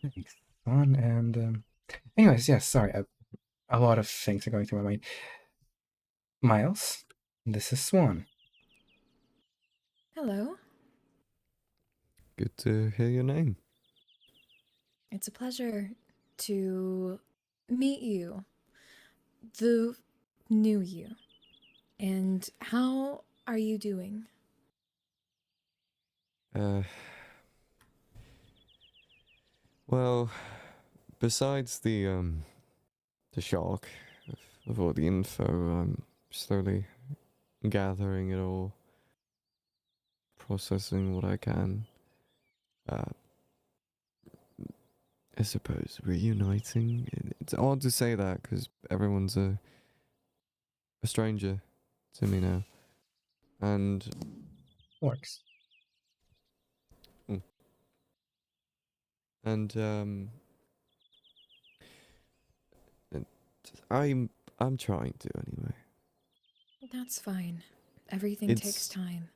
Speaker 1: Thanks. On and anyways, yes. Sorry, a lot of things are going through my mind. Miles, this is Swan.
Speaker 2: hello.
Speaker 3: Good to hear your name.
Speaker 2: It's a pleasure to meet you. The new you. And how are you doing?
Speaker 3: Well, besides the shock of all the info, I'm slowly gathering it all, processing what I can. I suppose reuniting. It's odd to say that because everyone's a stranger to me now, and
Speaker 1: Works.
Speaker 3: and and I'm trying to anyway.
Speaker 2: That's fine. Everything takes
Speaker 3: It's
Speaker 2: time.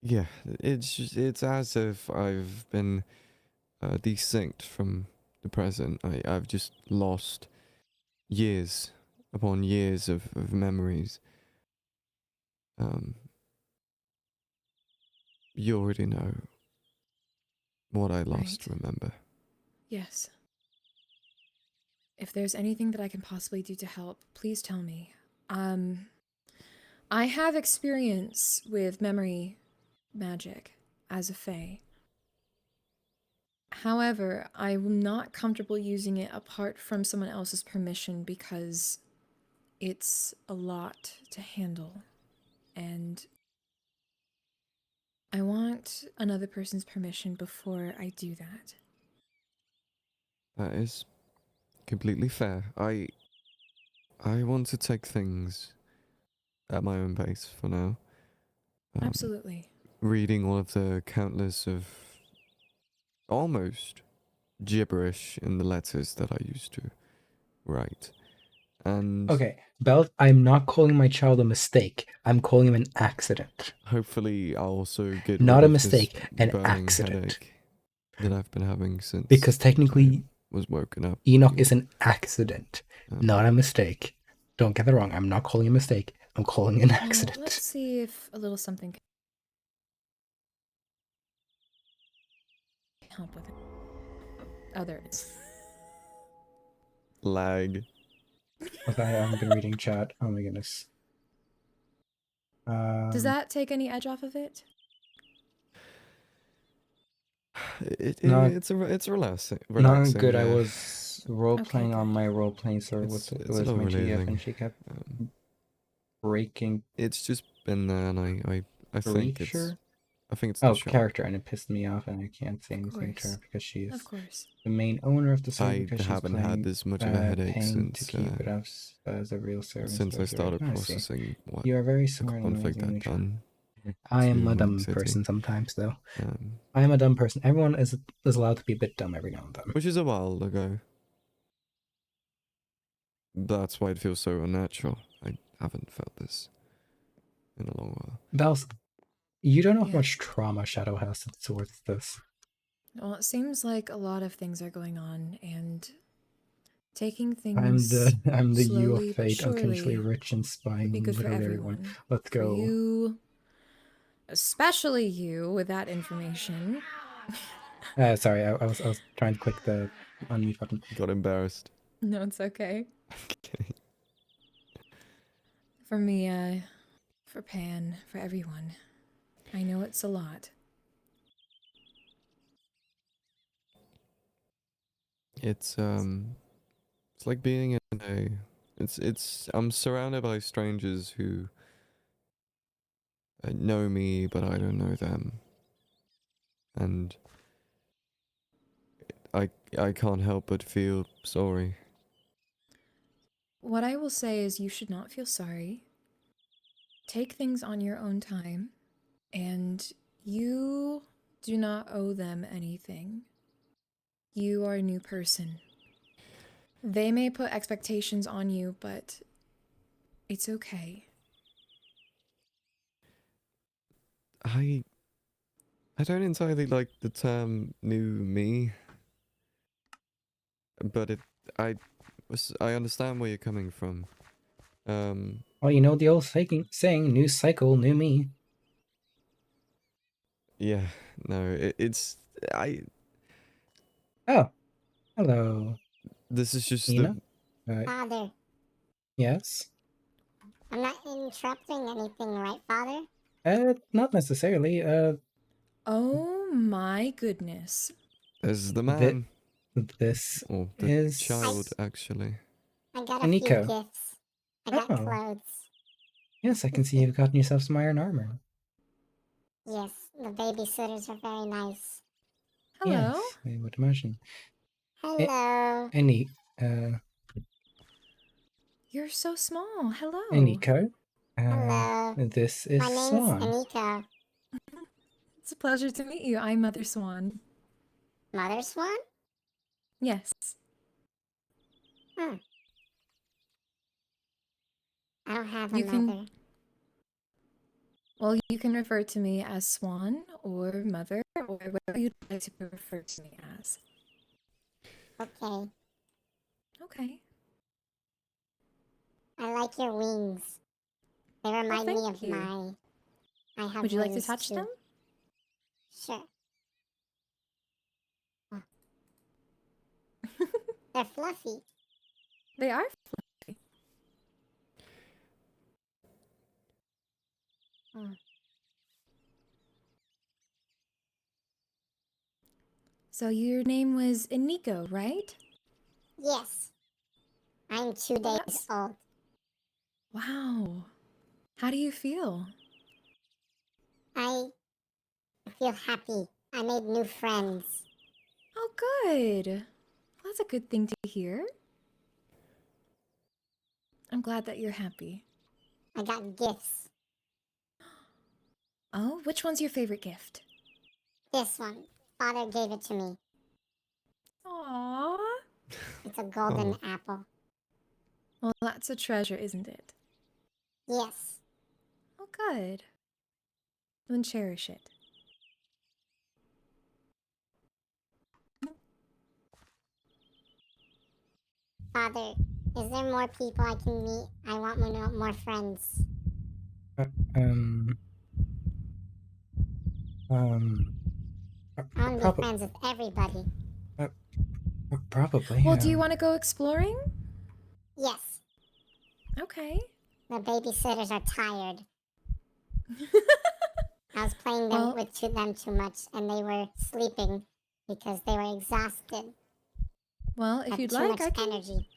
Speaker 3: yeah. It's as if I've been desynced from the present. I've just lost years upon years of memories. You already know what I lost.
Speaker 2: Right.
Speaker 3: Remember?
Speaker 2: Yes. If there's anything that I can possibly do to help, please tell me. I have experience with memory magic as a fae. However, I'm not comfortable using it apart from someone else's permission because it's a lot to handle. And I want another person's permission before I do that.
Speaker 3: That is completely fair. I want to take things at my own pace for now.
Speaker 2: Absolutely.
Speaker 3: Reading all of the countless of almost gibberish in the letters that I used to write. And
Speaker 1: Okay, Belt, I'm not calling my child a mistake. I'm calling him an accident.
Speaker 3: hopefully I'll also get
Speaker 1: Not
Speaker 3: rid
Speaker 1: a
Speaker 3: of
Speaker 1: mistake,
Speaker 3: this
Speaker 1: an
Speaker 3: burning
Speaker 1: accident.
Speaker 3: headache that I've been having since
Speaker 1: Because technically,
Speaker 3: I was woken up.
Speaker 1: Enoch is an accident,
Speaker 3: Um,
Speaker 1: not a mistake. Don't get that wrong. I'm not calling it a mistake. I'm calling it an
Speaker 2: Well,
Speaker 1: accident.
Speaker 2: let's see if a little something can help with it. Oh, there it is.
Speaker 3: lag.
Speaker 1: Okay, I haven't been reading chat. Oh my goodness.
Speaker 2: Does that take any edge off of it?
Speaker 1: Not
Speaker 3: It's relaxing.
Speaker 1: not good. I
Speaker 3: Yeah.
Speaker 1: was role playing on
Speaker 2: good.
Speaker 1: my role playing server
Speaker 3: It's
Speaker 1: with
Speaker 3: a little
Speaker 1: my GF,
Speaker 3: relieving.
Speaker 1: and she kept breaking
Speaker 3: It's just been there, and I think
Speaker 1: creature.
Speaker 3: it's
Speaker 1: Oh,
Speaker 3: the show.
Speaker 1: character, and it pissed me off, and I can't say
Speaker 2: Of
Speaker 1: anything to her
Speaker 2: course.
Speaker 1: because she
Speaker 2: Of
Speaker 1: is
Speaker 2: course.
Speaker 1: the main owner of the server
Speaker 3: I
Speaker 1: because she's
Speaker 3: haven't had
Speaker 1: playing,
Speaker 3: this much of a headache
Speaker 1: paying to
Speaker 3: since
Speaker 1: keep it up as a real server.
Speaker 3: since I started
Speaker 1: I see.
Speaker 3: processing what
Speaker 1: You are very
Speaker 3: the
Speaker 1: smart and
Speaker 3: conflict
Speaker 1: amazingly
Speaker 3: I'd
Speaker 1: try.
Speaker 3: done.
Speaker 1: I am
Speaker 3: to
Speaker 1: a
Speaker 3: my
Speaker 1: dumb
Speaker 3: city.
Speaker 1: person sometimes, though.
Speaker 3: Um,
Speaker 1: I am a dumb person. Everyone is allowed to be a bit dumb every now and then.
Speaker 3: which is a while ago. That's why it feels so unnatural. I haven't felt this in a long while.
Speaker 1: Bells, you don't know how
Speaker 2: Yeah.
Speaker 1: much trauma Shadow has towards this.
Speaker 2: Well, it seems like a lot of things are going on, and taking
Speaker 1: I'm
Speaker 2: things
Speaker 1: the you of
Speaker 2: slowly but
Speaker 1: fate, unconditionally
Speaker 2: surely
Speaker 1: rich and
Speaker 2: would
Speaker 1: spying
Speaker 2: be
Speaker 1: on
Speaker 2: good for
Speaker 1: literally everyone.
Speaker 2: everyone.
Speaker 1: Let's
Speaker 2: For
Speaker 1: go.
Speaker 2: you, especially you, with that information.
Speaker 1: Sorry, I was trying to click the unmute button.
Speaker 3: Got embarrassed.
Speaker 2: No, it's okay.
Speaker 3: Okay.
Speaker 2: For me, for Pan, for everyone. I know it's a lot.
Speaker 3: It's like being in a I'm surrounded by strangers who know me but I don't know them. And I can't help but feel sorry.
Speaker 2: What I will say is you should not feel sorry. Take things on your own time, and you do not owe them anything. You are a new person. They may put expectations on you, but it's okay.
Speaker 3: I don't entirely like the term new me, but I understand where you're coming from.
Speaker 1: Well, you know the old saying, new cycle, new me.
Speaker 3: Yeah, no, it's I
Speaker 1: Oh, hello,
Speaker 3: this is just
Speaker 1: Nina.
Speaker 6: Father,
Speaker 1: Yes.
Speaker 6: I'm not interrupting anything, right, Father?
Speaker 1: Not necessarily.
Speaker 2: Oh my goodness.
Speaker 3: There's the man.
Speaker 1: This
Speaker 3: Or the
Speaker 1: is
Speaker 3: child, actually.
Speaker 6: I got a few
Speaker 1: Nico.
Speaker 6: gifts. I got
Speaker 1: Oh.
Speaker 6: clothes.
Speaker 1: Yes, I can see you've gotten yourself some iron armor.
Speaker 6: Yes, the babysitters are very nice.
Speaker 2: Hello.
Speaker 1: Yes, I would imagine.
Speaker 6: Hello.
Speaker 1: Any,
Speaker 2: You're so small. Hello.
Speaker 1: Eniko.
Speaker 6: Hello.
Speaker 1: This is
Speaker 6: My name's
Speaker 1: Swan.
Speaker 6: Aniko.
Speaker 2: It's a pleasure to meet you. I'm Mother Swan.
Speaker 6: Mother Swan?
Speaker 2: Yes.
Speaker 6: Hmm. I don't have a
Speaker 2: You
Speaker 6: mother.
Speaker 2: can. Well, you can refer to me as Swan or Mother or whatever you'd like to refer to me as.
Speaker 6: Okay.
Speaker 2: Okay.
Speaker 6: I like your wings. They remind me
Speaker 2: thank
Speaker 6: of
Speaker 2: you.
Speaker 6: my. I have
Speaker 2: Would you like to
Speaker 6: wings
Speaker 2: touch
Speaker 6: too.
Speaker 2: them?
Speaker 6: Sure. Oh. They're fluffy.
Speaker 2: They are fluffy.
Speaker 6: Oh.
Speaker 2: So your name was Iniko, right?
Speaker 6: Yes. I'm 2
Speaker 2: Well,
Speaker 6: days
Speaker 2: that's...
Speaker 6: old.
Speaker 2: Wow. How do you feel?
Speaker 6: I feel happy. I made new friends.
Speaker 2: Oh, good. Well, that's a good thing to hear. I'm glad that you're happy.
Speaker 6: I got gifts.
Speaker 2: Oh, which one's your favorite gift?
Speaker 6: This one. Father gave it to me.
Speaker 2: Aww.
Speaker 6: It's a golden
Speaker 3: Oh.
Speaker 6: apple.
Speaker 2: Well, that's a treasure, isn't it?
Speaker 6: Yes.
Speaker 2: Oh, good. Then cherish it.
Speaker 6: Father, is there more people I can meet? I want more friends.
Speaker 1: Uh, um, um,
Speaker 6: I want to be
Speaker 1: probably,
Speaker 6: friends with everybody.
Speaker 1: probably.
Speaker 2: Well, do you want to go exploring?
Speaker 6: Yes.
Speaker 2: Okay.
Speaker 6: The babysitters are tired. I was playing them
Speaker 2: Well,
Speaker 6: with them too much, and they were sleeping because they were exhausted.
Speaker 2: well, if
Speaker 6: Had
Speaker 2: you'd
Speaker 6: too
Speaker 2: like,
Speaker 6: much
Speaker 2: I can.
Speaker 6: energy.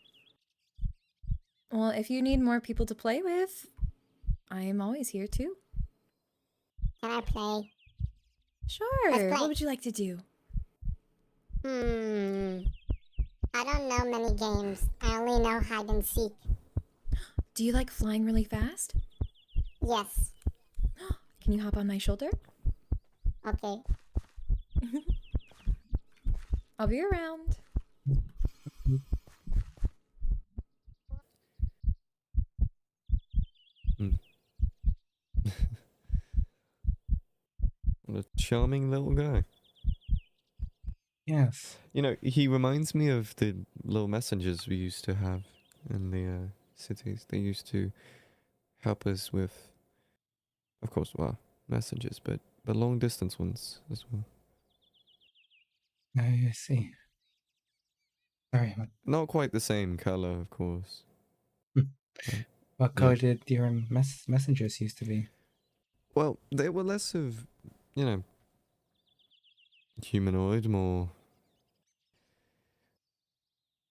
Speaker 2: Well, if you need more people to play with, I am always here too.
Speaker 6: Can I play?
Speaker 2: Sure.
Speaker 6: Let's play.
Speaker 2: What would you like to do?
Speaker 6: I don't know many games. I only know hide and seek.
Speaker 2: Do you like flying really fast?
Speaker 6: Yes.
Speaker 2: Can you hop on my shoulder?
Speaker 6: Okay.
Speaker 2: I'll be around.
Speaker 3: What a charming little guy.
Speaker 1: Yes.
Speaker 3: You know, he reminds me of the little messengers we used to have in the cities. They used to help us with, of course, well, messages, but long distance ones as well.
Speaker 1: I see. Sorry,
Speaker 3: Not quite the same color, of course.
Speaker 1: what color did your messengers used to be?
Speaker 3: Well, they were less of, you know, humanoid, more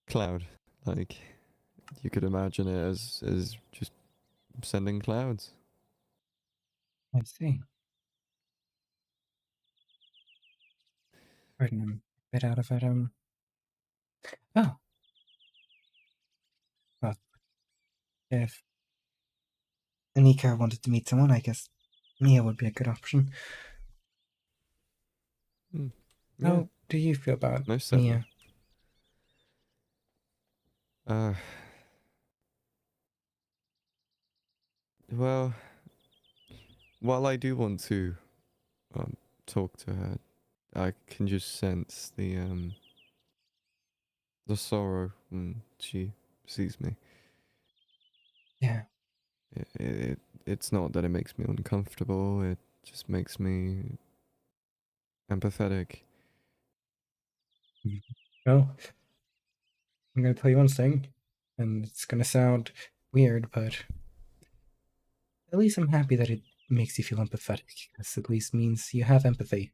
Speaker 3: cloud. Like, you could imagine it as just sending clouds.
Speaker 1: I see. Pardon, I'm a bit out of it. Oh. Well, if Anika wanted to meet someone, I guess Mia would be a good option.
Speaker 3: Yeah,
Speaker 1: How do you feel about
Speaker 3: most certainly.
Speaker 1: Mia?
Speaker 3: Well, while I do want to talk to her, I can just sense the sorrow when she sees me.
Speaker 1: Yeah.
Speaker 3: It's not that it makes me uncomfortable, it just makes me empathetic.
Speaker 1: Well, I'm going to tell you one thing, and it's going to sound weird, but at least I'm happy that it makes you feel empathetic, because at least means you have empathy.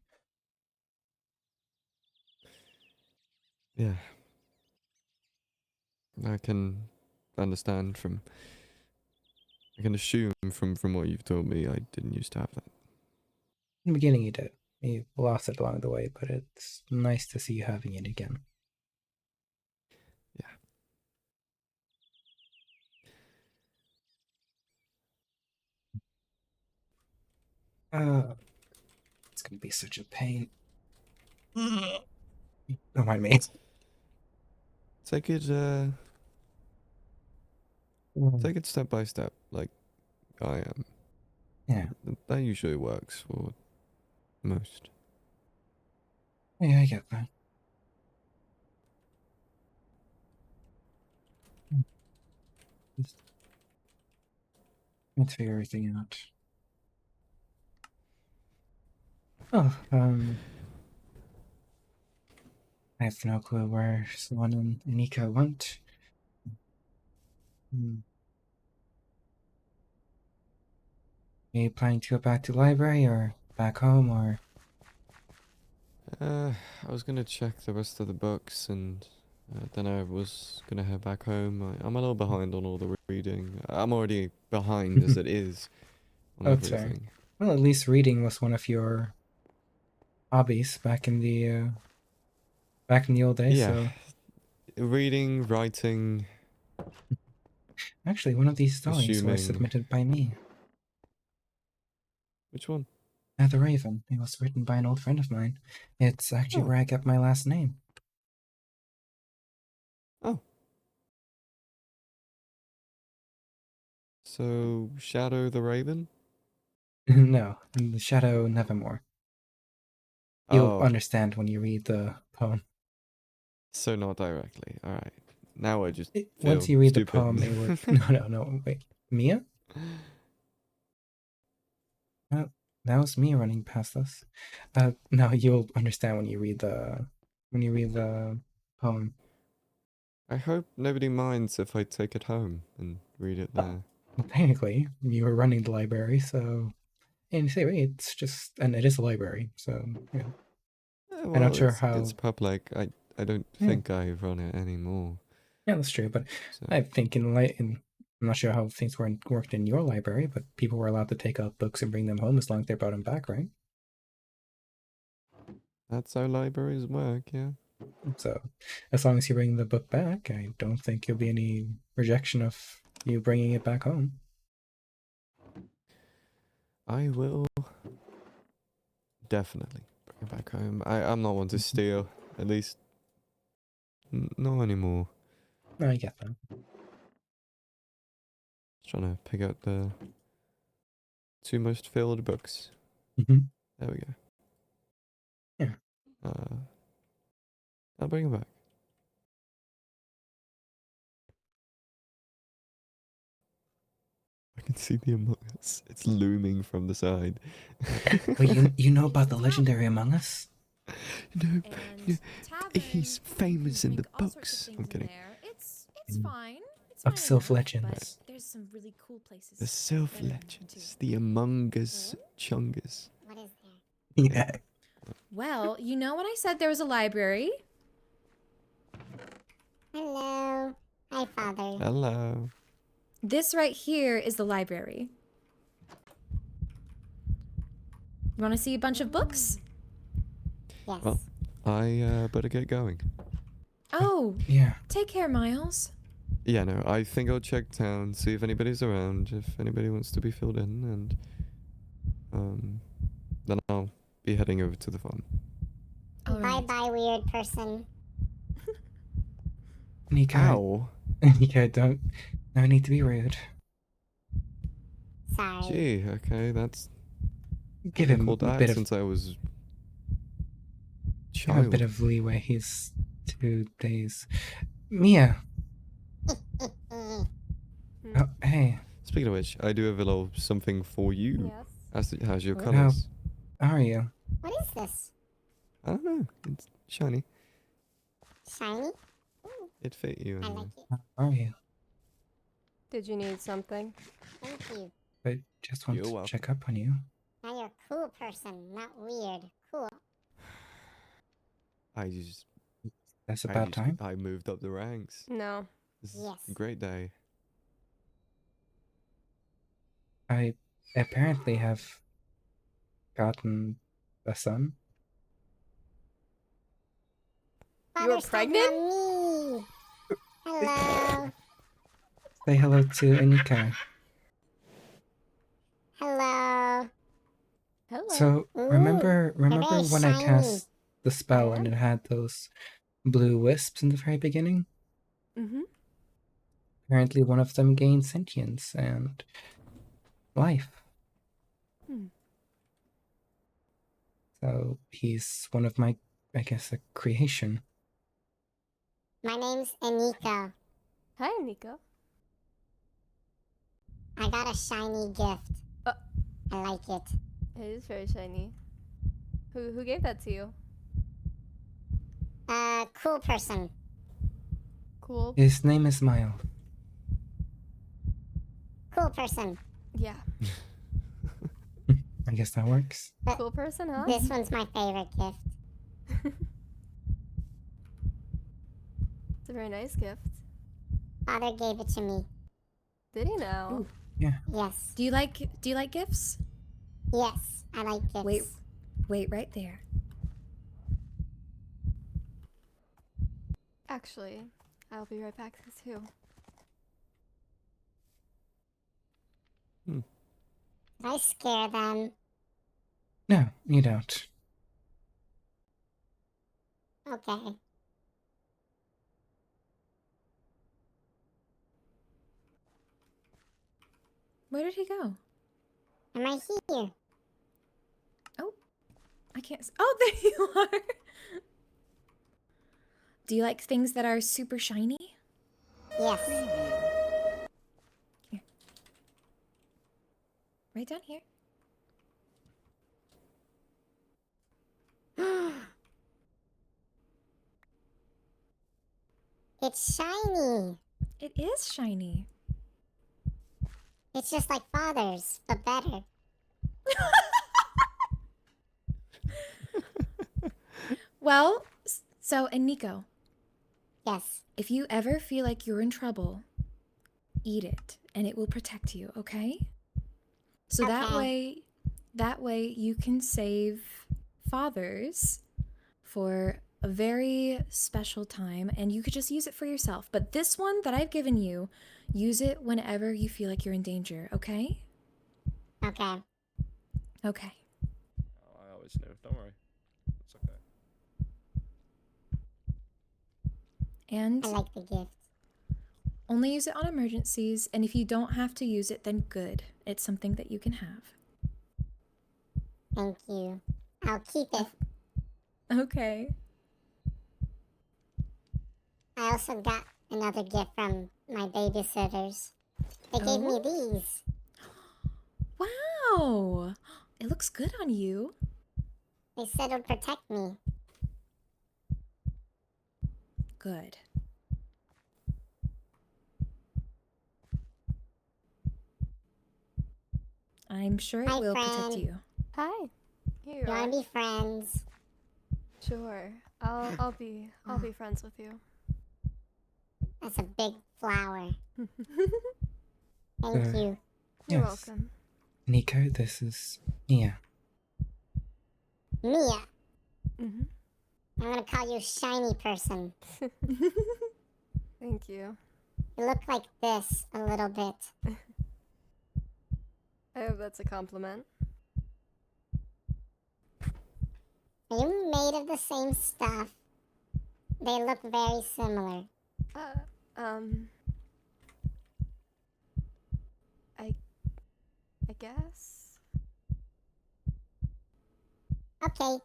Speaker 3: Yeah. I can understand from, I can assume from what you've told me, I didn't used to have that.
Speaker 1: In the beginning you did. You lost it along the way, but it's nice to see you having it again. It's gonna be such a pain. Don't mind me.
Speaker 3: Take it take it step by step, like I am.
Speaker 1: Yeah.
Speaker 3: That usually works for most.
Speaker 1: Yeah, I get that. Let's figure everything out. Oh, I have no clue where Swan and Anika went. Are you planning to go back to the library or back home or?
Speaker 3: I was gonna check the rest of the books and then I was gonna head back home. I'm a little behind on all the reading. I'm already behind as it is on
Speaker 1: Oh, it's fair.
Speaker 3: everything.
Speaker 1: Well, at least reading was one of your hobbies back in the old days.
Speaker 3: Yeah,
Speaker 1: So
Speaker 3: reading, writing,
Speaker 1: actually, one of these stories was
Speaker 3: assuming.
Speaker 1: submitted by me.
Speaker 3: Which one?
Speaker 1: The Raven. It was written by an old friend of mine. It's actually
Speaker 3: Oh.
Speaker 1: where I get my last name.
Speaker 3: Oh. So, Shadow the Raven?
Speaker 1: No, the Shadow Nevermore. You'll
Speaker 3: Oh,
Speaker 1: understand when you read the poem.
Speaker 3: so not directly. Alright. Now I just
Speaker 1: Once
Speaker 3: feel
Speaker 1: you read the
Speaker 3: stupid.
Speaker 1: poem, it would. No, wait. Mia? That was me running past us. No, you'll understand when you read the poem.
Speaker 3: I hope nobody minds if I take it home and read it there.
Speaker 1: Well, technically, you were running the library, so in theory, it's just, and it is a library, so yeah. I'm
Speaker 3: Well,
Speaker 1: not sure
Speaker 3: it's
Speaker 1: how.
Speaker 3: public. I don't
Speaker 1: Yeah.
Speaker 3: think I run it anymore.
Speaker 1: Yeah, that's true, but
Speaker 3: So.
Speaker 1: I think I'm not sure how things worked in your library, but people were allowed to take out books and bring them home as long as they brought them back, right?
Speaker 3: That's how libraries work, yeah.
Speaker 1: So, as long as you bring the book back, I don't think there'll be any rejection of you bringing it back home.
Speaker 3: I will definitely bring it back home. I'm not one to steal, at least not anymore.
Speaker 1: No, I get that.
Speaker 3: Just trying to pick out the 2 most filled books.
Speaker 1: Mhm.
Speaker 3: There we go.
Speaker 1: Yeah.
Speaker 3: I'll bring it back. I can see the Among Us. It's looming from the side.
Speaker 1: Wait, you know about the legendary Among Us?
Speaker 3: No,
Speaker 2: And tavern,
Speaker 3: he's
Speaker 2: you can
Speaker 3: famous in
Speaker 2: drink
Speaker 3: the
Speaker 2: all sorts of
Speaker 3: books.
Speaker 2: things
Speaker 3: I'm
Speaker 2: in
Speaker 3: kidding.
Speaker 2: there. It's fine. It's
Speaker 1: Of
Speaker 2: fine
Speaker 1: Sylph
Speaker 2: enough,
Speaker 1: Legends.
Speaker 2: but there's some really cool places.
Speaker 3: The Sylph
Speaker 2: better than
Speaker 3: Legends, the Among Us
Speaker 6: Hmm?
Speaker 3: Chungus.
Speaker 6: What is there?
Speaker 1: Yeah.
Speaker 2: Well, you know when I said there was a library?
Speaker 6: Hello. Hi, Father.
Speaker 3: Hello.
Speaker 2: This right here is the library. You want to see a bunch of books?
Speaker 6: Yes.
Speaker 3: Well, I better get going.
Speaker 2: Oh,
Speaker 1: Yeah.
Speaker 2: take care, Miles.
Speaker 3: Yeah, no, I think I'll check town, see if anybody's around, if anybody wants to be filled in, and then I'll be heading over to the farm.
Speaker 2: All
Speaker 6: Bye
Speaker 2: right.
Speaker 6: bye, weird person.
Speaker 1: Nika,
Speaker 3: Ow!
Speaker 1: Nika, no need to be rude.
Speaker 6: Sorry.
Speaker 3: Gee, okay, that's
Speaker 1: Give
Speaker 3: haven't
Speaker 1: him
Speaker 3: called
Speaker 1: a
Speaker 3: that
Speaker 1: bit of
Speaker 3: since I was
Speaker 1: give him a bit
Speaker 3: child.
Speaker 1: of leeway. He's 2 days. Mia.
Speaker 6: Mm.
Speaker 1: Oh, hey.
Speaker 3: Speaking of which, I do have a little something for you.
Speaker 4: Yes.
Speaker 3: How's your
Speaker 6: Oh.
Speaker 3: colours?
Speaker 1: How are you?
Speaker 6: What is this?
Speaker 3: I don't know. It's shiny.
Speaker 6: Shiny? Ooh,
Speaker 3: It fit you.
Speaker 6: I
Speaker 3: And
Speaker 6: like it.
Speaker 1: How are you?
Speaker 4: Did you need something?
Speaker 6: Thank you.
Speaker 1: I just want
Speaker 3: You're
Speaker 1: to
Speaker 3: welcome.
Speaker 1: check up on you.
Speaker 6: Now you're a cool person, not weird. Cool.
Speaker 1: That's about time.
Speaker 3: I moved up the ranks.
Speaker 4: No.
Speaker 3: This is
Speaker 6: Yes.
Speaker 3: a great day.
Speaker 1: I apparently have gotten a son.
Speaker 4: You were
Speaker 6: Father's talking
Speaker 4: pregnant?
Speaker 6: about me. Hello.
Speaker 1: Say hello to Anika.
Speaker 6: Hello.
Speaker 2: Hello.
Speaker 1: So
Speaker 6: Ooh,
Speaker 1: remember
Speaker 6: they're very
Speaker 1: when I
Speaker 6: shiny.
Speaker 1: cast the spell and
Speaker 2: Yeah.
Speaker 1: it had those blue wisps in the very beginning?
Speaker 2: Mm-hmm.
Speaker 1: Apparently one of them gained sentience and life.
Speaker 2: Hmm.
Speaker 1: So he's one of my, I guess, a creation.
Speaker 6: My name's Eniko.
Speaker 2: Hi, Nico.
Speaker 6: I got a shiny gift.
Speaker 2: Uh.
Speaker 6: I like it.
Speaker 2: It is very shiny. Who gave that to you?
Speaker 6: Cool person.
Speaker 2: Cool.
Speaker 1: His name is Miles.
Speaker 6: Cool person.
Speaker 2: Yeah.
Speaker 1: I guess that works.
Speaker 2: Cool person, huh?
Speaker 6: This one's my favorite gift.
Speaker 2: It's a very nice gift.
Speaker 6: Father gave it to me.
Speaker 2: Did he now?
Speaker 1: Ooh. Yeah.
Speaker 6: Yes.
Speaker 2: Do you like gifts?
Speaker 6: Yes, I like gifts.
Speaker 2: Wait right there. Actually, I'll be right back too.
Speaker 6: Did I scare them?
Speaker 1: No, you don't.
Speaker 6: Okay.
Speaker 2: Where did he go?
Speaker 6: Am I here?
Speaker 2: I can't. Oh, there you are. Do you like things that are super shiny?
Speaker 6: Yes.
Speaker 2: Here. Right down here.
Speaker 6: It's shiny.
Speaker 2: It is shiny.
Speaker 6: It's just like father's, but better.
Speaker 2: Well, so, and Nico,
Speaker 6: Yes.
Speaker 2: if you ever feel like you're in trouble, eat it and it will protect you, okay? So
Speaker 6: Okay.
Speaker 2: that way you can save fathers for a very special time and you could just use it for yourself. But this one that I've given you, use it whenever you feel like you're in danger, okay?
Speaker 6: Okay.
Speaker 2: Okay.
Speaker 8: Oh, I always knew. Don't worry. It's okay.
Speaker 2: And
Speaker 6: I like the gift.
Speaker 2: only use it on emergencies, and if you don't have to use it, then good. It's something that you can have.
Speaker 6: Thank you. I'll keep it.
Speaker 2: Okay.
Speaker 6: I also got another gift from my babysitters. They gave me
Speaker 2: Oh?
Speaker 6: these.
Speaker 2: Wow! It looks good on you.
Speaker 6: They said it'll protect me.
Speaker 2: Good. I'm sure it
Speaker 6: Hi,
Speaker 2: will protect
Speaker 6: friend.
Speaker 2: you. Hi. Here
Speaker 6: You wanna be friends?
Speaker 2: Sure. I'll be friends with you.
Speaker 6: That's a big flower. Thank
Speaker 1: Uh,
Speaker 6: you.
Speaker 2: You're
Speaker 1: Yes.
Speaker 2: welcome.
Speaker 1: Nico, this is Mia.
Speaker 6: Mia.
Speaker 2: Mm-hmm.
Speaker 6: I'm gonna call you shiny person.
Speaker 2: Thank you.
Speaker 6: You look like this a little bit.
Speaker 2: I hope that's a compliment.
Speaker 6: Are you made of the same stuff? They look very similar.
Speaker 2: I guess.
Speaker 6: Okay.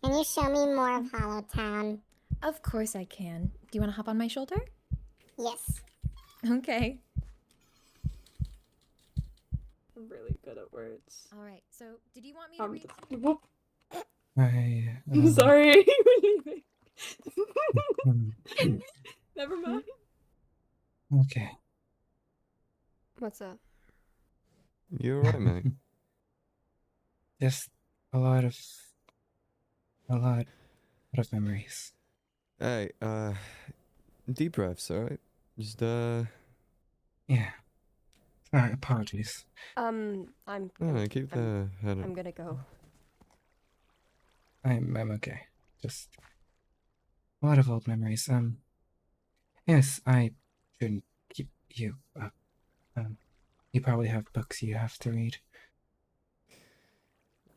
Speaker 6: Can you show me more of Hollow Town?
Speaker 2: Of course I can. Do you want to hop on my shoulder?
Speaker 6: Yes.
Speaker 2: Okay.
Speaker 5: I'm really good at words.
Speaker 2: All right. So, did you want me to read?
Speaker 5: Whoop.
Speaker 1: I,
Speaker 5: I'm sorry.
Speaker 1: um,
Speaker 5: Never mind.
Speaker 1: okay.
Speaker 2: What's up?
Speaker 3: You're right, mate.
Speaker 1: Just a lot of memories.
Speaker 3: Hey, deep breaths, alright? Just,
Speaker 1: Yeah. Sorry, apologies.
Speaker 2: I'm
Speaker 3: keep the head up.
Speaker 2: gonna go.
Speaker 1: I'm okay. Just a lot of old memories. Yes, I shouldn't keep you up. You probably have books you have to read.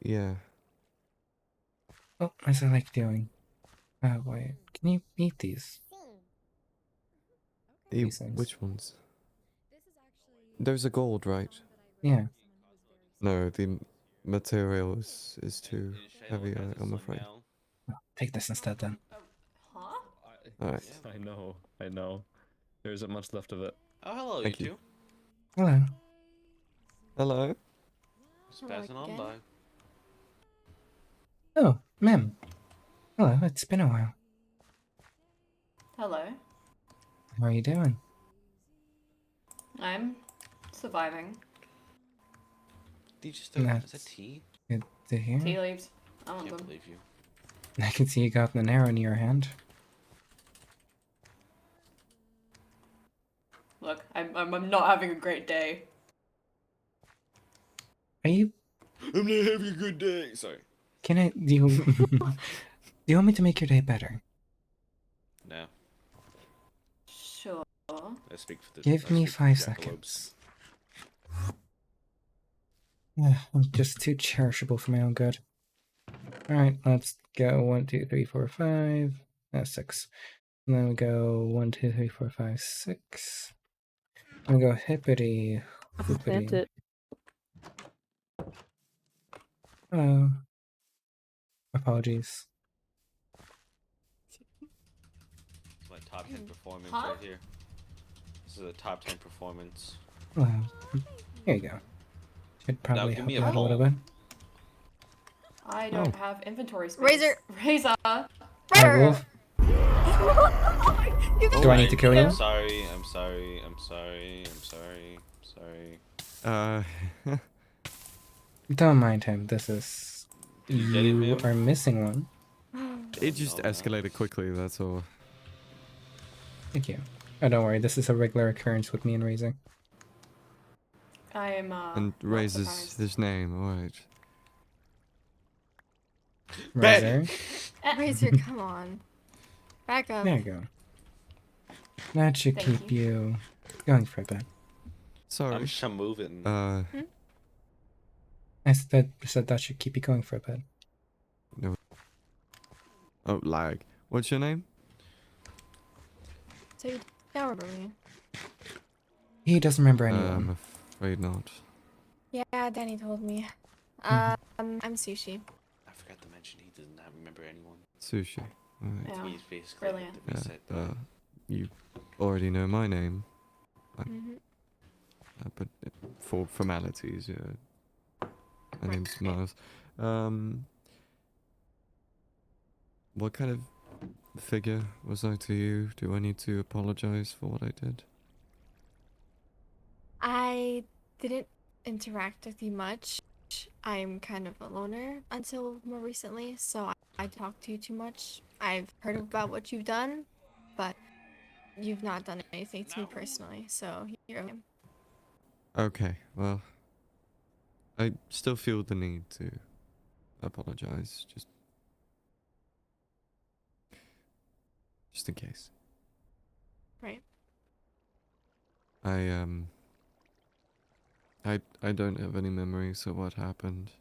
Speaker 3: Yeah.
Speaker 1: Oh, as I like doing. Oh, wait. Can you eat these? These things.
Speaker 3: Which ones? Those are gold, right?
Speaker 1: Yeah.
Speaker 3: No, the material is too heavy, I'm afraid.
Speaker 1: Oh, take this instead then.
Speaker 5: Huh?
Speaker 3: Alright.
Speaker 8: I know, I know. There isn't much left of it.
Speaker 7: Oh, hello,
Speaker 3: Thank
Speaker 7: you
Speaker 3: you.
Speaker 7: two.
Speaker 1: Hello.
Speaker 3: Hello?
Speaker 7: Just passing on
Speaker 2: again.
Speaker 7: by.
Speaker 1: Oh, Mem. Hello, it's been a while.
Speaker 9: Hello.
Speaker 1: How are you doing?
Speaker 9: I'm surviving.
Speaker 7: Did you just throw that? Is that
Speaker 1: That's
Speaker 7: tea?
Speaker 1: good to hear.
Speaker 9: Tea leaves. I want
Speaker 7: Can't
Speaker 9: them.
Speaker 7: believe you.
Speaker 1: I can see you got an arrow in your hand.
Speaker 9: Look, I'm not having a great day.
Speaker 1: Are you...
Speaker 7: I'm not having a good day. Sorry.
Speaker 1: Can I... Do you... do you want me to make your day better?
Speaker 7: No.
Speaker 9: Sure.
Speaker 7: I speak for the.
Speaker 1: Give
Speaker 7: I
Speaker 1: me
Speaker 7: speak for the
Speaker 1: 5
Speaker 7: jackalopes.
Speaker 1: seconds. I'm just too charitable for my own good. Alright, let's go 1, 2, 3, 4, 5. That's 6. And then we go 1, 2, 3, 4, 5, 6. And we go hippity
Speaker 4: Plant
Speaker 1: hoopity.
Speaker 4: it.
Speaker 1: Hello. Apologies.
Speaker 7: It's my top 10 performance
Speaker 9: Huh?
Speaker 7: right here. This is a top 10 performance.
Speaker 1: Hello. Here you go. Should probably
Speaker 7: give
Speaker 1: help
Speaker 7: me
Speaker 1: you
Speaker 7: a
Speaker 1: out a little
Speaker 7: bone.
Speaker 1: bit.
Speaker 9: I
Speaker 3: Oh.
Speaker 9: don't have inventory space.
Speaker 2: Razor.
Speaker 9: Razor.
Speaker 1: Wolf,
Speaker 2: You
Speaker 1: do I need to kill you?
Speaker 7: I'm sorry. I'm sorry. I'm sorry. I'm sorry. Sorry.
Speaker 1: Don't mind him. This is...
Speaker 7: Did you get it,
Speaker 1: You
Speaker 7: ma'am?
Speaker 1: are missing one.
Speaker 3: It just
Speaker 7: no, no.
Speaker 3: escalated quickly, that's all.
Speaker 1: Thank you. Oh, don't worry. This is a regular occurrence with me and Razor.
Speaker 9: I am
Speaker 3: And
Speaker 9: not
Speaker 3: raises
Speaker 9: surprised.
Speaker 3: his name, alright.
Speaker 1: Razor.
Speaker 2: Razor, come on. Back up.
Speaker 1: There you go. That should
Speaker 9: Thank
Speaker 1: keep you going for a bit.
Speaker 3: Sorry.
Speaker 7: I'm shamoving.
Speaker 1: I said that should keep you going for a bit.
Speaker 3: No. Oh, lag. What's your name?
Speaker 2: So you don't remember me.
Speaker 1: He doesn't remember
Speaker 3: I'm
Speaker 1: anyone.
Speaker 3: afraid not.
Speaker 2: Yeah, Danny told me.
Speaker 1: Mhm.
Speaker 2: I'm Sushi.
Speaker 7: I forgot to mention he does not remember anyone.
Speaker 3: Sushi. Alright.
Speaker 9: Yeah.
Speaker 7: He's basically
Speaker 9: Brilliant.
Speaker 7: like the reset
Speaker 3: Yeah,
Speaker 7: button.
Speaker 3: you already know my name.
Speaker 2: Mm-hmm.
Speaker 3: But for formalities, yeah. My name's Miles. What kind of figure was I to you? Do I need to apologize for what I did?
Speaker 2: I didn't interact with you much. I'm kind of a loner until more recently, so I talk to you too much. I've heard about what you've done, but you've not done anything to me personally, so you're okay.
Speaker 3: Okay, well, I still feel the need to apologize, just in case.
Speaker 2: Right.
Speaker 3: I don't have any memories of what happened.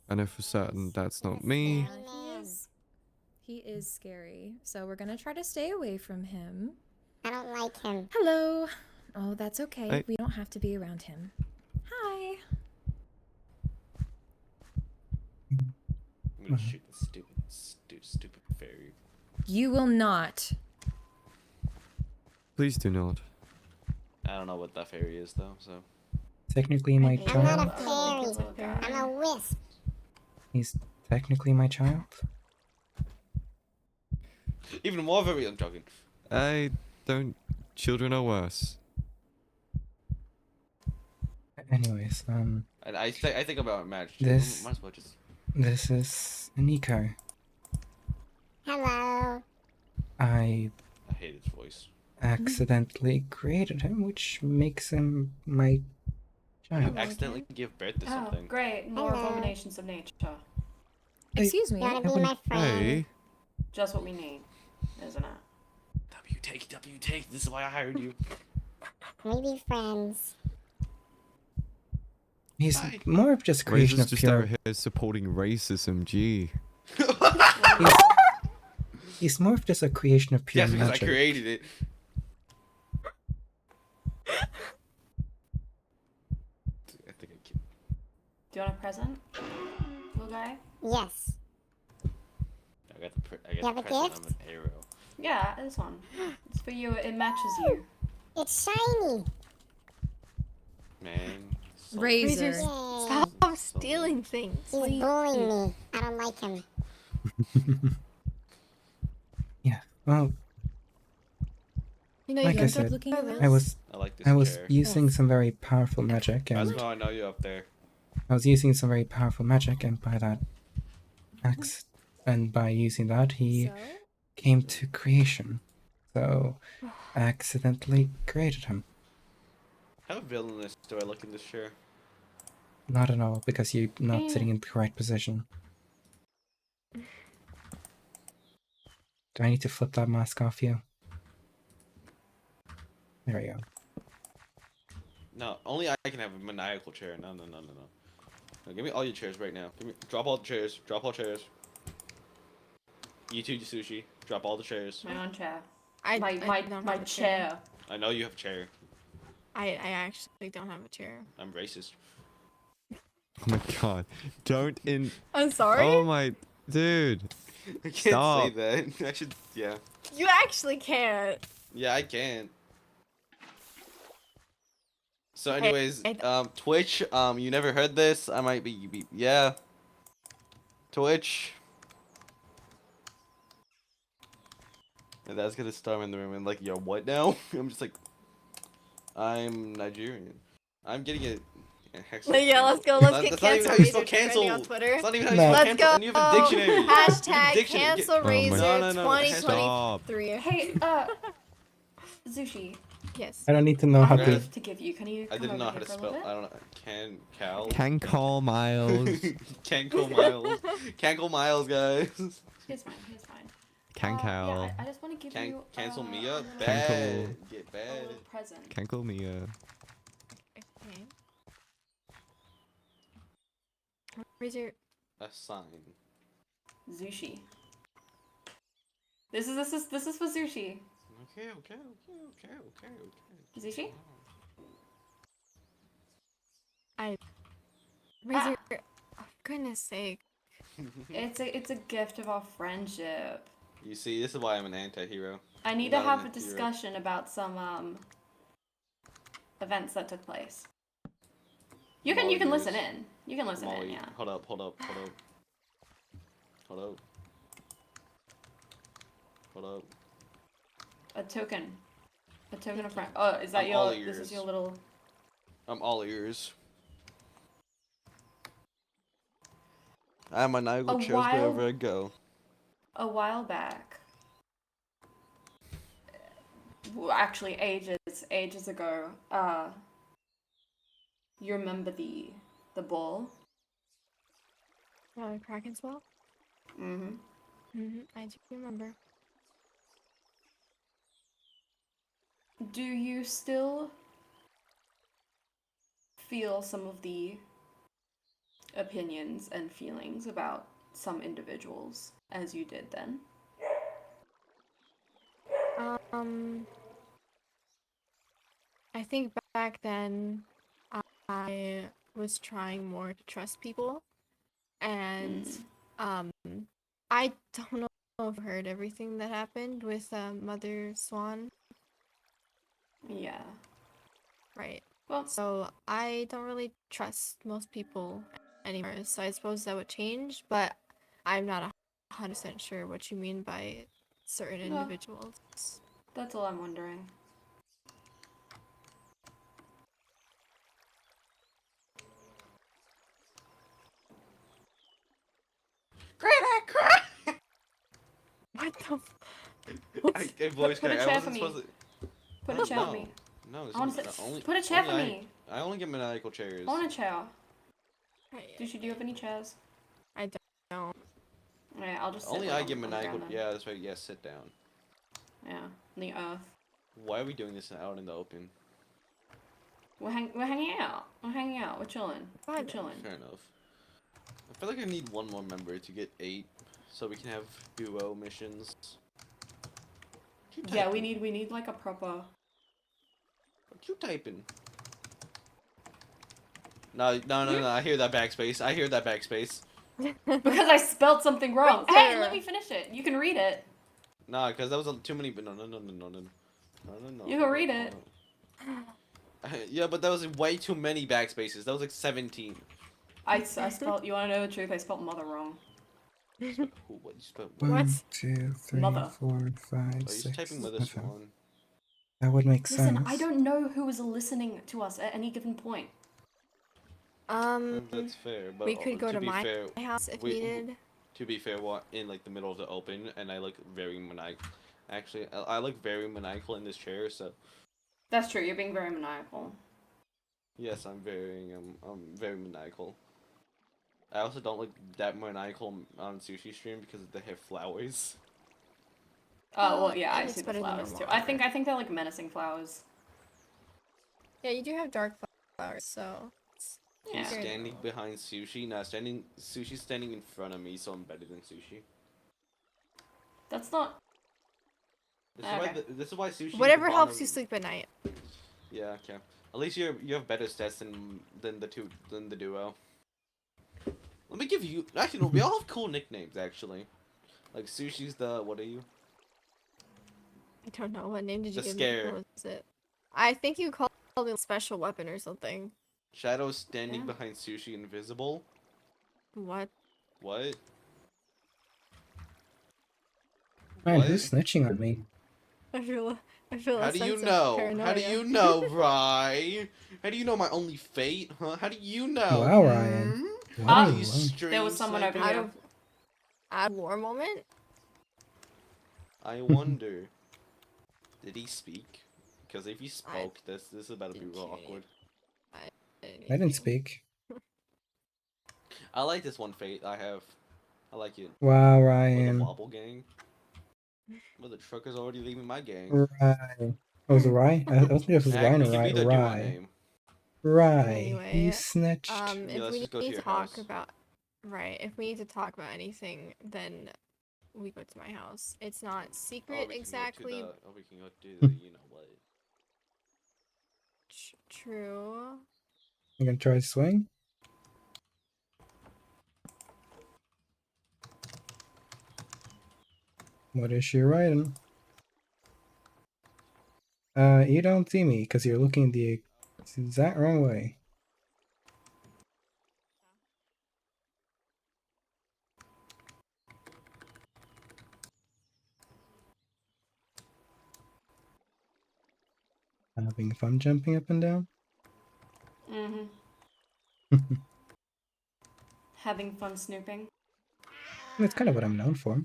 Speaker 3: I know for certain that's not me.
Speaker 2: Yeah,
Speaker 10: He is scary, so we're gonna try to stay away from him.
Speaker 6: I don't like him.
Speaker 10: Hello. Oh, that's okay.
Speaker 3: Hey.
Speaker 10: We don't have to be around him. Hi.
Speaker 7: I'm gonna shoot the stupid fairy.
Speaker 10: You will not.
Speaker 3: Please do not.
Speaker 7: I don't know what that fairy is though, so.
Speaker 1: Technically my
Speaker 6: I'm not
Speaker 1: child.
Speaker 6: a fairy. I'm a wisp.
Speaker 1: He's technically my child.
Speaker 7: Even more fairy. I'm joking.
Speaker 3: I don't. Children are worse.
Speaker 1: Anyways,
Speaker 7: And I think about marriage. Too.
Speaker 1: This-
Speaker 7: Might as well just.
Speaker 1: this is Nico.
Speaker 6: Hello.
Speaker 1: I
Speaker 7: I hate its voice.
Speaker 1: accidentally created him, which makes him my
Speaker 7: You
Speaker 1: child.
Speaker 7: accidentally give birth to
Speaker 9: Oh,
Speaker 7: something.
Speaker 9: great. More
Speaker 6: Hello.
Speaker 9: abominations of nature.
Speaker 10: Excuse me.
Speaker 6: You wanna be
Speaker 1: Everyone-
Speaker 6: my friend?
Speaker 3: Hey,
Speaker 9: Just what we need, isn't it?
Speaker 7: W take. This is why I hired you.
Speaker 6: We be friends.
Speaker 1: He's
Speaker 7: Hi.
Speaker 1: more of just a creation
Speaker 3: Razor's
Speaker 1: of
Speaker 3: just
Speaker 1: pure.
Speaker 3: out here supporting racism, gee.
Speaker 1: He's more of just a creation of pure
Speaker 7: Yes, because I
Speaker 1: magic.
Speaker 7: created it. I think I can.
Speaker 9: Do you want a present, little guy?
Speaker 6: Yes.
Speaker 7: I got the
Speaker 6: You have a
Speaker 7: present.
Speaker 6: gift?
Speaker 7: I'm an arrow.
Speaker 9: Yeah, this one. It's for you. It matches you.
Speaker 6: It's shiny.
Speaker 7: Man. So
Speaker 10: Razor.
Speaker 6: Yay.
Speaker 4: Stop stealing things.
Speaker 6: He's bullying me. I don't like him.
Speaker 1: Yeah. Well,
Speaker 4: You know,
Speaker 1: like
Speaker 4: you
Speaker 1: I
Speaker 4: can
Speaker 1: said,
Speaker 10: looking at
Speaker 1: I was
Speaker 7: I like this
Speaker 1: I was
Speaker 7: chair.
Speaker 1: using some very powerful magic,
Speaker 7: That's
Speaker 1: and
Speaker 7: how I know you up there.
Speaker 1: I was using some very powerful magic, and by that and by using that, he
Speaker 10: So?
Speaker 1: came to creation. So I accidentally created him.
Speaker 7: How villainous do I look in this chair?
Speaker 1: Not at all, because you're not sitting in the correct position. Do I need to flip that mask off you? There we go.
Speaker 7: No, only I can have a maniacal chair. No. No, give me all your chairs right now. Drop all the chairs. Drop all chairs. You too, Sushi. Drop all the chairs.
Speaker 9: My own chair.
Speaker 4: I
Speaker 9: My
Speaker 4: don't have a
Speaker 9: chair.
Speaker 7: I know you have a chair.
Speaker 4: I actually don't have a chair.
Speaker 7: I'm racist.
Speaker 3: Oh my god. Don't in.
Speaker 4: I'm sorry?
Speaker 3: Oh my. Dude.
Speaker 7: I can't
Speaker 3: Stop.
Speaker 7: say that. I should. Yeah.
Speaker 4: You actually can't.
Speaker 7: Yeah, I can. So, anyways, Twitch. You never heard this? I might be. Yeah. Twitch. And that's gonna storm in the room and like, yo, what now? I'm just like, I'm Nigerian. I'm getting it.
Speaker 4: Yeah, let's go. Let's get
Speaker 7: That's not even
Speaker 4: cancel
Speaker 7: how you
Speaker 4: Razor
Speaker 7: spell cancel.
Speaker 4: trending on Twitter.
Speaker 7: It's not even how you
Speaker 1: No.
Speaker 7: spell
Speaker 4: Let's
Speaker 7: cancel.
Speaker 4: go.
Speaker 7: And you have a dictionary.
Speaker 4: Hashtag
Speaker 7: Dictionary.
Speaker 4: cancel
Speaker 3: Oh my-
Speaker 4: Razor
Speaker 7: No.
Speaker 4: 2023.
Speaker 9: Hey, Sushi.
Speaker 4: Yes.
Speaker 1: I don't need to know
Speaker 9: I
Speaker 1: how
Speaker 9: have a
Speaker 1: to.
Speaker 9: gift to give you. Can you
Speaker 7: I
Speaker 9: come
Speaker 7: didn't
Speaker 9: over
Speaker 7: know how
Speaker 9: here
Speaker 7: to
Speaker 9: for a little
Speaker 7: spell.
Speaker 9: bit?
Speaker 7: I don't know. Cal.
Speaker 3: Can call Miles.
Speaker 7: Cankle Miles. Cankle Miles, guys.
Speaker 9: Here's mine. Here's mine.
Speaker 3: Can
Speaker 9: Yeah,
Speaker 3: Cal.
Speaker 9: I just want to give you.
Speaker 7: Cancel me
Speaker 9: a
Speaker 7: up.
Speaker 9: little-
Speaker 7: Bad. Get
Speaker 9: A
Speaker 7: bad.
Speaker 9: little present.
Speaker 3: Can call Mia.
Speaker 4: Okay. Razor.
Speaker 7: A sign.
Speaker 9: Sushi. This is for sushi.
Speaker 7: Okay.
Speaker 9: Sushi?
Speaker 4: Razor. Oh, goodness sake.
Speaker 9: It's a gift of our friendship.
Speaker 7: You see, this is why I'm an anti-hero.
Speaker 9: I need to
Speaker 7: Not
Speaker 9: have
Speaker 7: an
Speaker 9: a
Speaker 7: anti-hero.
Speaker 9: discussion about some events that took place. You
Speaker 7: I'm all
Speaker 9: can listen
Speaker 7: ears.
Speaker 9: in. You can listen in,
Speaker 7: Molly,
Speaker 9: yeah.
Speaker 7: hold up. Hold up.
Speaker 9: A token of friend. Oh, is that
Speaker 7: I'm all
Speaker 9: your? This is
Speaker 7: ears.
Speaker 9: your little.
Speaker 7: I'm all ears. I'm a Nigel chose wherever I go.
Speaker 9: A while back. Well, actually, ages ago. You remember the ball?
Speaker 4: Kraken's Ball?
Speaker 9: Mm-hmm.
Speaker 4: I do remember.
Speaker 9: Do you still feel some of the opinions and feelings about some individuals as you did then?
Speaker 4: I think back then I was trying more to trust people, and I don't know if I've heard everything that happened with Mother Swan.
Speaker 9: Yeah.
Speaker 4: Right.
Speaker 9: Well,
Speaker 4: So I don't really trust most people anymore, so I suppose that would change, but I'm not 100% sure what you mean by certain
Speaker 9: Well,
Speaker 4: individuals.
Speaker 9: that's all I'm wondering.
Speaker 4: What the
Speaker 7: Hey, voice
Speaker 9: Put a
Speaker 7: crack. I
Speaker 9: chair
Speaker 7: wasn't
Speaker 9: for me.
Speaker 7: supposed to.
Speaker 9: Put a chair for me.
Speaker 7: No, it's
Speaker 9: I want
Speaker 7: not-
Speaker 9: to
Speaker 7: only,
Speaker 9: put a chair for
Speaker 7: only
Speaker 9: me.
Speaker 7: I only get maniacal chairs.
Speaker 9: I want a chair.
Speaker 4: Right,
Speaker 9: Dushi, do you have any chairs?
Speaker 4: I don't.
Speaker 9: Yeah, I'll just sit
Speaker 7: Only
Speaker 9: right
Speaker 7: I
Speaker 9: on-
Speaker 7: get
Speaker 9: on the
Speaker 7: maniacal.
Speaker 9: ground then.
Speaker 7: Yeah, that's right. Yeah, sit down.
Speaker 9: Yeah, on the earth.
Speaker 7: Why are we doing this out in the open?
Speaker 9: We're hanging out. We're hanging out. We're chilling. We're
Speaker 4: Fine.
Speaker 9: chilling.
Speaker 7: Fair enough. I feel like I need one more member to get 8, so we can have duo missions.
Speaker 9: Yeah, we need like a proper.
Speaker 7: What you typing? No. I hear that backspace. I hear that backspace.
Speaker 9: Because I spelled something wrong.
Speaker 4: Right
Speaker 9: Hey,
Speaker 4: there.
Speaker 9: let me finish it. You can read it.
Speaker 7: Nah, because that was too many. No.
Speaker 9: You can read it.
Speaker 7: Yeah, but that was way too many backspaces. That was like 17.
Speaker 9: I spelled. You want to know the truth? I spelled mother wrong.
Speaker 7: What you spelled?
Speaker 4: What?
Speaker 1: 1, 2, 3,
Speaker 9: Mother.
Speaker 1: 4, 5,
Speaker 7: Oh, you're
Speaker 1: 6,
Speaker 7: typing Mother
Speaker 1: 7.
Speaker 7: Swan.
Speaker 1: That would make
Speaker 9: Listen,
Speaker 1: sense.
Speaker 9: I don't know who is listening to us at any given point.
Speaker 7: That's fair, but
Speaker 4: we could go to
Speaker 7: be
Speaker 4: my
Speaker 7: fair,
Speaker 4: house if needed.
Speaker 7: to be fair, what in like the middle of the open, and I look very maniacal. Actually, I look very maniacal in this chair, so
Speaker 9: That's true. You're being very maniacal.
Speaker 7: yes, I'm very maniacal. I also don't look that maniacal on sushi stream because they have flowers.
Speaker 9: Oh well, yeah,
Speaker 4: and
Speaker 9: I
Speaker 4: it's
Speaker 9: see the
Speaker 4: better than
Speaker 9: flowers too.
Speaker 4: normal
Speaker 9: I think they're like menacing flowers.
Speaker 4: Yeah, you do have dark flowers, so.
Speaker 9: Yeah.
Speaker 7: He's
Speaker 4: Very
Speaker 7: standing
Speaker 4: normal.
Speaker 7: behind sushi. Now sushi's standing in front of me, so I'm better than sushi.
Speaker 9: That's not. Okay.
Speaker 7: This is why sushi.
Speaker 4: Whatever
Speaker 7: is the
Speaker 4: helps
Speaker 7: bottom.
Speaker 4: you sleep at night.
Speaker 7: Yeah, okay. At least you have better stats than the duo. Let me give you. Actually, no, we all have cool nicknames. Actually, like sushi's the. What are you?
Speaker 4: I don't know. What name did you
Speaker 7: The
Speaker 4: give
Speaker 7: Scare.
Speaker 4: me? What was it? I think you called it a special weapon or something.
Speaker 7: Shadow's standing
Speaker 9: Yeah.
Speaker 7: behind sushi, invisible.
Speaker 4: What?
Speaker 7: What?
Speaker 1: Man,
Speaker 7: What?
Speaker 1: who's snitching on me?
Speaker 4: I feel
Speaker 7: How
Speaker 4: a
Speaker 7: do you
Speaker 4: sense of
Speaker 7: know?
Speaker 4: paranoia.
Speaker 7: How do you know, Rye? How do you know my only fate? Huh? How do you know?
Speaker 1: Wow, Ryan. What
Speaker 7: How
Speaker 1: a
Speaker 7: do you
Speaker 1: low.
Speaker 7: stream
Speaker 9: There was someone over
Speaker 7: sniper?
Speaker 9: here.
Speaker 4: Out of war moment?
Speaker 7: I wonder. Did he speak? Because if he spoke, this is about to be
Speaker 4: didn't
Speaker 7: real
Speaker 4: hear
Speaker 7: awkward.
Speaker 1: I didn't speak.
Speaker 7: I like this one fate I have. I like it.
Speaker 1: Wow,
Speaker 7: With the
Speaker 1: Ryan.
Speaker 7: Wobble gang. Well, the trucker's already leaving my gang.
Speaker 1: Rye. Oh, was it Rye? I wasn't sure if it was Ryan or
Speaker 7: Actually, it
Speaker 1: Rye.
Speaker 7: could be the duo
Speaker 1: Rye.
Speaker 7: name.
Speaker 1: Rye.
Speaker 4: Anyway,
Speaker 1: You snitched.
Speaker 7: Yeah,
Speaker 4: if
Speaker 7: let's
Speaker 4: we
Speaker 7: just go to
Speaker 4: need
Speaker 7: your
Speaker 4: to talk
Speaker 7: house.
Speaker 4: about if we need to talk about anything, then we go to my house. It's not secret exactly.
Speaker 7: We can go to the, you know what.
Speaker 4: True.
Speaker 1: You gonna try to swing? What is she writing? You don't see me because you're looking the exact wrong way. Having fun jumping up and down?
Speaker 9: Mm-hmm. Having fun snooping.
Speaker 1: That's kind of what I'm known for.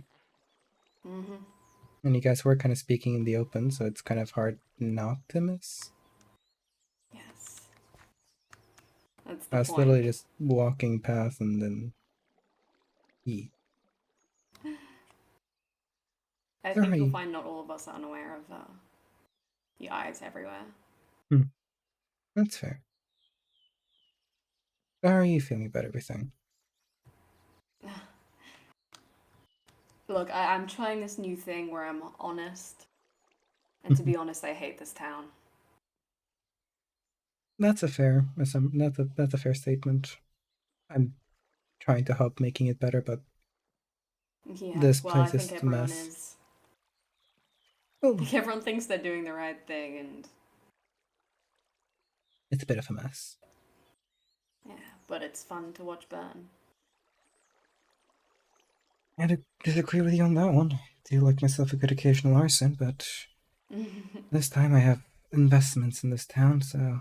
Speaker 9: Mm-hmm.
Speaker 1: And you guys were kind of speaking in the open, so it's kind of hard not to miss.
Speaker 9: Yes. That's the
Speaker 1: I was
Speaker 9: point.
Speaker 1: literally just walking past and then eat.
Speaker 9: I think you'll find not all of us are unaware of the eyes everywhere.
Speaker 1: That's fair. How are you feeling about everything?
Speaker 9: Look, I'm trying this new thing where I'm honest. And to be honest, I hate this town.
Speaker 1: That's a fair that's a fair statement. I'm trying to help making it better, but
Speaker 9: Yeah,
Speaker 1: this
Speaker 9: well, I
Speaker 1: place is
Speaker 9: think
Speaker 1: a
Speaker 9: everyone
Speaker 1: mess.
Speaker 9: is.
Speaker 1: Oh,
Speaker 9: I think everyone thinks they're doing the right thing, and
Speaker 1: it's a bit of a mess.
Speaker 9: yeah, but it's fun to watch burn.
Speaker 1: I disagree with you on that one. I do like myself a good occasional arson, but this time I have investments in this town, so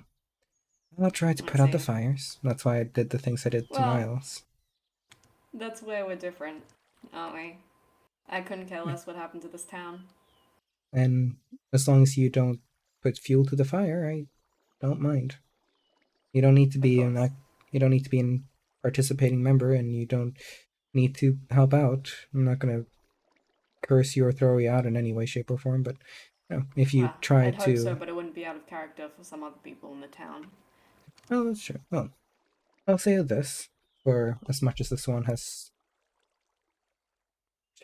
Speaker 1: I'll try to put out the fires. That's why I did the things I did to
Speaker 9: Well,
Speaker 1: Niles.
Speaker 9: That's where we're different, aren't we? I couldn't care less what happened to this town.
Speaker 1: And as long as you don't put fuel to the fire, I don't mind. You don't need to be a participating member, and you don't need to help out. I'm not gonna curse you or throw you out in any way, shape, or form. But if you
Speaker 9: Well,
Speaker 1: try
Speaker 9: I'd hope
Speaker 1: to,
Speaker 9: so, but it wouldn't to be out of character for some other people in the town.
Speaker 1: Oh, that's true. Well, I'll say this: for as much as this one has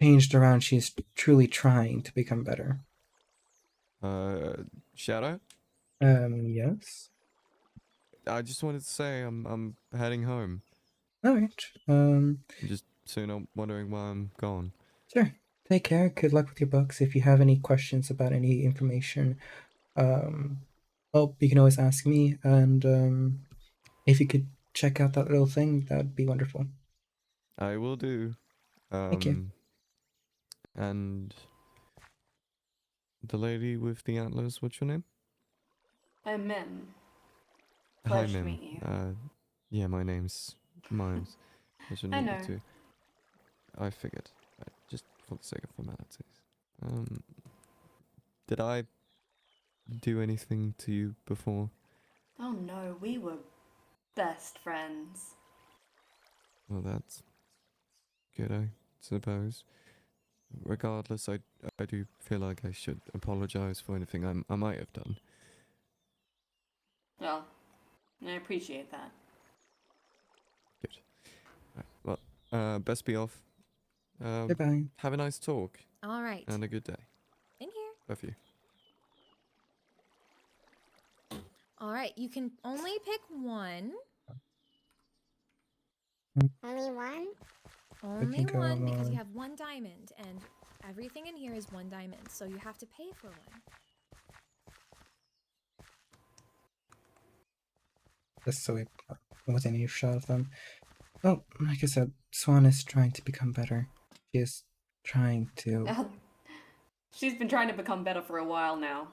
Speaker 1: changed around, she's truly trying to become better.
Speaker 3: Shadow?
Speaker 1: Yes.
Speaker 3: I just wanted to say I'm heading home.
Speaker 1: All right.
Speaker 3: I'm just so you're not wondering why I'm gone.
Speaker 1: Sure. Take care. Good luck with your books. If you have any questions about any information, well, you can always ask me. And if you could check out that little thing, that'd be wonderful.
Speaker 3: I will do.
Speaker 1: Thank you.
Speaker 3: And the lady with the antlers, what's your name?
Speaker 9: I'm Mim.
Speaker 3: Hi,
Speaker 9: Pleasure to
Speaker 3: Mim.
Speaker 9: meet you.
Speaker 3: Yeah, my name's Miles. I should
Speaker 9: I
Speaker 3: meet
Speaker 9: know.
Speaker 3: you too. I figured. Just for the sake of formalities. Did I do anything to you before?
Speaker 9: Oh no, we were best friends.
Speaker 3: Well, that's good, I suppose. Regardless, I do feel like I should apologize for anything I might have done.
Speaker 9: Well, I appreciate that.
Speaker 3: Good. Right, well, best be off.
Speaker 1: Goodbye.
Speaker 3: Have a nice talk.
Speaker 10: All right.
Speaker 3: And a good day.
Speaker 10: In here.
Speaker 3: Love you.
Speaker 10: All right. You can only pick one.
Speaker 6: Only one?
Speaker 10: Only
Speaker 1: go
Speaker 10: one because you
Speaker 1: on.
Speaker 10: have one diamond, and everything in here is one diamond, so you have to pay for one.
Speaker 1: Just so we within earshot of them. Well, like I said, Swan is trying to become better. She is trying to.
Speaker 9: Now, she's been trying to become better for a while now,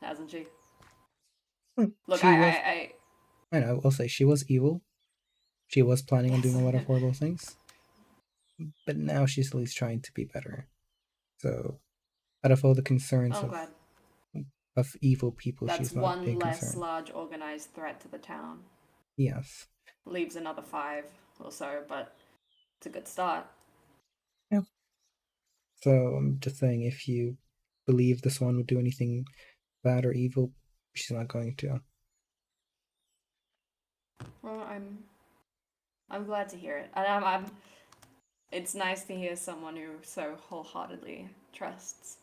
Speaker 9: hasn't she?
Speaker 1: Well,
Speaker 9: Look,
Speaker 1: she was.
Speaker 9: I
Speaker 1: I know. I'll say she was evil. She was planning on
Speaker 9: Yes.
Speaker 1: doing a lot of horrible things, but now she's at least trying to be better. So, out of all the concerns
Speaker 9: I'm glad.
Speaker 1: of evil people,
Speaker 9: That's
Speaker 1: she's not a
Speaker 9: one less
Speaker 1: concern.
Speaker 9: large organized threat to the town.
Speaker 1: Yes.
Speaker 9: Leaves another 5 or so, but it's a good start.
Speaker 1: Yeah. So I'm just saying, if you believe the Swan would do anything bad or evil, she's not going to.
Speaker 9: Well, I'm glad to hear it. And I'm it's nice to hear someone who so wholeheartedly trusts.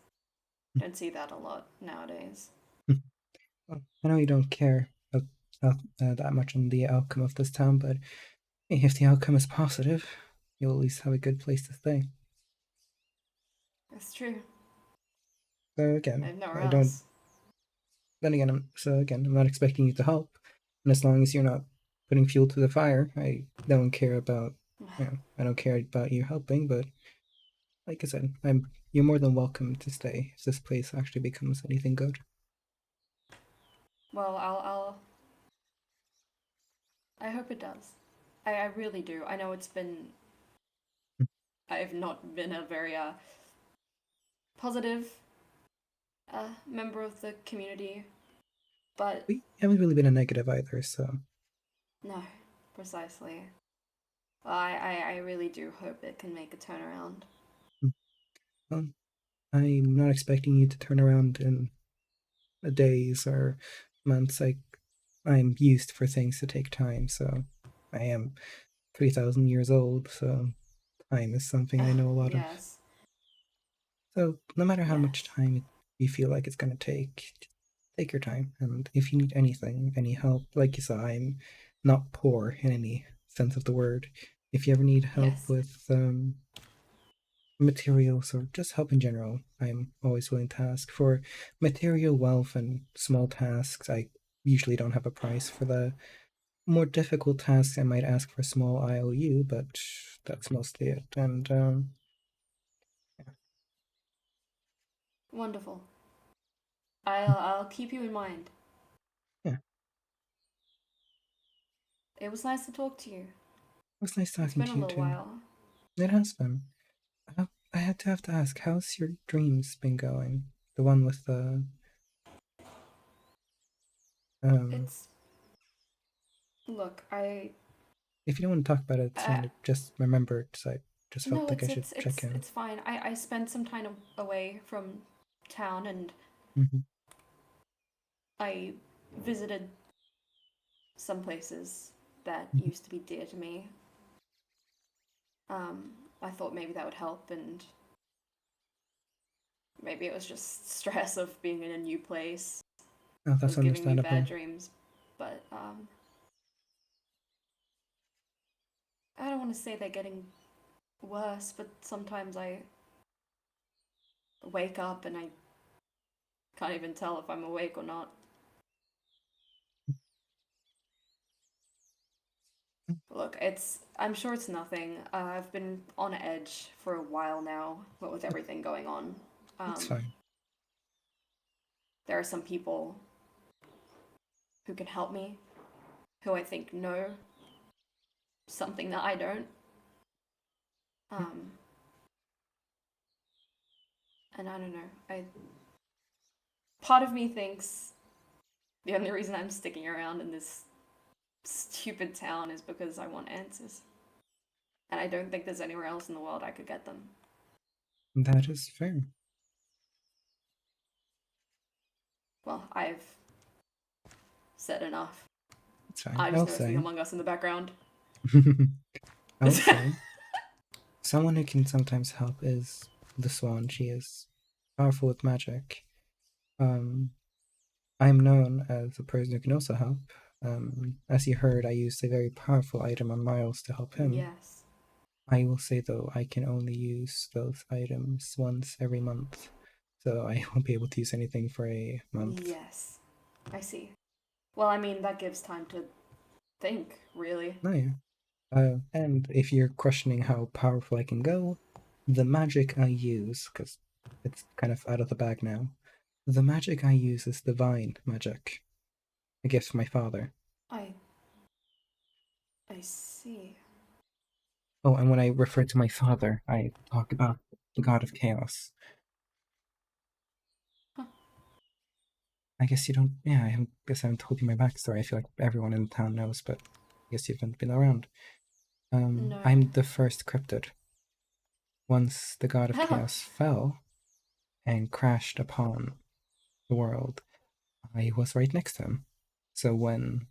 Speaker 9: Don't see that a lot nowadays.
Speaker 1: Well, I know you don't care that much on the outcome of this town, but if the outcome is positive, you'll at least have a good place to stay.
Speaker 9: It's true.
Speaker 1: So
Speaker 9: I
Speaker 1: again,
Speaker 9: have nowhere
Speaker 1: I don't.
Speaker 9: else.
Speaker 1: Then again, I'm not expecting you to help, and as long as you're not putting fuel to the fire, I don't care about. I don't care about you helping, but like I said, you're more than welcome to stay if this place actually becomes anything good.
Speaker 9: Well, I hope it does. I really do. I know it's been I've not been a very positive member of the community, but
Speaker 1: We haven't really been a negative either, so
Speaker 9: no, precisely. Well, I really do hope it can make a turnaround.
Speaker 1: well, I'm not expecting you to turn around in days or months. I'm used for things to take time, so I am 3,000 years old, so time is something I know a lot of.
Speaker 9: Yes.
Speaker 1: So no matter how much
Speaker 9: Yes.
Speaker 1: time you feel like it's gonna take, just take your time. And if you need anything, any help, like you saw, I'm not poor in any sense of the word. If you ever need help
Speaker 9: Yes.
Speaker 1: with materials or just help in general, I'm always willing to ask. For material wealth and small tasks, I usually don't have a price. For the more difficult tasks, I might ask for a small IOU, but that's mostly it. And
Speaker 9: Wonderful. I'll keep you in mind.
Speaker 1: yeah,
Speaker 9: It was nice to talk to you.
Speaker 1: it was nice
Speaker 9: It's
Speaker 1: talking
Speaker 9: been
Speaker 1: to
Speaker 9: a
Speaker 1: you
Speaker 9: little
Speaker 1: too.
Speaker 9: while.
Speaker 1: It has been. I had to ask, how's your dreams been going? The one with the
Speaker 9: It's look,
Speaker 1: if you don't want to talk about it, it's fine. Just remembered, so I just felt
Speaker 9: no,
Speaker 1: like I should check in.
Speaker 9: it's fine. I spent some time away from town and
Speaker 1: Mm-hmm.
Speaker 9: I visited some places that
Speaker 1: Mhm.
Speaker 9: used to be dear to me. I thought maybe that would help, and maybe it was just stress of being in a new place
Speaker 1: Oh, that's
Speaker 9: was giving me
Speaker 1: understandable.
Speaker 9: bad dreams. But I don't want to say they're getting worse, but sometimes I wake up and I can't even tell if I'm awake or not. Look, I'm sure it's nothing. I've been on edge for a while now, what with everything going on.
Speaker 1: It's fine.
Speaker 9: There are some people who can help me, who I think know something that I don't. And I don't know. Part of me thinks the only reason I'm sticking around in this stupid town is because I want answers. And I don't think there's anywhere else in the world I could get them.
Speaker 1: That is fair.
Speaker 9: Well, I've said enough.
Speaker 1: It's fine.
Speaker 9: I just
Speaker 1: I'll
Speaker 9: noticed the
Speaker 1: say.
Speaker 9: Among Us in the background.
Speaker 1: I'll say. Someone who can sometimes help is the Swan. She is powerful with magic. I'm known as a person who can also help. As you heard, I used a very powerful item on Miles to help him.
Speaker 9: Yes.
Speaker 1: I will say, though, I can only use those items once every month, so I won't be able to use anything for a month.
Speaker 9: Yes. I see. Well, I mean, that gives time to think, really.
Speaker 1: Oh, yeah. And if you're questioning how powerful I can go, the magic I use, because it's kind of out of the bag now, the magic I use is divine magic. A gift from my father.
Speaker 9: I see.
Speaker 1: Oh, and when I refer to my father, I talk about the god of chaos.
Speaker 9: Huh.
Speaker 1: I guess you don't. Yeah, guess I haven't told you my backstory. I feel like everyone in the town knows, but I guess you haven't been around.
Speaker 9: No.
Speaker 1: I'm the first cryptid. Once the god of
Speaker 9: Oh.
Speaker 1: chaos fell and crashed upon the world, I was right next to him. So when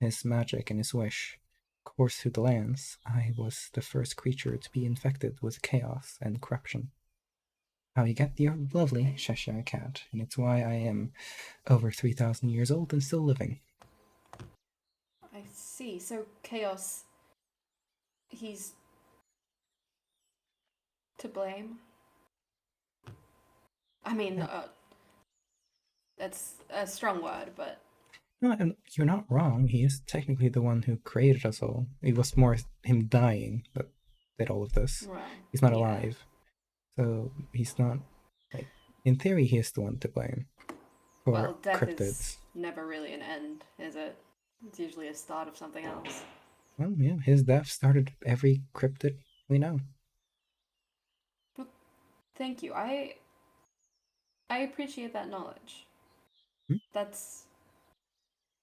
Speaker 1: his magic and his wish coursed through the lands, I was the first creature to be infected with chaos and corruption. How you get your lovely Cheshire cat, and it's why I am over 3,000 years old and still living.
Speaker 9: I see. So, Chaos, he's to blame? I mean, that's a strong word, but...
Speaker 1: No, and you're not wrong. He is technically the one who created us all. It was more him dying that did all of this.
Speaker 9: Well,
Speaker 1: He's not
Speaker 9: yeah.
Speaker 1: alive. So he's not, like, in theory, he is the one to blame for
Speaker 9: Well, death
Speaker 1: cryptids.
Speaker 9: is never really an end, is it? It's usually a start of something else.
Speaker 1: Well, yeah, his death started every cryptid we know.
Speaker 9: Well, thank you. I appreciate that knowledge.
Speaker 1: Hmm?
Speaker 9: That's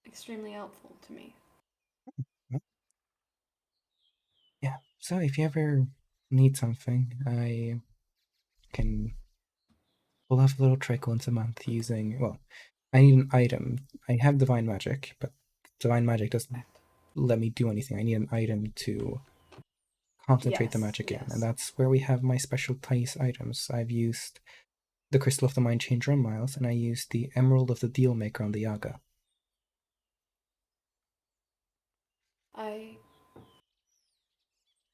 Speaker 9: extremely helpful to me.
Speaker 1: Yeah, so if you ever need something, I can pull off a little trick once a month using, well, I need an item. I have divine magic, but divine magic doesn't let me do anything. I need an item to concentrate the magic in, and that's where we have my specialties items. I've used the Crystal of the Mind Changer on Miles, and I used the Emerald of the Deal Maker on the Yaga.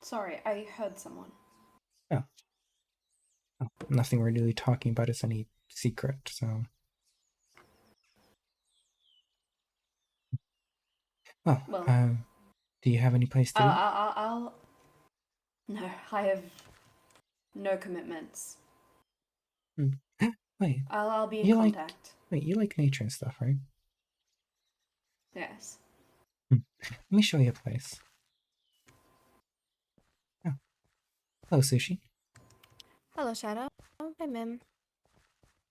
Speaker 9: Sorry, I heard someone.
Speaker 1: Oh. Nothing we're really talking about is any secret, so... Well, do you have any place to be?
Speaker 9: I'll... No, I have no commitments.
Speaker 1: Wait.
Speaker 9: I'll be in contact.
Speaker 1: You like nature and stuff, right?
Speaker 9: Yes.
Speaker 1: Let me show you a place. Oh. Hello, Sushi.
Speaker 4: Hello, Shadow. Hi, Mim.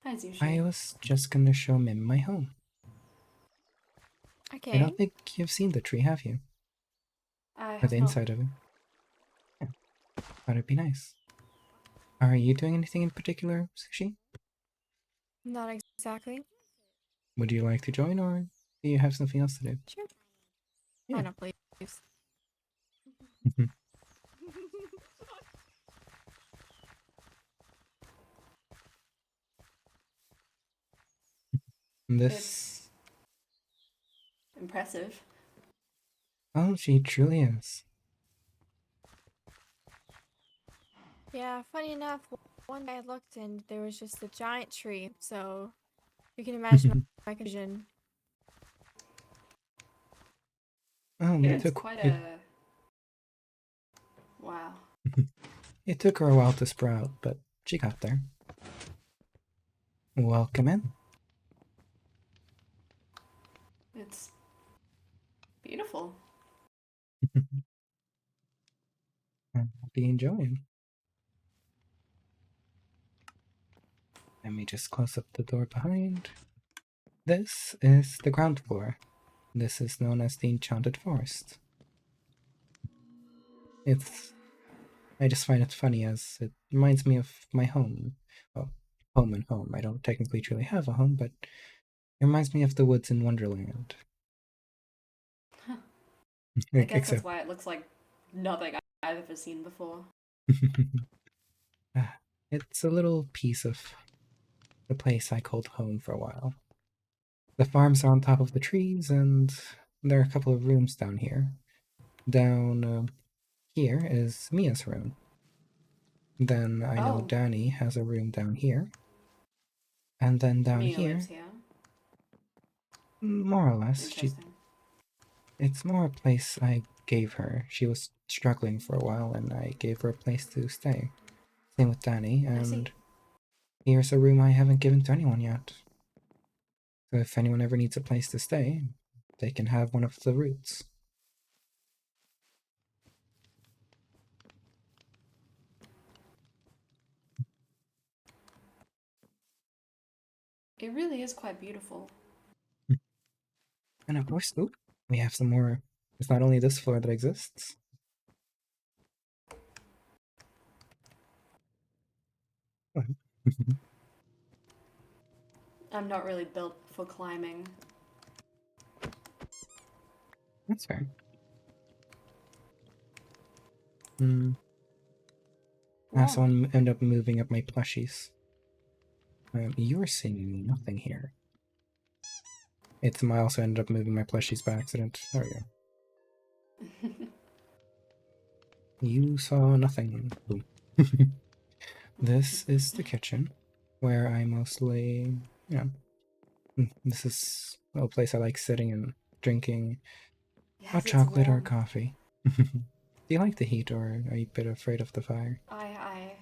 Speaker 9: Hi, Sushi.
Speaker 1: I was just gonna show Mim my home.
Speaker 4: Okay.
Speaker 1: I don't think you've seen the tree, have you? Or the inside of it. Yeah. Thought it'd be nice. Are you doing anything in particular, Sushi?
Speaker 4: Not exactly.
Speaker 1: Would you like to join, or do you have something else to do?
Speaker 4: Sure.
Speaker 1: Yeah.
Speaker 4: Oh no, please.
Speaker 1: This.
Speaker 9: It's impressive.
Speaker 1: Oh, she truly is.
Speaker 4: Yeah, funny enough, one day I looked and there was just a giant tree, so you can imagine my confusion.
Speaker 1: Oh,
Speaker 9: It's quite a wow.
Speaker 1: It took her a while to sprout, but she got there. Welcome in.
Speaker 9: It's beautiful.
Speaker 1: I'll be enjoying. Let me just close up the door behind. This is the ground floor. This is known as the Enchanted Forest. I just find it funny as it reminds me of my home. Well, home and home. I don't technically truly have a home, but it reminds me of the woods in Wonderland.
Speaker 9: I guess that's why it looks like nothing I've ever seen before.
Speaker 1: It's a little piece of the place I called home for a while. The farms are on top of the trees, and there are a couple of rooms down here. Down here is Mia's room. Then I know Danny has a room down here. And then down
Speaker 9: Mia
Speaker 1: here,
Speaker 9: lives here.
Speaker 1: more or less,
Speaker 9: Interesting.
Speaker 1: it's more a place I gave her. She was struggling for a while, and I gave her a place to stay. Same with Danny, and here's a room I haven't given to anyone yet. So if anyone ever needs a place to stay, they can have one of the roots.
Speaker 9: It really is quite beautiful.
Speaker 1: And of course, we have some more. It's not only this floor that exists.
Speaker 9: I'm not really built for climbing.
Speaker 1: That's fair. I also end up moving up my plushies. You were seeing nothing here. I also ended up moving my plushies by accident. There we go. You saw nothing. Boom. This is the kitchen, where I mostly, this is a place I like sitting and drinking hot chocolate or coffee. Do you like the heat, or are you a bit afraid of the fire?
Speaker 9: I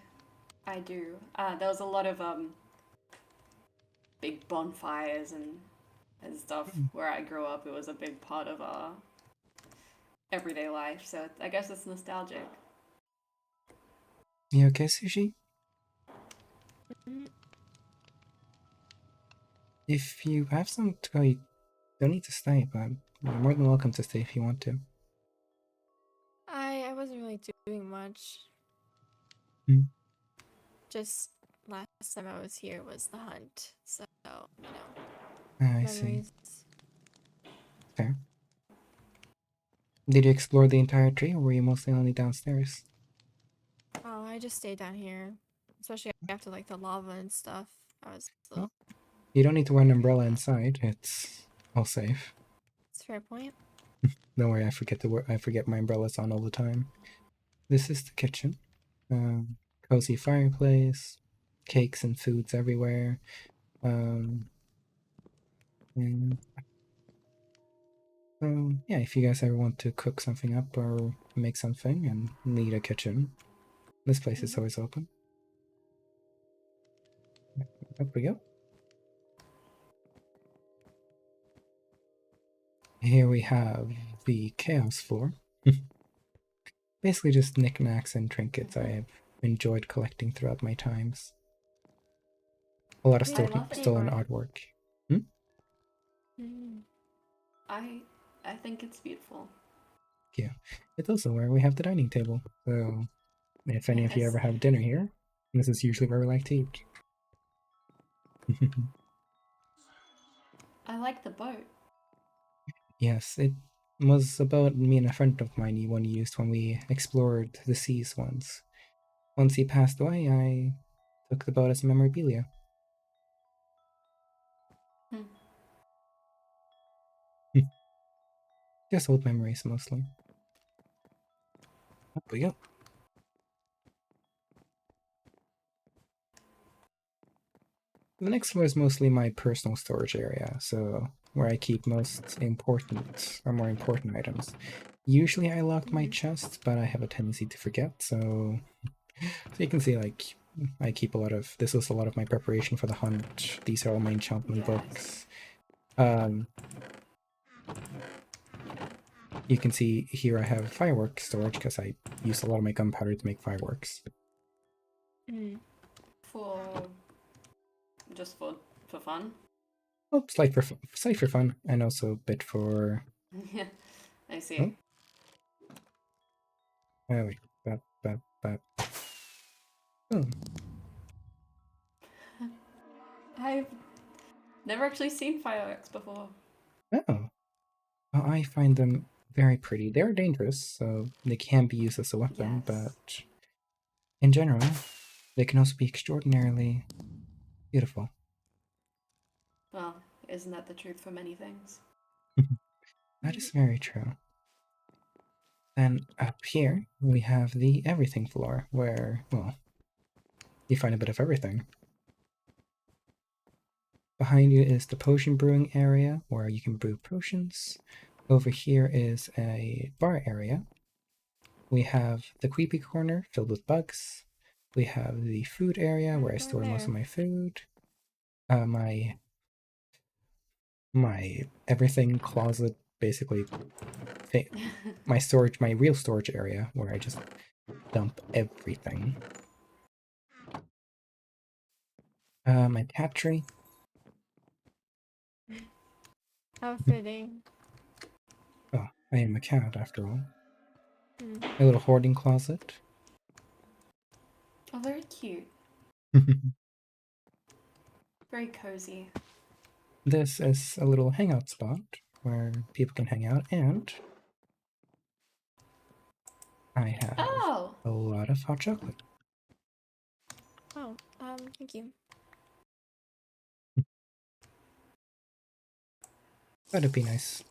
Speaker 9: do. There was a lot of big bonfires and stuff where I grew up. It was a big part of everyday life, so I guess it's nostalgic.
Speaker 1: You okay, Sushi? If you have some to go, you don't need to stay, but you're more than welcome to stay if you want to.
Speaker 4: I wasn't really doing much. Just last time I was here was the hunt, so
Speaker 1: I
Speaker 4: memories.
Speaker 1: see. Fair. Did you explore the entire tree, or were you mostly only downstairs?
Speaker 4: Oh, I just stayed down here, especially after like the lava and stuff.
Speaker 1: Well, you don't need to wear an umbrella inside. It's all safe.
Speaker 4: That's a fair point.
Speaker 1: Don't worry, I forget my umbrellas on all the time. This is the kitchen. Cozy fireplace, cakes and foods everywhere. And yeah, if you guys ever want to cook something up or make something and need a kitchen, this place is always open. Up we go. Here we have the chaos floor. Basically just knickknacks and trinkets I have enjoyed collecting throughout my times. A lot of stolen artwork.
Speaker 9: I think it's beautiful.
Speaker 1: Yeah. It's also where we have the dining table. So if any of you ever have dinner here, this is usually where we like to eat.
Speaker 9: like the boat.
Speaker 1: Yes, it was a boat me and a friend of mine used when we explored the seas once. Once he passed away, I took the boat as memorabilia.
Speaker 9: Hmm.
Speaker 1: Just old memories mostly. Up we go. The next floor is mostly my personal storage area, so where I keep most important or more important items. Usually I lock my chests, but I have a tendency to forget, so you can see like I keep a lot of this is a lot of my preparation for the hunt. These are all my enchantment books. You can see here I have fireworks storage because I use a lot of my gunpowder to make fireworks.
Speaker 9: For just for fun.
Speaker 1: Oh, slight for fun, and also a bit for.
Speaker 9: Yeah, I see.
Speaker 1: Oh wait, that. Oh.
Speaker 9: I've never actually seen fireworks before.
Speaker 1: Oh. Well, I find them very pretty. They're dangerous, so they can be used as a weapon, but in general, they can also be extraordinarily beautiful.
Speaker 9: Well, isn't that the truth for many things?
Speaker 1: That is very true. Then up here, we have the everything floor, where, well, you find a bit of everything. Behind you is the potion brewing area, where you can brew potions. Over here is a bar area. We have the creepy corner filled with bugs. We have the food area where I store most of my food. My everything closet, basically my real storage area where I just dump everything. My cat tree.
Speaker 4: How fitting.
Speaker 1: Oh, I am a cat after all. My little hoarding closet.
Speaker 9: Oh, very cute. Very cozy.
Speaker 1: This is a little hangout spot where people can hang out, and I have a lot of hot chocolate.
Speaker 4: Oh, thank you.
Speaker 1: That'd be nice.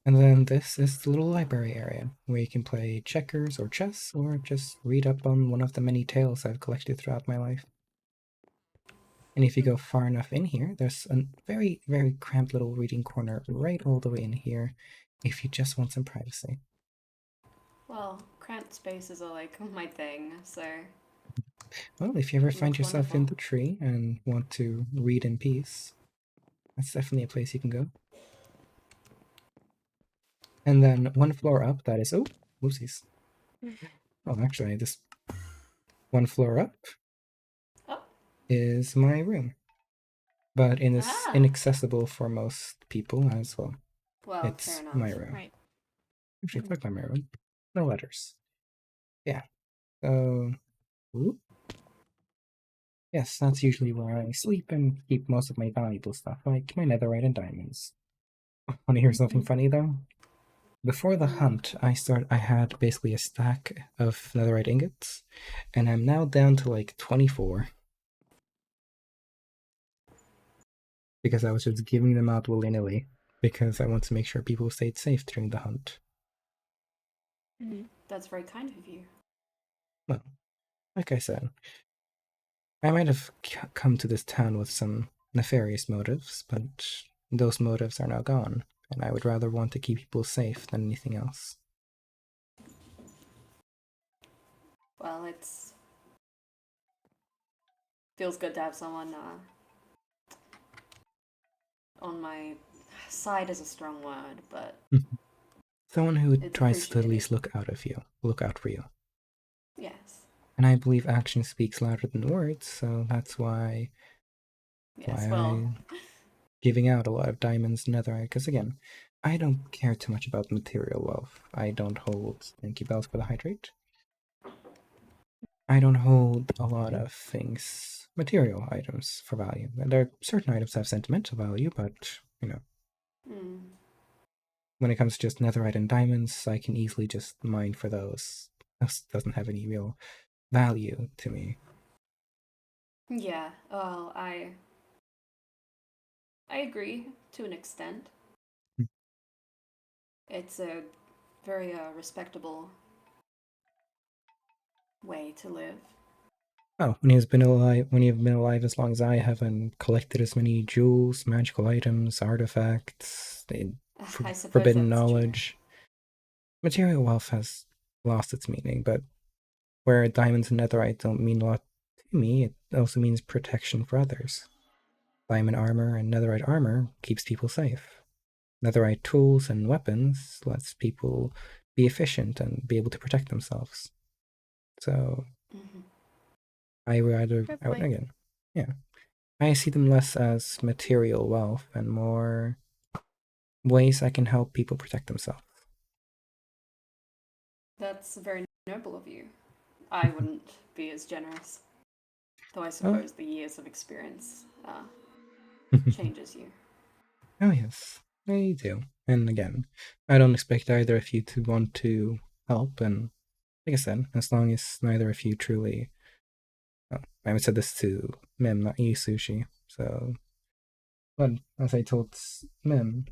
Speaker 1: And then this is the little library area where you can play checkers or chess or just read up on one of the many tales I've collected throughout my life. And if you go far enough in here, there's a very, very cramped little reading corner right all the way in here if you just want some privacy.
Speaker 9: Well, cramped spaces are like my thing, so.
Speaker 1: Well, if you ever find
Speaker 9: That's
Speaker 1: yourself in
Speaker 9: wonderful.
Speaker 1: the tree and want to read in peace, that's definitely a place you can go. And then one floor up, that is, oh, whoopsies. Oh, actually, this one floor up is my room. But it is inaccessible for most people as well.
Speaker 9: Well,
Speaker 1: it's
Speaker 9: fair enough.
Speaker 1: my room.
Speaker 4: Right.
Speaker 1: Actually, fuck my room. No letters. Yeah. So, whoop. Yes, that's usually where I sleep and keep most of my valuable stuff, like my netherite and diamonds. Want to hear something funny though? Before the hunt, I had basically a stack of netherite ingots, and I'm now down to like 24. Because I was just giving them out willy-nilly, because I want to make sure people stayed safe during the hunt.
Speaker 9: That's very kind of you.
Speaker 1: Well, like I said, I might have come to this town with some nefarious motives, but those motives are now gone, and I would rather want to keep people safe than anything else.
Speaker 9: Well, feels good to have someone on my side is a strong word, but
Speaker 1: someone who
Speaker 9: it's
Speaker 1: tries to at
Speaker 9: appreciated.
Speaker 1: least look out for you.
Speaker 9: Yes.
Speaker 1: And I believe action speaks louder than words, so that's why I'm giving out a lot of diamonds and netherite, because again, I don't care too much about material wealth. I don't hold thank you bells for the hydrate. I don't hold a lot of things, material items, for value. And there are certain items that have sentimental value, but,
Speaker 9: Mm.
Speaker 1: when it comes to just netherite and diamonds, I can easily just mine for those. This doesn't have any real value to me.
Speaker 9: Yeah, well, I agree to an extent.
Speaker 1: Hmm.
Speaker 9: It's a very respectable way to live.
Speaker 1: Oh, when you've been alive as long as I have and collected as many jewels, magical items, artifacts,
Speaker 9: I suppose
Speaker 1: forbidden
Speaker 9: that's true.
Speaker 1: knowledge, material wealth has lost its meaning, but where diamonds and netherite don't mean a lot to me, it also means protection for others. Diamond armor and netherite armor keeps people safe. Netherite tools and weapons lets people be efficient and be able to protect themselves. So
Speaker 9: Mm-hmm.
Speaker 1: I rather
Speaker 4: Fair
Speaker 1: out
Speaker 4: point.
Speaker 1: again. Yeah. I see them less as material wealth and more ways I can help people protect themselves.
Speaker 9: That's very noble of you. I wouldn't be as generous, though I
Speaker 1: Oh.
Speaker 9: suppose the years of experience changes you.
Speaker 1: Oh yes, I do. And again, I don't expect either of you to want to help, and like I said, as long as neither of you truly I would said this to Mim, not you, Sushi. So, but as I told Mim,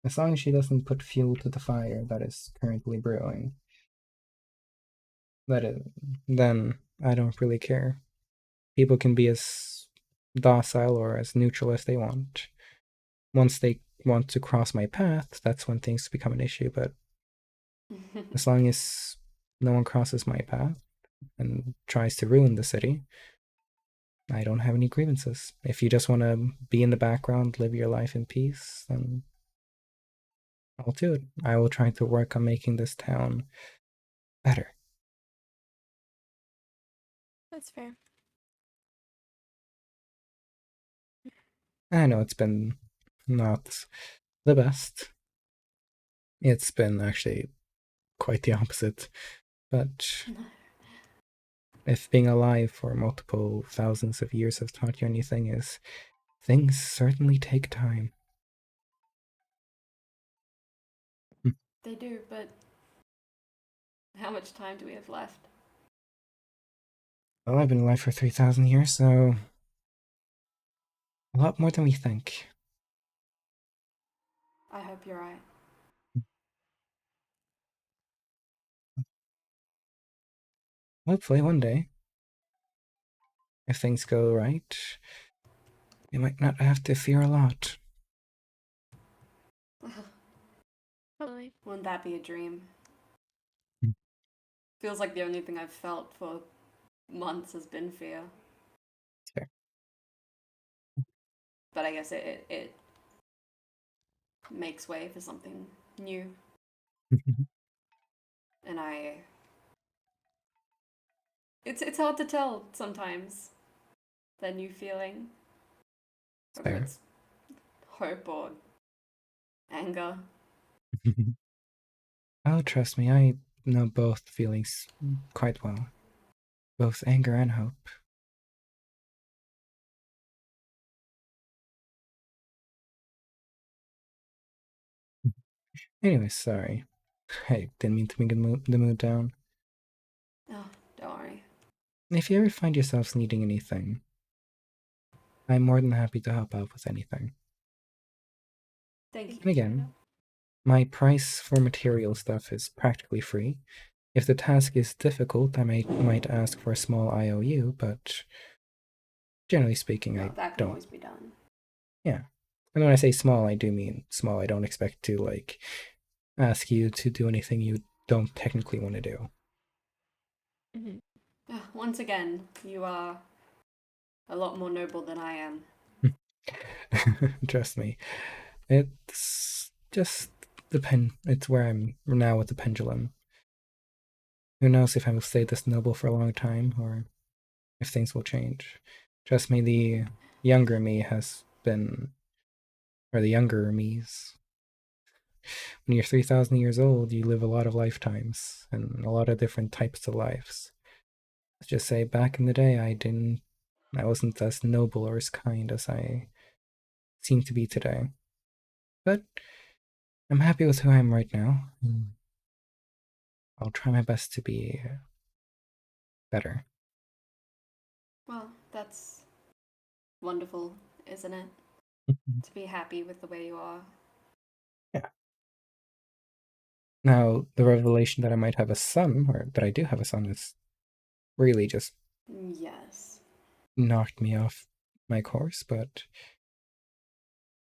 Speaker 1: as long as she doesn't put fuel to the fire that is currently brewing, that is, then I don't really care. People can be as docile or as neutral as they want. Once they want to cross my path, that's when things become an issue. But as long as no one crosses my path and tries to ruin the city, I don't have any grievances. If you just want to be in the background, live your life in peace, then I'll do it. I will try to work on making this town better.
Speaker 4: That's fair.
Speaker 1: I know it's been not the best. It's been actually quite the opposite. But if being alive for multiple thousands of years has taught you anything, is things certainly take time.
Speaker 9: They do, but how much time do we have left?
Speaker 1: Well, I've been alive for 3,000 years, so a lot more than we think.
Speaker 9: I hope you're right.
Speaker 1: Hopefully, one day, if things go right, you might not have to fear a lot.
Speaker 4: Totally.
Speaker 9: Wouldn't that be a dream?
Speaker 1: Hmm.
Speaker 9: Feels like the only thing I've felt for months has been fear.
Speaker 1: Fair.
Speaker 9: But I guess it makes way for something new. And it's hard to tell sometimes that new feeling. Whether
Speaker 1: Fair.
Speaker 9: it's hope or anger.
Speaker 1: Oh, trust me, I know both feelings quite well. Both anger and hope. Anyway, sorry. I didn't mean to bring the mood down.
Speaker 9: Oh, don't worry.
Speaker 1: If you ever find yourselves needing anything, I'm more than happy to help out with anything.
Speaker 9: Thank you.
Speaker 1: And again, my price for material stuff is practically free. If the task is difficult, I might ask for a small IOU, but generally speaking, I
Speaker 9: That can
Speaker 1: don't.
Speaker 9: always be done.
Speaker 1: Yeah. And when I say small, I do mean small. I don't expect to, like, ask you to do anything you don't technically want to do.
Speaker 9: Once again, you are a lot more noble than I am.
Speaker 1: Trust me. It's just it's where I'm now with the pendulum. Who knows if I will stay this noble for a long time or if things will change. Trust me, the younger me has been, or the younger me's. When you're 3,000 years old, you live a lot of lifetimes and a lot of different types of lives. let's just say back in the day, I wasn't as noble or as kind as I seem to be today. But I'm happy with who I am right now. I'll try my best to be better.
Speaker 9: Well, that's wonderful, isn't it? To be happy with the way you are.
Speaker 1: Yeah. Now, the revelation that I might have a son, or that I do have a son, is really just
Speaker 9: Yes.
Speaker 1: knocked me off my course, but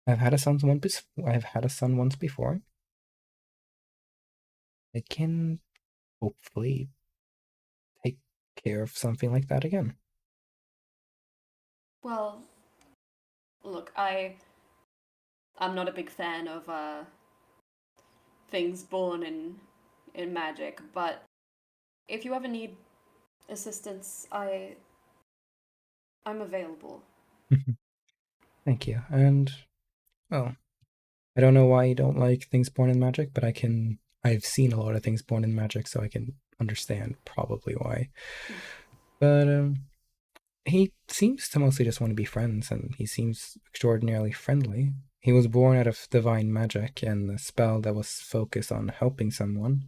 Speaker 1: I've had a son once. I've had a son once before. I can hopefully take care of something like that again.
Speaker 9: Well, look, I'm not a big fan of things born in magic, but if you ever need assistance, I'm available.
Speaker 1: Thank you. And well, I don't know why you don't like things born in magic, but I've seen a lot of things born in magic, so I can understand probably why. But he seems to mostly just want to be friends, and he seems extraordinarily friendly. He was born out of divine magic and a spell that was focused on helping someone.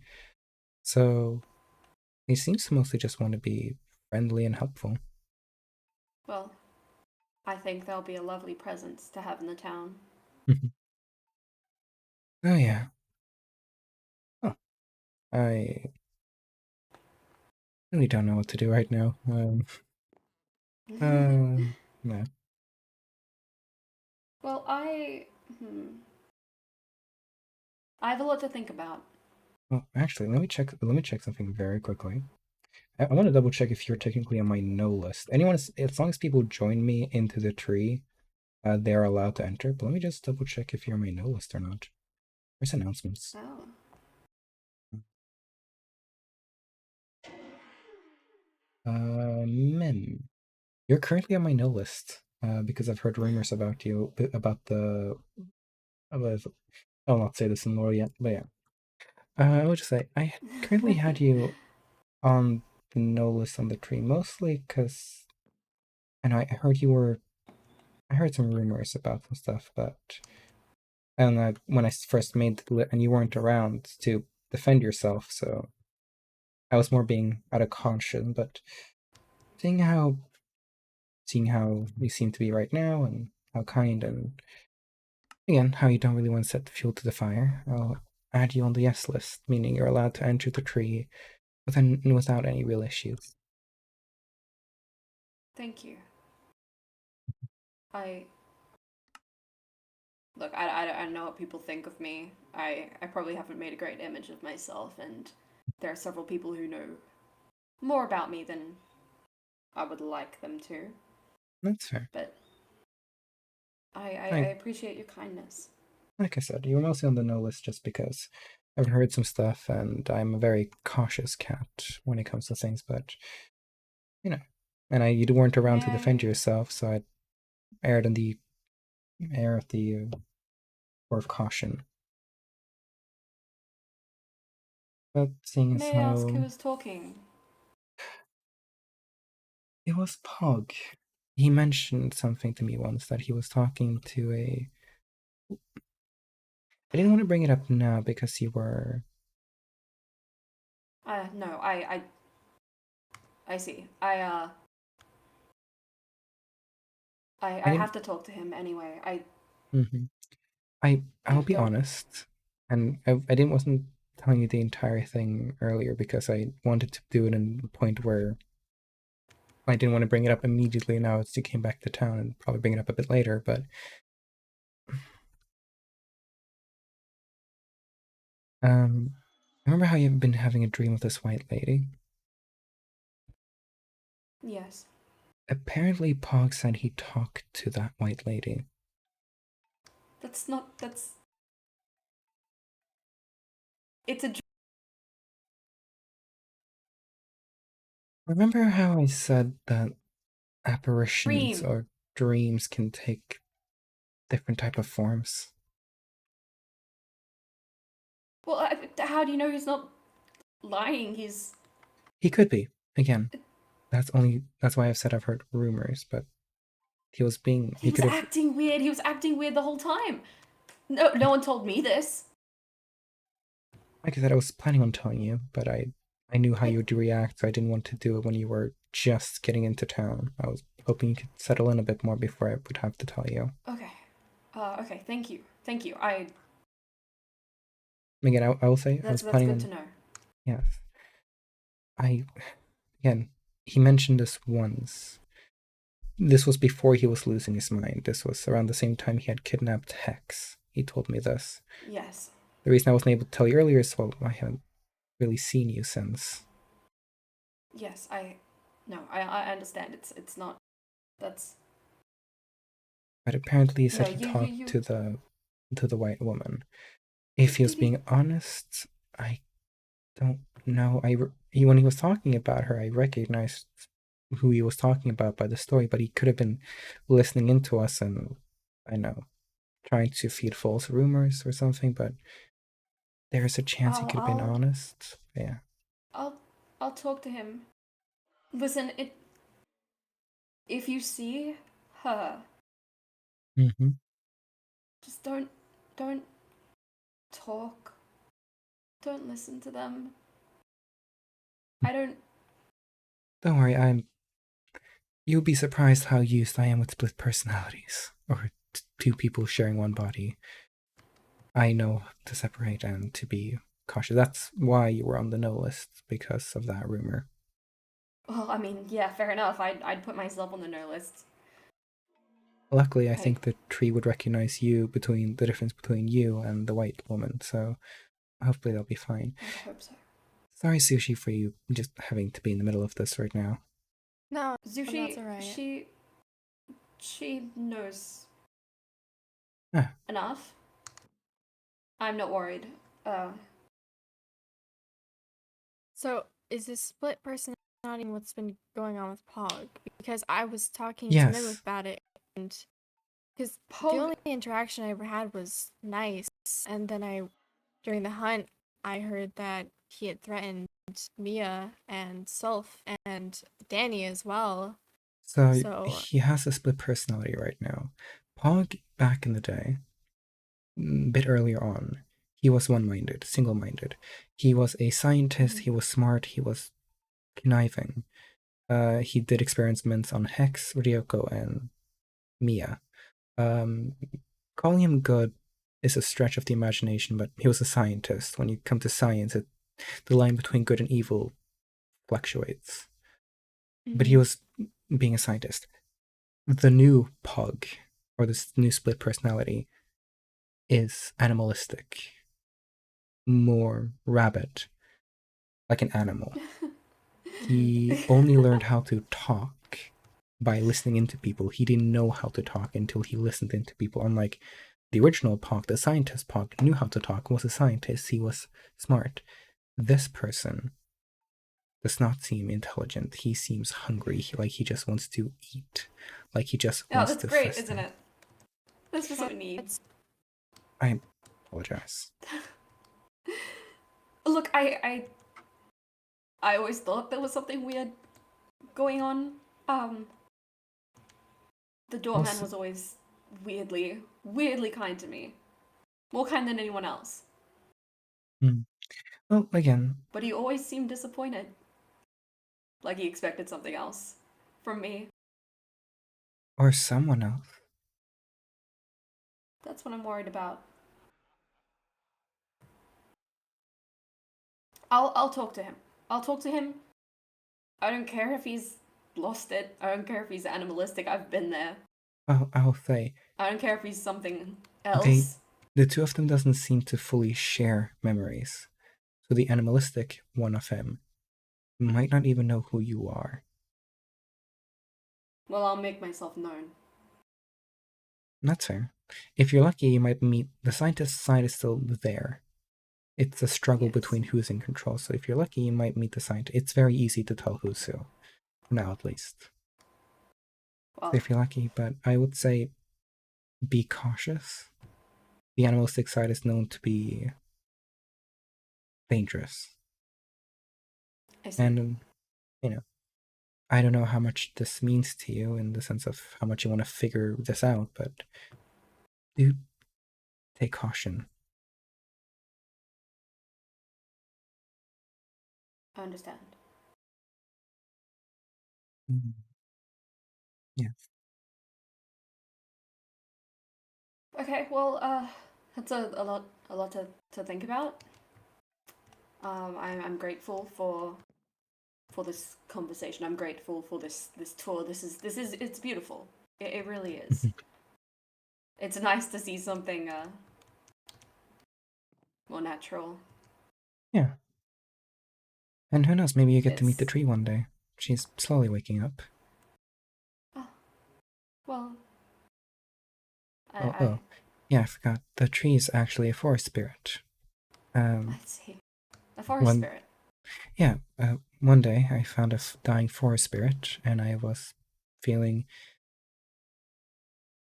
Speaker 1: So he seems to mostly just want to be friendly and helpful.
Speaker 9: Well, I think there'll be a lovely presence to have in the town.
Speaker 1: Oh yeah. Oh, I really don't know what to do right now. No.
Speaker 9: Well, I have a lot to think about.
Speaker 1: Well, actually, let me check. Let me check something very quickly. I want to double check if you're technically on my no list. Anyone, as long as people join me into the tree, they're allowed to enter. But let me just double check if you're on my no list or not. Where's announcements?
Speaker 9: Oh.
Speaker 1: Mem, you're currently on my no list. Because I've heard rumors about you about the. I'll not say this in lore yet, but yeah. I would just say I currently had you on the no list on the tree, mostly because I know I heard you were. I heard some rumors about some stuff, but and when I first made the and you weren't around to defend yourself, so I was more being out of caution. But seeing how you seem to be right now, and how kind, and again how you don't really want to set the fuel to the fire, I'll add you on the yes list, meaning you're allowed to enter the tree without any real issues.
Speaker 9: Thank you. I look. I know what people think of me. I probably haven't made a great image of myself, and there are several people who know more about me than I would like them to.
Speaker 1: That's fair.
Speaker 9: But I
Speaker 1: Like,
Speaker 9: appreciate your kindness.
Speaker 1: like I said, you were mostly on the no list just because I've heard some stuff, and I'm a very cautious cat when it comes to things. But you know, and you weren't around to defend yourself, so I erred in the air of the word of caution. But seeing as
Speaker 9: May I ask who
Speaker 1: how
Speaker 9: was talking?
Speaker 1: it was Pog, he mentioned something to me once that he was talking to a. I didn't want to bring it up now because you were.
Speaker 9: No, I see. I
Speaker 1: I
Speaker 9: have to talk to him anyway.
Speaker 1: didn't. I'll be
Speaker 9: Don't.
Speaker 1: honest, and wasn't telling you the entire thing earlier because I wanted to do it in a point where I didn't want to bring it up immediately. Now it's you came back to town and probably bring it up a bit later, but remember how you've been having a dream of this white lady?
Speaker 9: Yes.
Speaker 1: Apparently, Pog said he talked to that white lady.
Speaker 9: That's not. It's a
Speaker 1: Remember how I said that apparitions
Speaker 9: dream.
Speaker 1: or dreams can take different type of forms?
Speaker 9: Well, how do you know he's not lying?
Speaker 1: He could be. Again, That's why I've said I've heard rumors, but he was being
Speaker 9: He was acting weird. He was acting weird the whole time. No one told me this.
Speaker 1: like I said, I was planning on telling you, but I knew how you would react, so I didn't want to do it when you were just getting into town. I was hoping you could settle in a bit more before I would have to tell you.
Speaker 9: Okay. Okay, thank you.
Speaker 1: Again, I will say I was
Speaker 9: That's
Speaker 1: planning
Speaker 9: good
Speaker 1: on.
Speaker 9: to know.
Speaker 1: Yes. Again, he mentioned this once. This was before he was losing his mind. This was around the same time he had kidnapped Hex. He told me this.
Speaker 9: Yes.
Speaker 1: The reason I wasn't able to tell you earlier is, well, I haven't really seen you since.
Speaker 9: Yes, I understand. It's not. That's.
Speaker 1: But apparently he said
Speaker 9: No,
Speaker 1: he
Speaker 9: you
Speaker 1: talked to the white woman. If he was being honest, I don't know. When he was talking about her, I recognized who he was talking about by the story, but he could have been listening into us and, I know, trying to feed false rumors or something, but there's a chance he could have been honest. Yeah.
Speaker 9: I'll talk to him. Listen, if you see her,
Speaker 1: Mm-hmm.
Speaker 9: just don't talk. Don't listen to them. I don't.
Speaker 1: Don't worry, you'll be surprised how used I am with split personalities, or two people sharing one body. I know to separate and to be cautious. That's why you were on the no list, because of that rumor.
Speaker 9: Well, I mean, yeah, fair enough. I'd put myself on the no list.
Speaker 1: Luckily, I think the tree would recognize the difference between you and the white woman, so hopefully they'll be fine.
Speaker 9: I hope so.
Speaker 1: Sorry, Sushi, for you just having to be in the middle of this right now.
Speaker 4: No,
Speaker 9: Zushi,
Speaker 4: that's alright.
Speaker 9: she knows
Speaker 1: Ah.
Speaker 9: enough. I'm not worried.
Speaker 4: So, is this split personality what's been going on with Pog? Because I was talking to
Speaker 1: Yes.
Speaker 4: Mim about it, and because the only interaction I ever had was nice, and then during the hunt, I heard that he had threatened Mia and Sulf and Danny as well.
Speaker 1: So he has a split personality right now. Pog, back in the day, a bit earlier on, he was one-minded, single-minded. He was a scientist, he was smart, he was conniving. He did experiments on Hex, Ryoko, and Mia. Calling him good is a stretch of the imagination, but he was a scientist. When you come to science, the line between good and evil fluctuates. But he was being a scientist. The new Pug, or this new split personality, is animalistic. More rabbit, like an animal. He only learned how to talk by listening into people. He didn't know how to talk until he listened into people. Unlike the original Pog, the scientist Pog knew how to talk, was a scientist, he was smart. This person does not seem intelligent. He seems hungry, like he just wants to eat. Like he just wants to
Speaker 9: great,
Speaker 1: fester.
Speaker 9: isn't it? That's just what it needs.
Speaker 1: I apologize.
Speaker 9: Look, I always thought there was something weird going on. The doorman was always weirdly kind to me. More kind than anyone else.
Speaker 1: Well, again.
Speaker 9: But he always seemed disappointed. Like he expected something else from me.
Speaker 1: Or someone else.
Speaker 9: That's what I'm worried about. I'll talk to him. I don't care if he's lost it. I don't care if he's animalistic. I've been there.
Speaker 1: I'll say.
Speaker 9: I don't care if he's something else.
Speaker 1: The two of them doesn't seem to fully share memories. So the animalistic one of him might not even know who you are.
Speaker 9: Well, I'll make myself known.
Speaker 1: That's fair. If you're lucky, you might meet the scientist side is still there. It's a struggle between who's in control. So if you're lucky, you might meet the scientist. It's very easy to tell who's who. Now, at least.
Speaker 9: Well,
Speaker 1: so if you're lucky, but I would say be cautious. The animalistic side is known to be dangerous.
Speaker 9: I see.
Speaker 1: And, I don't know how much this means to you in the sense of how much you want to figure this out, but do take caution.
Speaker 9: I understand.
Speaker 1: Yeah.
Speaker 9: Okay, well, that's a lot to think about. I'm grateful for this conversation. I'm grateful for this tour. This is it's beautiful. It really is. It's nice to see something more natural.
Speaker 1: Yeah. And who knows, maybe you get to meet the
Speaker 9: It's
Speaker 1: tree one day. She's slowly waking up.
Speaker 9: oh, well,
Speaker 1: Oh, yeah, I forgot. The tree is actually a forest spirit.
Speaker 9: I see. A forest
Speaker 1: One,
Speaker 9: spirit.
Speaker 1: yeah, one day I found a dying forest spirit, and I was feeling,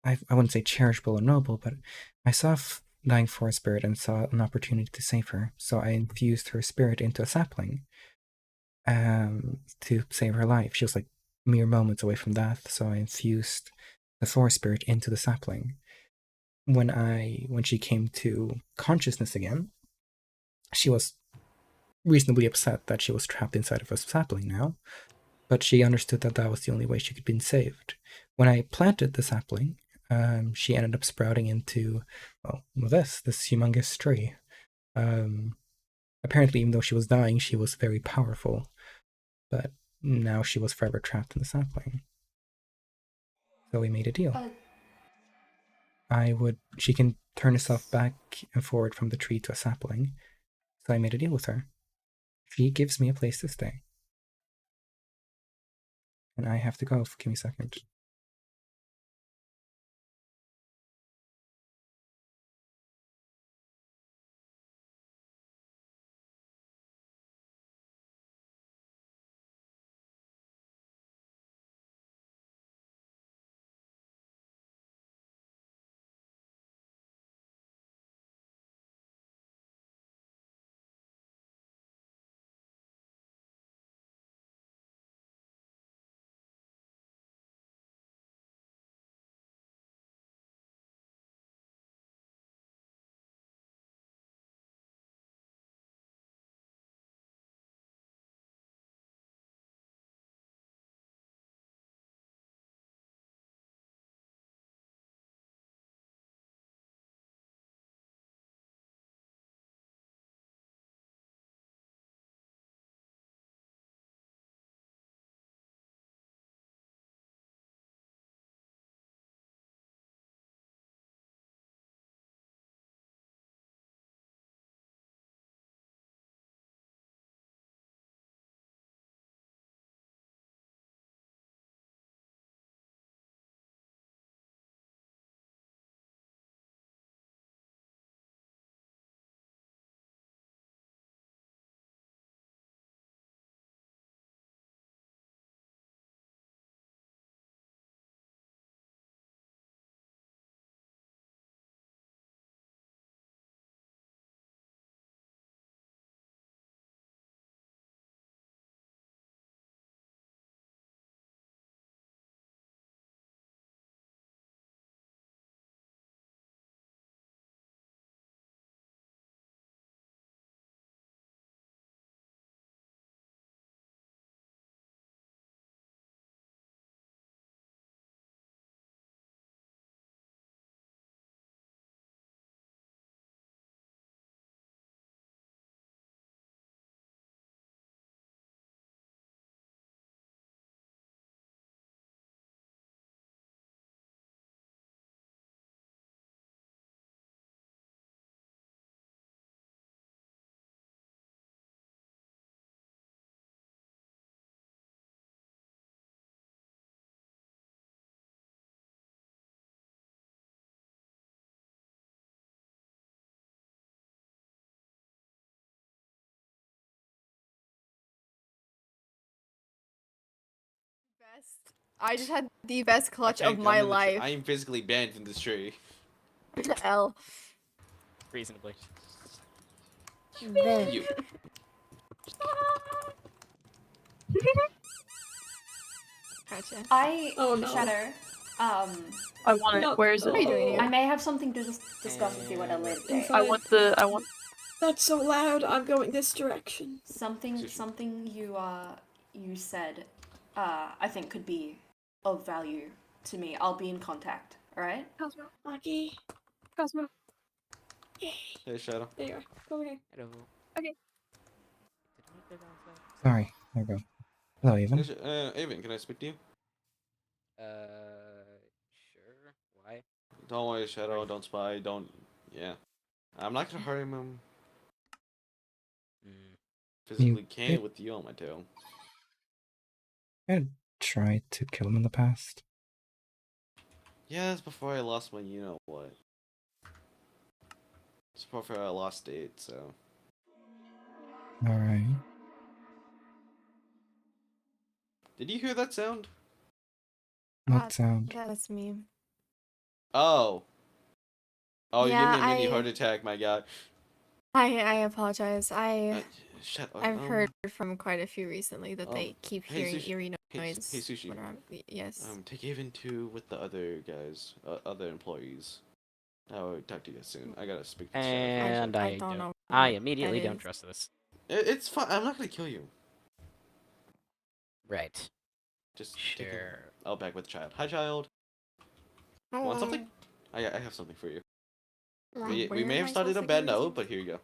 Speaker 1: I wouldn't say charitable or noble, but I saw a dying forest spirit and saw an opportunity to save her, so I infused her spirit into a sapling to save her life. She was like mere moments away from death, so I infused the forest spirit into the sapling. When she came to consciousness again, she was reasonably upset that she was trapped inside of a sapling now, but she understood that that was the only way she could be saved. When I planted the sapling, she ended up sprouting into, well, this humongous tree. Apparently, even though she was dying, she was very powerful, but now she was forever trapped in the sapling. So we made a deal. She can turn herself back and forward from the tree to a sapling. So I made a deal with her. She gives me a place to stay. And I have to go. Give me a second.
Speaker 4: Best. I just had the best
Speaker 7: I
Speaker 4: clutch of
Speaker 7: can't. I'm
Speaker 4: my
Speaker 7: in the tree.
Speaker 4: life.
Speaker 7: I am physically banned from this tree.
Speaker 4: L.
Speaker 8: Reasonably.
Speaker 2: Then
Speaker 7: You.
Speaker 4: Gotcha.
Speaker 5: Oh, no.
Speaker 9: Shadow.
Speaker 11: I want it.
Speaker 5: No.
Speaker 11: Where is it?
Speaker 4: What are you doing here?
Speaker 9: I may have something to discuss with you at a later date.
Speaker 11: I want.
Speaker 5: That's so loud. I'm going this direction.
Speaker 9: Something you said, I think could be of value to me. I'll be in contact. All right.
Speaker 5: Cosmo. Aki.
Speaker 11: Cosmo.
Speaker 7: Hey, Shadow.
Speaker 5: There you are. Go over here.
Speaker 12: Hello.
Speaker 11: Okay.
Speaker 1: Sorry. There we go. Hello, Even.
Speaker 7: Avon, can I speak to you?
Speaker 12: Sure. Why?
Speaker 7: Don't worry, Shadow. Don't spy. Don't. Yeah. I'm not gonna hurt him. Physically can't with you on my tail.
Speaker 1: I tried to kill him in the past.
Speaker 7: Yeah, that's before I lost my you know what. It's before I lost date, so.
Speaker 1: Alright.
Speaker 7: Did you hear that sound?
Speaker 1: What sound?
Speaker 4: That's me.
Speaker 7: Oh. Oh, you
Speaker 4: Yeah,
Speaker 7: gave me a mini
Speaker 4: I-
Speaker 7: heart attack, my god.
Speaker 4: I apologize.
Speaker 7: Shut up.
Speaker 4: I've heard from quite a few recently that they keep
Speaker 7: hey,
Speaker 4: hearing
Speaker 7: Sushi.
Speaker 4: eerie
Speaker 7: Hey,
Speaker 4: noise.
Speaker 7: hey, Sushi.
Speaker 4: when I'm- Yes.
Speaker 7: Take Avon 2 with the other guys, other employees. I'll talk to you guys soon. I gotta speak to Shadow.
Speaker 12: And
Speaker 4: I
Speaker 12: I
Speaker 4: don't know
Speaker 12: I
Speaker 4: what
Speaker 12: immediately
Speaker 4: that
Speaker 12: don't
Speaker 4: is.
Speaker 12: trust this.
Speaker 7: It's fine. I'm not gonna kill you.
Speaker 12: Right.
Speaker 7: Just
Speaker 12: Sure.
Speaker 7: I'll back with the child. Hi, child.
Speaker 6: Hello.
Speaker 7: Want something? I have something for you.
Speaker 6: What?
Speaker 7: We
Speaker 4: Where
Speaker 7: may
Speaker 4: am
Speaker 7: have
Speaker 4: I
Speaker 7: started a
Speaker 4: supposed to
Speaker 7: bad
Speaker 4: give it to?
Speaker 7: note, but here you go.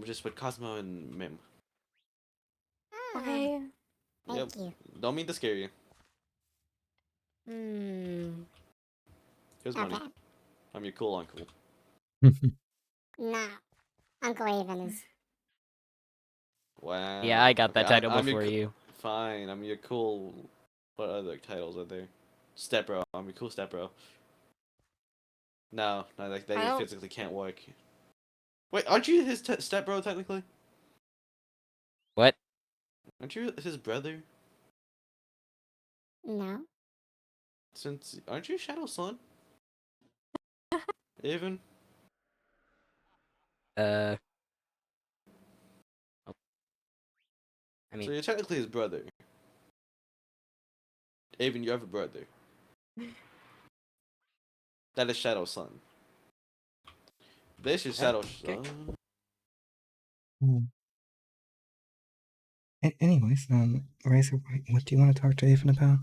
Speaker 7: Just with Cosmo and Mim.
Speaker 4: Okay.
Speaker 6: Thank you.
Speaker 7: Don't mean to scare you. Here's money.
Speaker 6: Okay.
Speaker 7: I'm your cool uncle.
Speaker 6: No. Uncle Avon is.
Speaker 7: Wow.
Speaker 12: Yeah, I got that
Speaker 7: Okay,
Speaker 12: title
Speaker 7: I'm your
Speaker 12: before you.
Speaker 7: Fine, I'm your cool. What other titles are there? Stepbro. I'm your cool stepbro. No, like
Speaker 4: I
Speaker 7: they
Speaker 4: don't-
Speaker 7: physically can't work. Wait, aren't you his stepbro technically?
Speaker 12: What?
Speaker 7: Aren't you his brother?
Speaker 6: No.
Speaker 7: Since aren't you Shadow's son? Even.
Speaker 12: I
Speaker 7: So
Speaker 12: mean,
Speaker 7: you're technically his brother. Avon, you have a brother. That is Shadow's son. This is Shadow's
Speaker 12: okay.
Speaker 7: son.
Speaker 1: Anyways, Razor, what do you want to talk to Avon about?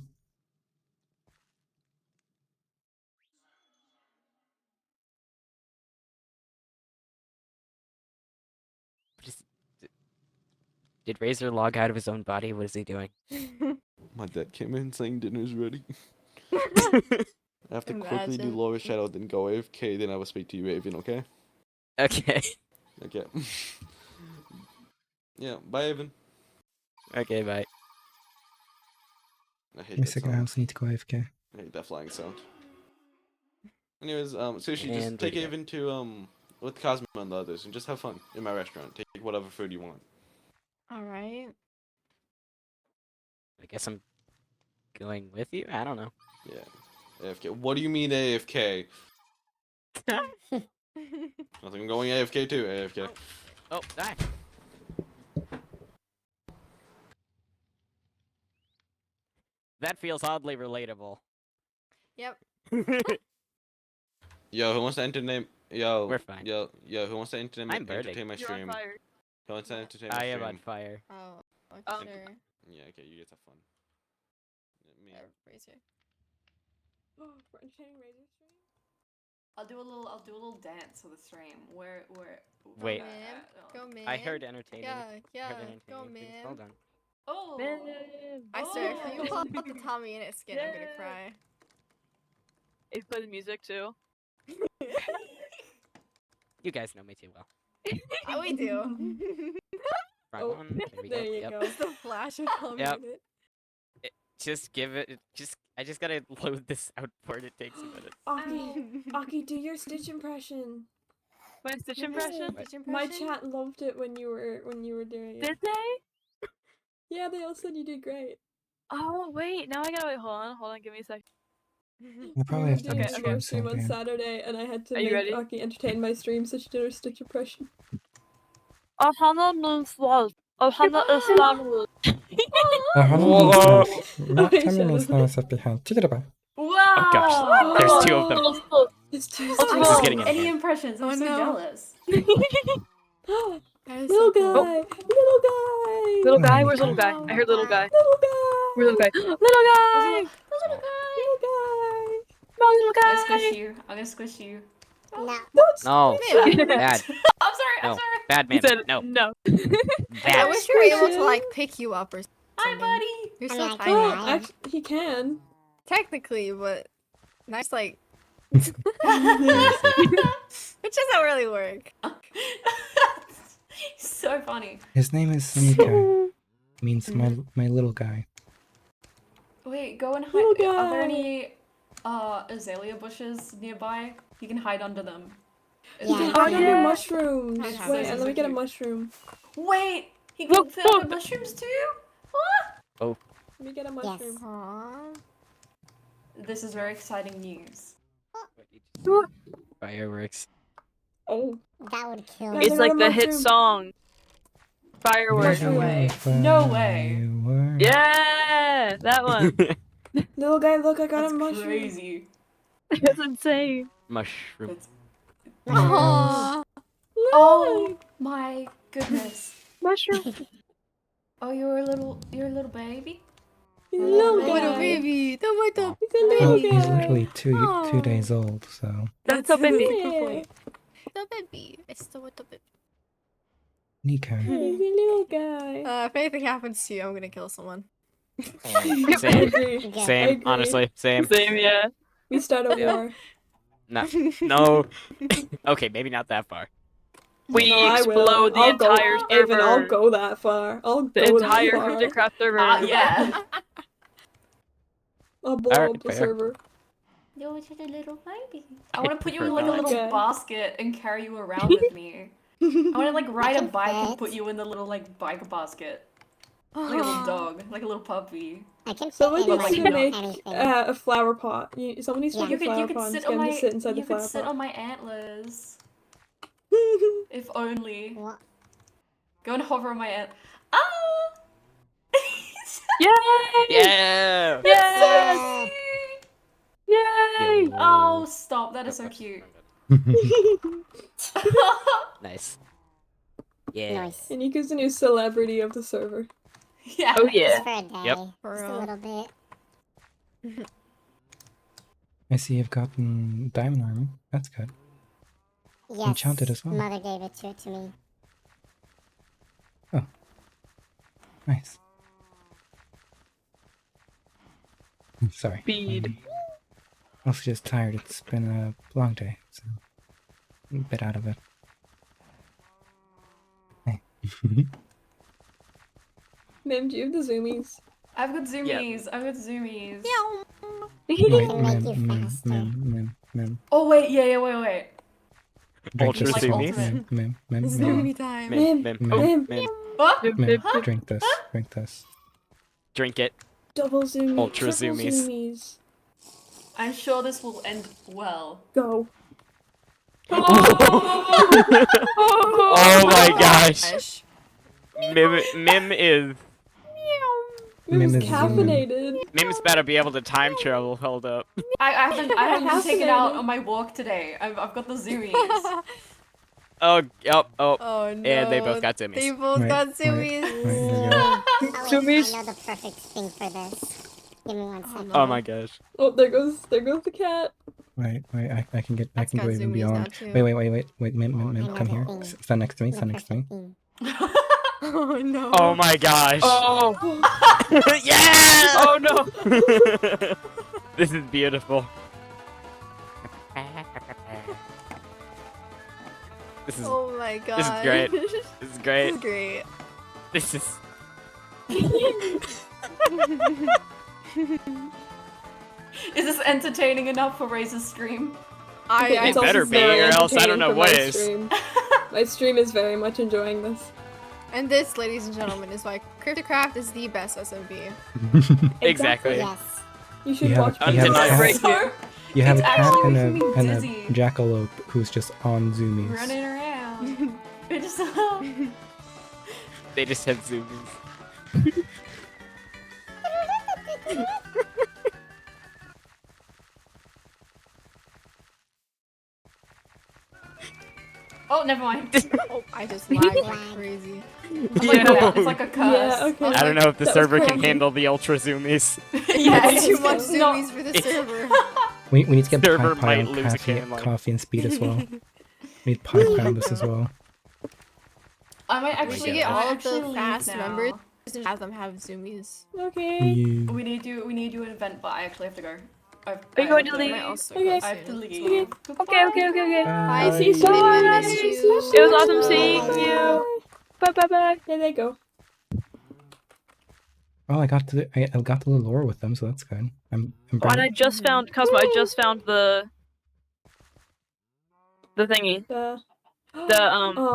Speaker 12: did Razor log out of his own body? What is he doing?
Speaker 7: My dad came in saying dinner's ready. I have to quickly do
Speaker 4: Imagine.
Speaker 7: Lower Shadow, then go AFK, then I will speak to you, Avon, okay?
Speaker 12: Okay.
Speaker 7: Okay. Yeah, bye, Avon.
Speaker 12: Okay, bye.
Speaker 7: I hate
Speaker 1: Give me a
Speaker 7: that
Speaker 1: second, I
Speaker 7: sound.
Speaker 1: also need to go AFK.
Speaker 7: I hate that flying sound. Anyways, Sushi, just
Speaker 12: And
Speaker 7: take
Speaker 12: ready to go.
Speaker 7: Avon to, with Cosmo and the others, and just have fun in my restaurant. Take whatever food you want.
Speaker 4: Alright.
Speaker 12: I guess I'm going with you? I don't know.
Speaker 7: Yeah. AFK. What do you mean AFK? Nothing, I'm going AFK too, AFK.
Speaker 12: Oh, die. That feels oddly relatable.
Speaker 4: Yep.
Speaker 7: Yo, who wants to entertain? Yo,
Speaker 12: We're fine.
Speaker 7: Yo, who wants to entertain
Speaker 12: I'm burning.
Speaker 7: entertain my
Speaker 11: You're on
Speaker 7: stream?
Speaker 11: fire.
Speaker 7: Who wants to entertain my
Speaker 12: I
Speaker 7: stream?
Speaker 12: am on fire.
Speaker 4: Oh,
Speaker 11: Um,
Speaker 4: sure.
Speaker 7: Yeah, okay, you guys have fun. Yeah, me.
Speaker 4: Razor.
Speaker 5: We're entertaining Razor stream?
Speaker 9: I'll do a little dance for the stream. Where
Speaker 12: Wait.
Speaker 4: Go, man. Go, man.
Speaker 12: I heard entertaining.
Speaker 4: Yeah,
Speaker 12: I
Speaker 4: yeah.
Speaker 12: heard entertaining
Speaker 4: Go,
Speaker 12: things.
Speaker 4: man.
Speaker 12: Hold on.
Speaker 9: Oh.
Speaker 4: I swear, if you
Speaker 9: Oh.
Speaker 4: pull out the Tommy in it skin, I'm gonna cry.
Speaker 11: It plays music too.
Speaker 12: You guys know me too well.
Speaker 4: We do.
Speaker 12: Front
Speaker 5: Oh,
Speaker 12: one. There we go.
Speaker 5: there you
Speaker 12: Yep.
Speaker 5: go.
Speaker 4: Just a flash of Tommy
Speaker 12: Yep.
Speaker 4: in it.
Speaker 12: Just give it. I just gotta load this outboard. It takes a minute.
Speaker 5: Aki, do your Stitch impression.
Speaker 11: My Stitch
Speaker 4: Your
Speaker 11: impression?
Speaker 4: Stitch
Speaker 5: My
Speaker 4: impression?
Speaker 5: chat loved it when you were doing it.
Speaker 11: Did they?
Speaker 5: Yeah, they all said you did great.
Speaker 11: Oh wait, now I gotta wait. Hold on. Give me a sec.
Speaker 1: I probably have to
Speaker 5: doing
Speaker 1: end
Speaker 5: a
Speaker 1: stream
Speaker 5: short
Speaker 1: soon
Speaker 5: stream on
Speaker 1: again.
Speaker 5: Saturday, and I had to
Speaker 11: Are you
Speaker 5: make
Speaker 11: ready?
Speaker 5: Aki entertain my stream, so she did her Stitch impression.
Speaker 11: Ohana means love. Ohana is love.
Speaker 1: Whoa. Not
Speaker 5: Okay,
Speaker 1: time means
Speaker 5: Shadow.
Speaker 1: no step behind. Take it about.
Speaker 9: Wow!
Speaker 12: Oh gosh, there's two of them.
Speaker 5: It's too
Speaker 12: This is getting
Speaker 9: Any
Speaker 12: intense.
Speaker 9: impressions? I'm
Speaker 4: Oh,
Speaker 9: so
Speaker 4: no.
Speaker 9: jealous.
Speaker 4: That is
Speaker 5: Little
Speaker 4: so cool.
Speaker 5: guy! Little guy!
Speaker 11: Little guy?
Speaker 1: Hi,
Speaker 11: Where's little
Speaker 1: Nika.
Speaker 11: guy? I heard little guy.
Speaker 5: Little guy!
Speaker 11: Where's little guy? Little guy!
Speaker 9: Little guy.
Speaker 5: Little guy!
Speaker 11: Come on, little
Speaker 9: I'm gonna
Speaker 11: guy!
Speaker 9: squish you. I'm gonna squish you.
Speaker 6: No.
Speaker 5: Don't
Speaker 12: No,
Speaker 5: squish it.
Speaker 12: bad.
Speaker 9: I'm sorry. I'm
Speaker 12: No,
Speaker 9: sorry.
Speaker 12: bad
Speaker 11: He
Speaker 12: man.
Speaker 11: said
Speaker 12: No,
Speaker 11: no.
Speaker 4: I
Speaker 12: bad.
Speaker 4: wish we were able to
Speaker 5: Squishy.
Speaker 4: like pick you up or something.
Speaker 9: Hi, buddy.
Speaker 4: You're
Speaker 6: I
Speaker 4: so
Speaker 6: mean, I
Speaker 4: tiny.
Speaker 6: can
Speaker 5: Well,
Speaker 6: ride.
Speaker 5: actually, he can.
Speaker 4: Technically, but nice like
Speaker 5: Seriously.
Speaker 4: it doesn't really work.
Speaker 9: So funny.
Speaker 1: His name is Nika. Means my little guy.
Speaker 9: Wait, go and hide.
Speaker 5: Little
Speaker 9: Are there
Speaker 5: guy.
Speaker 9: any azalea bushes nearby? You can hide under them. Is
Speaker 6: Yeah.
Speaker 5: You
Speaker 9: there-
Speaker 5: can hide under
Speaker 11: yeah.
Speaker 5: mushrooms.
Speaker 4: I have
Speaker 5: Wait,
Speaker 4: those.
Speaker 5: and let me get a
Speaker 9: Cute.
Speaker 5: mushroom.
Speaker 9: Wait, he
Speaker 11: Whoa,
Speaker 9: can fit
Speaker 11: whoa.
Speaker 9: the mushrooms too?
Speaker 5: Let me get a mushroom.
Speaker 4: Aww.
Speaker 9: This is very exciting news.
Speaker 12: Fireworks.
Speaker 5: Oh.
Speaker 6: That would kill
Speaker 5: Guys,
Speaker 6: me.
Speaker 11: It's
Speaker 5: I got
Speaker 11: like
Speaker 5: a
Speaker 11: the hit
Speaker 5: mushroom.
Speaker 11: song. Fireworks.
Speaker 9: No way. No way.
Speaker 1: Fireworks.
Speaker 11: Yeah, that one.
Speaker 5: Little guy, look, I got
Speaker 9: That's
Speaker 5: a mushroom.
Speaker 9: crazy.
Speaker 11: That's insane.
Speaker 12: Mushroom.
Speaker 9: That's...
Speaker 4: Aww.
Speaker 9: Oh my goodness.
Speaker 11: Mushroom.
Speaker 9: Oh, you're a little baby?
Speaker 5: He's a little
Speaker 9: Little
Speaker 5: guy.
Speaker 4: baby. Tomato.
Speaker 5: He's a little
Speaker 1: Well, he's
Speaker 5: guy.
Speaker 1: literally two
Speaker 4: Aw.
Speaker 1: days old, so
Speaker 11: That's so baby.
Speaker 5: Yeah.
Speaker 4: The baby. It's the baby.
Speaker 1: Nika.
Speaker 5: He's a little guy.
Speaker 4: If anything happens to you, I'm gonna kill someone.
Speaker 5: I
Speaker 12: Same.
Speaker 5: agree.
Speaker 6: Yeah.
Speaker 5: I
Speaker 12: Same.
Speaker 5: agree.
Speaker 12: Honestly, same.
Speaker 11: Same, yeah.
Speaker 5: We start a war.
Speaker 12: No. No. Okay, maybe not that far.
Speaker 11: We
Speaker 5: No, I will.
Speaker 11: explode the
Speaker 5: I'll go,
Speaker 11: entire server.
Speaker 5: Evan, I'll go that far. I'll
Speaker 11: The
Speaker 5: go
Speaker 11: entire
Speaker 5: that far.
Speaker 11: Cryptid Craft server.
Speaker 9: Yeah.
Speaker 5: I'll blow
Speaker 12: Alright,
Speaker 5: up the
Speaker 12: fair.
Speaker 5: server.
Speaker 9: You're just a little baby. I want to put you in like a
Speaker 5: God.
Speaker 9: little
Speaker 5: Okay.
Speaker 9: basket and carry you around with me. I want to like ride a
Speaker 6: can
Speaker 9: bike and
Speaker 6: fit.
Speaker 9: put you in the little like bike basket. Like a little dog, like a little puppy.
Speaker 6: I can fit
Speaker 5: Someone
Speaker 6: in
Speaker 5: needs
Speaker 6: like
Speaker 5: to
Speaker 9: not
Speaker 5: make
Speaker 6: anything.
Speaker 5: a flower pot. Someone needs to
Speaker 6: Yeah.
Speaker 5: make a flower pot and
Speaker 9: sit
Speaker 5: get
Speaker 9: on
Speaker 5: him
Speaker 9: my
Speaker 5: to sit inside the
Speaker 9: you could
Speaker 5: flower
Speaker 9: sit
Speaker 5: pot.
Speaker 9: on my antlers. If only.
Speaker 6: What?
Speaker 9: Go and hover on my ant. Ah!
Speaker 11: Yay!
Speaker 12: Yeah.
Speaker 11: Yes!
Speaker 9: Yay!
Speaker 11: Yay!
Speaker 9: Oh, stop! That is so cute.
Speaker 12: Nice. Yeah.
Speaker 6: Nice.
Speaker 5: And Nika's the new celebrity of the server.
Speaker 9: Yeah.
Speaker 11: Oh
Speaker 6: Just
Speaker 11: yeah.
Speaker 6: for a day.
Speaker 12: Yep.
Speaker 4: For
Speaker 6: Just a
Speaker 4: real.
Speaker 6: little bit.
Speaker 1: I see you've gotten diamond armor. That's good.
Speaker 6: Yes.
Speaker 1: Enchanted as well.
Speaker 6: Mother gave it to me.
Speaker 1: Nice. I'm sorry.
Speaker 11: Speed.
Speaker 1: I'm also just tired. It's been a long day, so I'm a bit out of it. Hey.
Speaker 5: Mim, do you have the zoomies?
Speaker 9: I've got zoomies. I've got zoomies.
Speaker 1: Wait,
Speaker 6: can make you
Speaker 1: mem,
Speaker 6: faster.
Speaker 1: mem.
Speaker 9: Oh wait, yeah, wait.
Speaker 1: Drink
Speaker 12: Ultra
Speaker 1: this as well.
Speaker 12: zoomies?
Speaker 1: Mem.
Speaker 4: Zoomie time.
Speaker 12: Mim,
Speaker 5: Mim,
Speaker 12: mim,
Speaker 5: Mim.
Speaker 12: mim.
Speaker 9: What?
Speaker 1: Mem, drink this. Drink this.
Speaker 12: Drink it.
Speaker 5: Double zoomies.
Speaker 12: Ultra
Speaker 5: triple
Speaker 12: zoomies.
Speaker 5: zoomies.
Speaker 9: I'm sure this will end well.
Speaker 5: Go.
Speaker 12: Oh my gosh. Mim is
Speaker 5: Mim's
Speaker 1: Mim is
Speaker 5: caffeinated.
Speaker 12: Mim's better be able to time travel. Hold up.
Speaker 9: I haven't taken out
Speaker 5: Fascinating.
Speaker 9: on my walk today. I've got the zoomies.
Speaker 12: Oh, oh.
Speaker 4: Oh no.
Speaker 12: And they both got
Speaker 4: They
Speaker 12: zoomies.
Speaker 4: both
Speaker 1: Wait,
Speaker 4: got
Speaker 1: wait,
Speaker 4: zoomies.
Speaker 1: wait, here you go.
Speaker 6: Oh wait, I
Speaker 11: Zoomies.
Speaker 6: know the perfect thing for this. Give me 1 second.
Speaker 12: Oh my gosh.
Speaker 5: Oh, there goes the cat.
Speaker 1: Wait, I can get, I
Speaker 4: That's
Speaker 1: can
Speaker 4: got
Speaker 1: go even
Speaker 4: zoomies now,
Speaker 1: beyond.
Speaker 4: too.
Speaker 1: Wait, Mim,
Speaker 6: I
Speaker 1: come
Speaker 6: know
Speaker 1: here.
Speaker 6: the thing.
Speaker 1: Stand next to me,
Speaker 6: The
Speaker 1: stand next to me.
Speaker 6: perfect thing.
Speaker 4: Oh no.
Speaker 12: Oh my gosh.
Speaker 11: Oh!
Speaker 12: Yeah!
Speaker 11: Oh no!
Speaker 12: This is beautiful. This is
Speaker 4: Oh my god.
Speaker 12: this is great. This is
Speaker 4: This
Speaker 12: great.
Speaker 4: is great.
Speaker 12: This is
Speaker 9: Is this entertaining enough for Razor's stream?
Speaker 5: Okay,
Speaker 12: It
Speaker 5: it's also
Speaker 12: better be,
Speaker 5: very
Speaker 12: or else I don't
Speaker 5: entertaining
Speaker 12: know
Speaker 5: for
Speaker 12: what
Speaker 5: my
Speaker 12: is.
Speaker 5: stream. My stream is very much enjoying this.
Speaker 4: And this, ladies and gentlemen, is why Cryptid Craft is the best SMB.
Speaker 12: exactly.
Speaker 6: Yes.
Speaker 5: You should
Speaker 1: You have
Speaker 5: watch
Speaker 1: a- you have a
Speaker 12: Undeniable.
Speaker 1: cat. You have a
Speaker 9: It's
Speaker 1: cat
Speaker 9: actually
Speaker 1: and
Speaker 9: making me
Speaker 1: a
Speaker 9: dizzy.
Speaker 1: jackalope who's just on zoomies.
Speaker 9: Running around. We're just
Speaker 12: They just have zoomies.
Speaker 9: Oh, never mind.
Speaker 4: Oh, I just lagged like crazy.
Speaker 9: It's like a curse.
Speaker 5: Yeah, okay.
Speaker 12: I don't know if the
Speaker 5: That was
Speaker 12: server can
Speaker 5: crazy.
Speaker 12: handle the ultra zoomies.
Speaker 9: Yeah,
Speaker 4: It's too much
Speaker 9: not-
Speaker 4: zoomies for the
Speaker 12: it's-
Speaker 4: server.
Speaker 1: We need to get
Speaker 12: Server
Speaker 1: pie
Speaker 12: might
Speaker 1: on
Speaker 12: lose a canon line.
Speaker 1: coffee and speed as well. We need pie on this as well.
Speaker 9: I might
Speaker 4: We
Speaker 9: actually
Speaker 4: should get
Speaker 9: I might
Speaker 4: all of the
Speaker 9: actually leave
Speaker 4: fast
Speaker 9: now.
Speaker 4: members and have them have zoomies.
Speaker 5: Okay.
Speaker 1: Yeah.
Speaker 9: We need to do an event, but I actually have to go.
Speaker 11: Are you going to
Speaker 4: I
Speaker 11: leave?
Speaker 4: might also
Speaker 5: Okay.
Speaker 4: go
Speaker 9: I have to
Speaker 4: soon.
Speaker 9: leave.
Speaker 11: Okay.
Speaker 4: Bye,
Speaker 1: Bye.
Speaker 5: See you soon.
Speaker 4: Caitlin, I missed
Speaker 5: See
Speaker 4: you.
Speaker 5: you
Speaker 11: It was
Speaker 5: soon.
Speaker 11: awesome seeing you. Bye.
Speaker 5: There they go.
Speaker 1: Oh, I got the lure with them, so that's good. I'm
Speaker 11: Oh, and I just found Cosmo. I just found the thingy.
Speaker 5: The
Speaker 11: The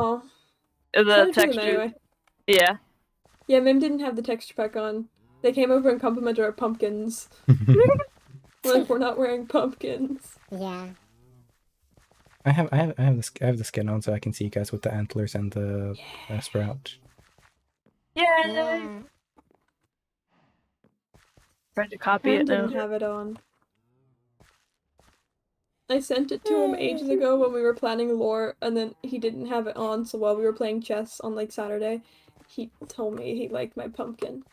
Speaker 5: Send
Speaker 11: the
Speaker 5: it to them
Speaker 11: texture.
Speaker 5: anyway.
Speaker 11: Yeah.
Speaker 5: Yeah, Mim didn't have the texture pack on. They came over and complimented our pumpkins. Like we're not wearing pumpkins.
Speaker 6: Yeah.
Speaker 1: I have the skin on, so I can see you guys with the antlers and the sprout.
Speaker 11: Yeah. Trying to copy
Speaker 5: Pam
Speaker 11: it now.
Speaker 5: didn't have it on. I sent it to him ages ago when we were planning lore, and then he didn't have it on, so while we were playing chess on like Saturday, he told me he liked my pumpkin.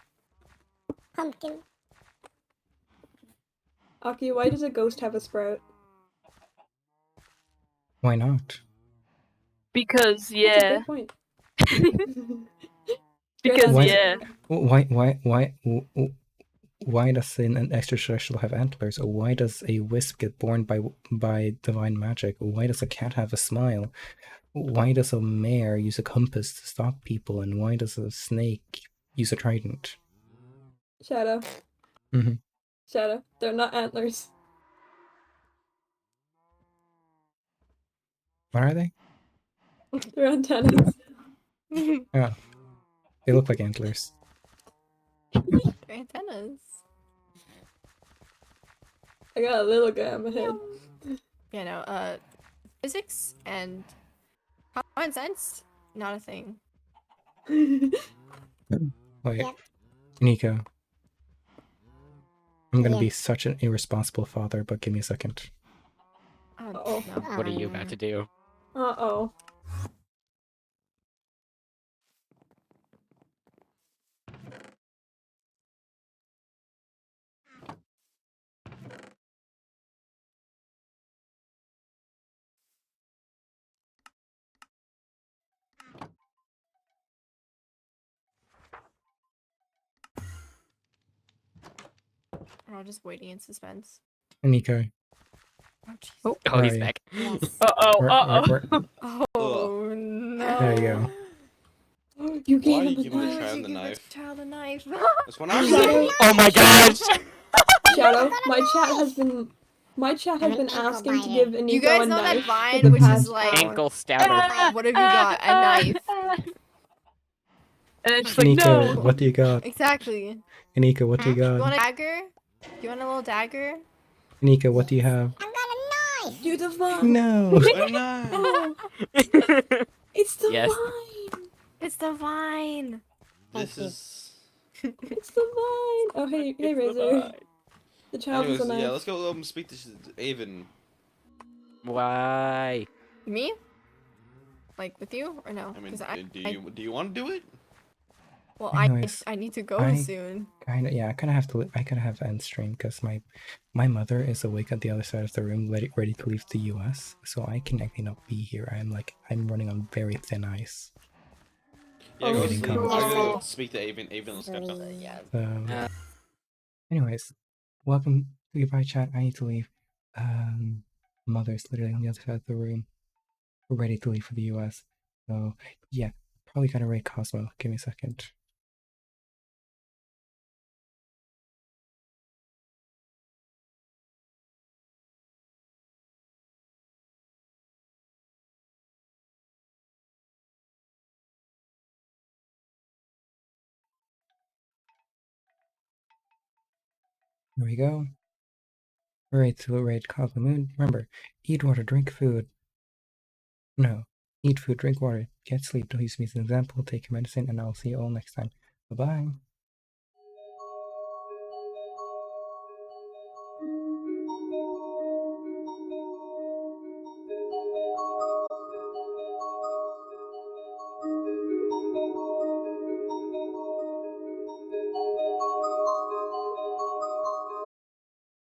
Speaker 6: Pumpkin.
Speaker 5: Aki, why does a ghost have a sprout?
Speaker 1: Why not?
Speaker 11: Because
Speaker 5: That's a
Speaker 11: yeah.
Speaker 5: good point.
Speaker 11: Because
Speaker 1: Why-
Speaker 11: yeah.
Speaker 1: Why does an extraterrestrial have antlers? Or why does a wisp get born by divine magic? Or why does a cat have a smile? Why does a mare use a compass to stop people? And why does a snake use a trident?
Speaker 5: Shadow.
Speaker 1: Mhm.
Speaker 5: Shadow. They're not antlers.
Speaker 1: What are they?
Speaker 5: They're antennas.
Speaker 1: Oh, they look like antlers.
Speaker 4: They're antennas.
Speaker 5: I got a little guy on my head.
Speaker 4: Yeah, no, physics and common sense, not a thing.
Speaker 1: Wait,
Speaker 6: Yep.
Speaker 1: Nico. I'm gonna
Speaker 6: Yeah.
Speaker 1: be such an irresponsible father, but give me a second.
Speaker 4: Oh,
Speaker 5: Uh-oh.
Speaker 4: no.
Speaker 12: What are you about to do?
Speaker 5: Uh-oh.
Speaker 4: We're all just waiting in suspense.
Speaker 1: Nico.
Speaker 4: Oh, jeez.
Speaker 11: Oh,
Speaker 12: Oh, he's
Speaker 1: Where are
Speaker 12: back.
Speaker 6: Yes.
Speaker 4: Oh no.
Speaker 1: There you go.
Speaker 5: You
Speaker 7: Why
Speaker 5: gave
Speaker 7: are you
Speaker 5: him a
Speaker 7: giving the
Speaker 5: knife.
Speaker 7: child
Speaker 4: You
Speaker 7: the
Speaker 4: give
Speaker 7: knife?
Speaker 4: the child a knife.
Speaker 7: That's what I'm
Speaker 5: Shadow.
Speaker 7: saying.
Speaker 12: Oh my gosh!
Speaker 5: Shadow, my chat has been
Speaker 6: I'm an
Speaker 5: asking
Speaker 6: ankle
Speaker 5: to
Speaker 6: biter.
Speaker 5: give
Speaker 4: You
Speaker 5: Aniko
Speaker 4: guys
Speaker 5: a
Speaker 4: know
Speaker 5: knife
Speaker 4: that
Speaker 5: for
Speaker 4: Vine,
Speaker 5: the
Speaker 4: which
Speaker 5: past
Speaker 4: is like,
Speaker 5: hour.
Speaker 12: Ankle stabber.
Speaker 4: what have you got? A knife.
Speaker 11: And it's like
Speaker 1: Nico,
Speaker 11: no.
Speaker 1: what do you got?
Speaker 4: Exactly.
Speaker 1: Nico, what do you
Speaker 4: You
Speaker 1: got?
Speaker 4: want a dagger? You want a little dagger?
Speaker 1: Nico, what do you have?
Speaker 6: I got a knife.
Speaker 5: Do the vine.
Speaker 1: No!
Speaker 7: But no.
Speaker 5: Oh, it's the
Speaker 12: Yes.
Speaker 5: vine.
Speaker 4: It's the vine.
Speaker 7: This
Speaker 6: you.
Speaker 7: is.
Speaker 5: It's the vine. Oh, hey, Razor. The child
Speaker 7: Anyways,
Speaker 5: is a knife.
Speaker 7: yeah, let's go speak to Avon.
Speaker 12: Why?
Speaker 4: Me? Like with you or no?
Speaker 7: I mean,
Speaker 4: 'Cause
Speaker 7: do you want to do it?
Speaker 4: well,
Speaker 1: Anyways,
Speaker 4: I need to go
Speaker 1: I-
Speaker 4: soon.
Speaker 1: I kind of have to. I kind of have to end stream because my mother is awake at the other side of the room, ready to leave the U.S. So I can actually not be here. I'm running on very thin ice.
Speaker 7: Yeah,
Speaker 5: Oh,
Speaker 7: go
Speaker 1: Getting
Speaker 7: see.
Speaker 1: comments.
Speaker 7: I go speak to Avon. Avon, let's go.
Speaker 4: Yeah.
Speaker 1: So, anyways, welcome. Goodbye, chat. I need to leave. Mother's literally on the other side of the room, ready to leave for the U.S. So yeah, probably gotta raid Cosmo. Give me a second. There we go. Raid to raid Cosmo Moon. Remember, eat water, drink food. No, eat food, drink water, get sleep. Don't use me as an example. Take your medicine, and I'll see you all next time. Bye bye.